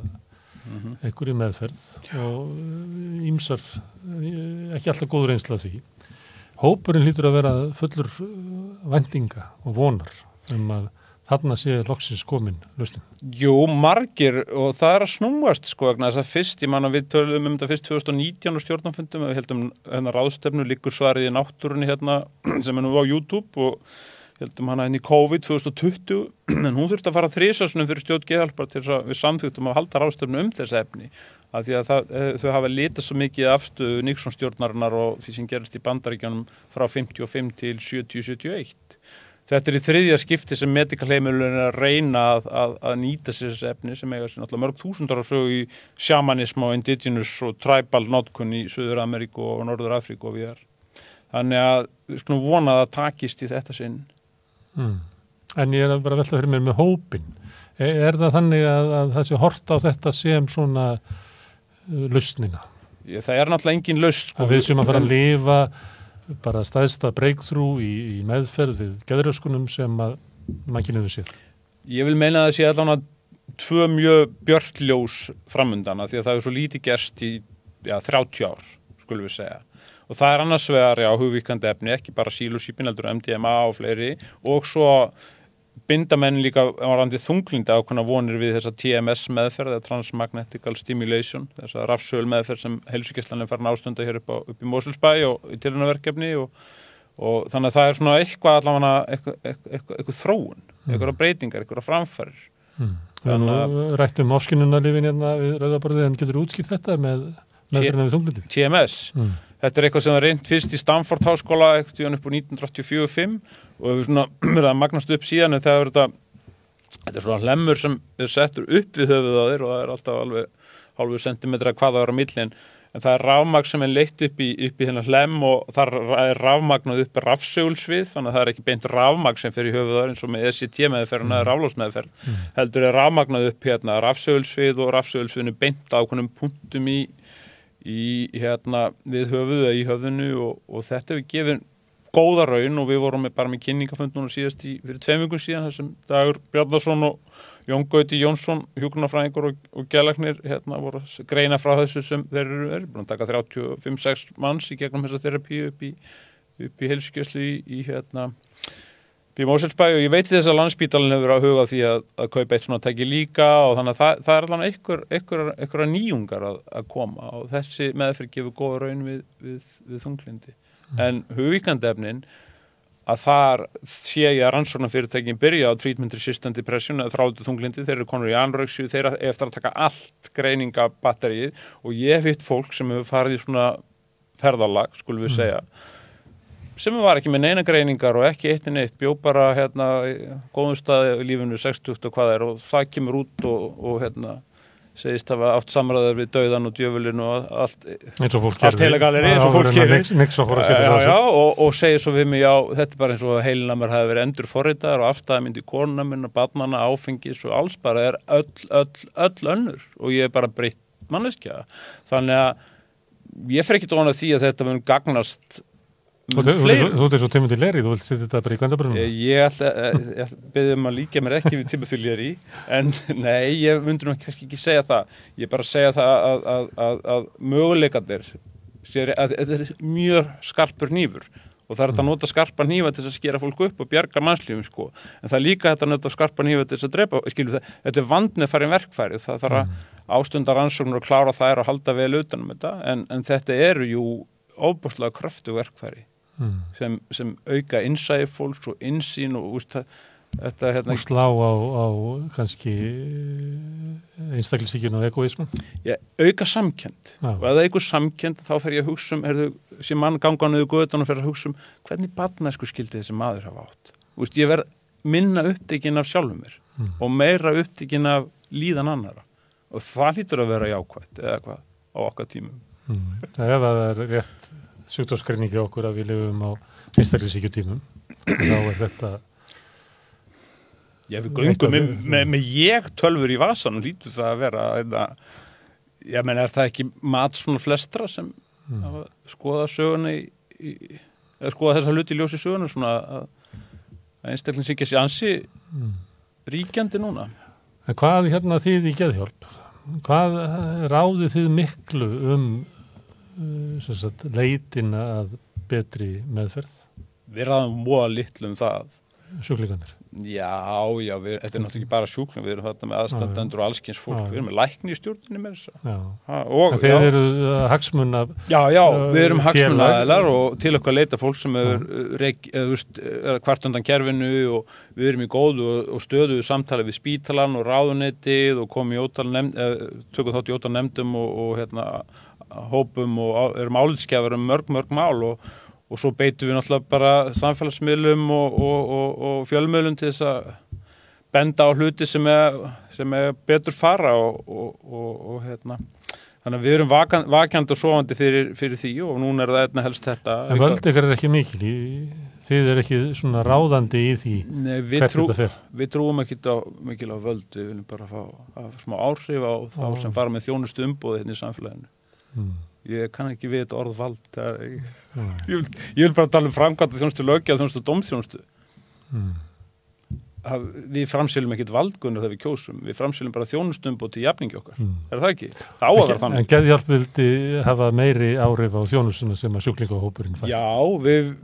einhverju meðferð og ýmsar, ekki alltaf góð reynsla af því. Hópurinn hlýtur að vera fullur væntinga og vonar að þarna sé loksins komin lausnin. Jú, margir, og það að snúast, sko, vegna þess að fyrst, ég man að við tölum þetta fyrst 2019 á stjórnarfundum, við heldum ráðstefnu, liggur svarið í náttúrunni sem nú á YouTube, og heldum hana í COVID 2020, en hún þurfti að fara 3 sinnum fyrir stjórn geðhjálpar til þess að við samþyktum að halda ráðstefnu þessi efni, af því að þau hafa litað svo mikið afstöðu Nixon-stjórnarinnar og því sem gerist í Bandaríkjunum frá 55 til 70-71. Þetta í 3. skipti sem medical heimilun að reyna að nýta sér þessi efni sem eiga sér náttúrulega mörg þúsundar á sögu í shamanism og indigenous og tribal notkun í Suður-Ameríku og Norður-Afríku og víðar. Þannig að við skulum vona að það takist í þetta sinn. En ég bara að velta fyrir mér með hópin. Er það þannig að það sé hort á þetta sem svona lausnina? Það náttúrulega engin lausn. Að við sem að fara að lifa bara stæðsta breakthrough í meðferð við geðröskunum sem að mannkynið við séð. Ég vil meina að það sé allavega 2 mjög björt ljós framundana, því að það svo lítið gerst í 30 ár, skulum við segja. Og það annars vegar hugvíkandi efni, ekki bara psilocybin heldur MDMA og fleiri, og svo binda menn líka varðandi þunglinda ákveðna vonir við þessa TMS meðferð eða transmagnetical stimulation, þessa rafsögul meðferð sem heilsugæslan farin ástunda hér upp í Mosfellsbæ og í tilraunaverkefni, og þannig að það svona eitthvað allavega eitthvað þróun, eitthvað breytingar, eitthvað framfarir. Þannig að rættum ofskynunarlyfin við Rauðaborðið, en getur útskýrt þetta með meðferðina við þunglindið? TMS. Þetta eitthvað sem var reynt fyrst í Stanford háskóla upp á 1984-5 og hefur svona verið að magnast upp síðan, en það þetta svona hlemmur sem settur upp við höfuð á þér, og það alltaf alveg hálfu sentimetra hvað það á millin, en það rafmagn sem leitt upp í þennan hlemm, og það rafmagnað upp rafsegulsvið, þannig að það ekki beint rafmagn sem fer í höfuð á þér eins og með ECT meðferð eða raflósmeðferð, heldur rafmagnað upp rafsegulsvið og rafsegulsviðinu beint á ákveðnum punktum við höfuð eða í höfðinu, og þetta hefur gefið góða raun, og við vorum bara með kynningafund núna síðast fyrir 2 vikum síðan, þar sem Dagur Bjarnason og Jón Gauti Jónsson, hjúkrunarfræðingur og geðlæknir voru að greina frá þessu sem þeir eru búin að taka 35-6 manns í gegnum þessa þerapíu upp í heilsugæslu í í Mosfellsbæ og ég veit þess að Landspítalinn hefur að huga því að kaupa eitt svona tæki líka og þannig að það allan einhverja nýjungar að koma og þessi meðferð gefur góða raun við þunglindi. En hugvíkandi efnin að þar sé ég að rannsóknarfyrirtækin byrja á treatment resistant depression eða þráðu þunglindi, þeir eru konur í anorexíu, þeir eru eftir að taka allt greiningabatterið og ég hef hitt fólk sem hefur farið í svona ferðalag, skulum við segja, sem var ekki með neina greiningar og ekki eitt en eitt, bjó bara góðum staði í lífinu 60 og hvað og það kemur út og segist hafa átt samræður við dauðan og djöfulinn og allt heilagalleri eins og fólk gerir og segir svo við mig, já, þetta bara eins og heilin að mér hafi verið endur forritaðar og afstæðmynd í konuna minna, barnana, áfengis og alls bara öll önnur og ég bara breytt manneskja. Þannig að ég fer ekki dóna því að þetta mun gagnast Þú ert svo Timothy Leary, þú vilt setja þetta bara í kvendabrunum? Ég beðið að líka mér ekki við Timothy Leary, en nei, ég myndi nú kannski ekki segja það. Ég bara segja það að möguleikarnir, þetta er mjög skarpur hnífur og það er að nota skarpa hnífa til að skera fólk upp og bjarga mannslífum, sko. En það er líka að nota skarpa hnífa til að drepa, þetta er vandmeðfarin verkfæri, það þarf að ástunda rannsóknir og klára þær og halda vel utan þetta, en þetta eru jú óbúslega kröftu verkfæri. Sem auka innsæði fólks og innsýn og þetta og slá á kannski einstaklisíkjun og egoismu auka samkennd og ef það eigur samkennd þá fer ég að hugsa sem mann ganga niður götan og fer að hugsa hvernig barnæsku skildi þessi maður hafa átt ég verð minna upptekinn af sjálfum mér og meira upptekinn af líðan annara og það hlýtur að vera jákvætt eða hvað á okkar tímum ef það er rétt sjúkdómsgreiningi okkur að við lifum á einstaklisíkjutímum þá er þetta við göngum með ég tölfur í vasanum hlýtur það að vera ég meina er það ekki mat svona flestra sem skoða söguna skoða þessa hluti í ljósi söguna svona að einstaklisíkja sé ansi ríkjandi núna. En hvað þið í geðhjálp? Hvað ráðið þið miklu leitina að betri meðferð? Við ráðum voða litlu það. Sjúklingarnir? Já, þetta er náttúrulega ekki bara sjúklingar, við erum þarna með aðstandendur og allskyns fólk, við erum með lækni í stjórninni með þess að. Þeir eru hagsmuna Já, við erum hagsmunaaðilar og til okkar leita fólk sem er kvart undan kerfinu og við erum í góðu og stöðuðu samtali við spítalann og ráðuneytið og komum í tökum þátt í ótal nefndum og hópum og erum álitsgjafar mörg mál og svo beitum við náttúrulega bara samfélagsmiðlum og fjölmiðlum til þess að benda á hluti sem er betur fara og þannig að við erum vakjandi og sofandi fyrir því og núna er það einna helst þetta. En völd ykkar er ekki mikil, þið er ekki svona ráðandi í því hvert þetta fer? Við trúum ekki mikil á völd, við viljum bara fá smá áhrif á þá sem fara með þjónustu umboði hérna í samfélaginu. Ég kann ekki við þetta orð vald ég vil bara tala framkvæmda þjónustu löggjafa þjónustu og dómþjónustu við framselum ekkit valdgunni þegar við kjósum við framselum bara þjónustuumboð til jafningi okkar er það ekki? Það á að vera þannig En geðhjálp vildi hafa meiri áhrif á þjónustuna sem að sjúklingahópurinn fær Já,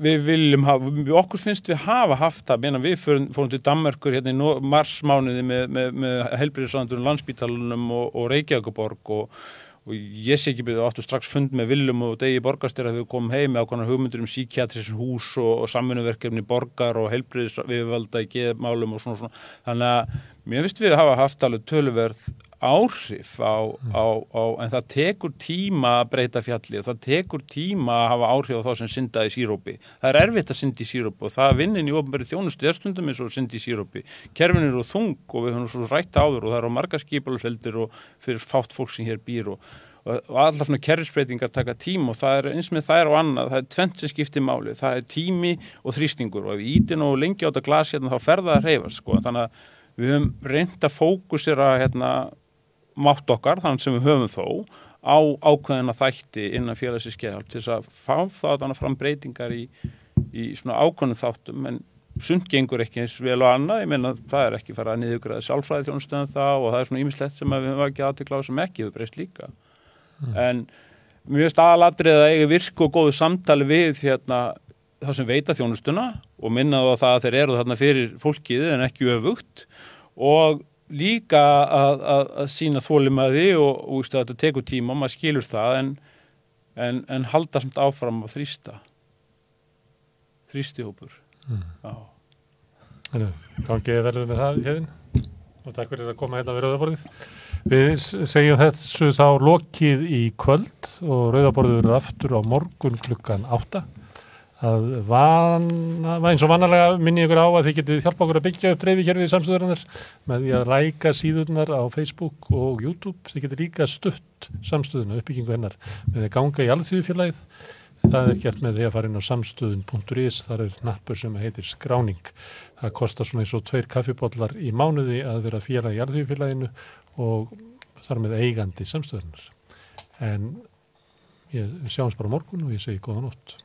við viljum okkur finnst við hafa haft það við fórum til Danmerkur hérna í marsmánuði með heilbrigðisráðuneytinu Landspítalanum og Reykjavíkurborg og ég sé ekki áttu strax fund með Willum og Degi borgarstjóra þegar við komum heim með ákveðnar hugmyndir psykiatrískt hús og samvinnuverkefni borgar og heilbrigðisyfirvalda í geðmálum og svona. Þannig að mér finnst við hafa haft alveg töluverð áhrif en það tekur tíma að breyta fjalli og það tekur tíma að hafa áhrif á þá sem synda í sírópi. Það er erfitt að synda í sírópi og það vinnin í opinberri þjónustu stundum eins og synda í sírópi. Kerfin eru þung og við höfum svo rætt áður og það eru margar skipulagsheldir og fyrir fátt fólk sem hér býr og allar svona kerfisbreytingar taka tíma og það er eins með þær og annað, það er tvennt sem skiptir máli, það er tími og þrýstingur og ef við ítin og lengi á þetta glas þá fer það að hreyfast sko. Þannig að við höfum reynt að fókusera mátt okkar, þannig sem við höfum þó á ákveðina þætti innan félagsins geðhjálp til þess að fá það fram breytingar í svona ákveðnum þáttum en sumt gengur ekki eins vel og annað, ég meina það er ekki fara að niðurgræða sálfræði þjónustöðum og það er svona ýmislegt sem við höfum ekki aðtekla á sem ekki hefur breyst líka en mér finnst aðalatriðið að eiga virku og góðu samtali við þá sem veita þjónustuna og minna á það að þeir eru þarna fyrir fólkið en ekki öfugt og líka að sýna þolinmæði og þetta tekur tíma, maður skilur það en halda samt áfram að þrýstihópur. Já. Gangi verður með það, Héðinn, og takk fyrir að koma hérna við Rauðaborðið. Við segjum þessu þá lokið í kvöld og Rauðaborðið verður aftur á morgun klukkan 8. Eins og vanalega minni ykkur á að þið getið hjálpa okkur að byggja upp dreifikerfið samstöðurinnar með því að læka síðurnar á Facebook og YouTube. Þið getið líka stutt samstöðuna, uppbyggingu hennar með því að ganga í Alþýðufélagið. Það gert með því að fara inn á samstöðun.is, þar hnappur sem heitir skráning. Það kostar svona eins og 2 kaffibollar í mánuði að vera félag í Alþýðufélaginu og þar með eigandi samstöðurinnar. En við sjáumst bara á morgun og ég segi góða nótt.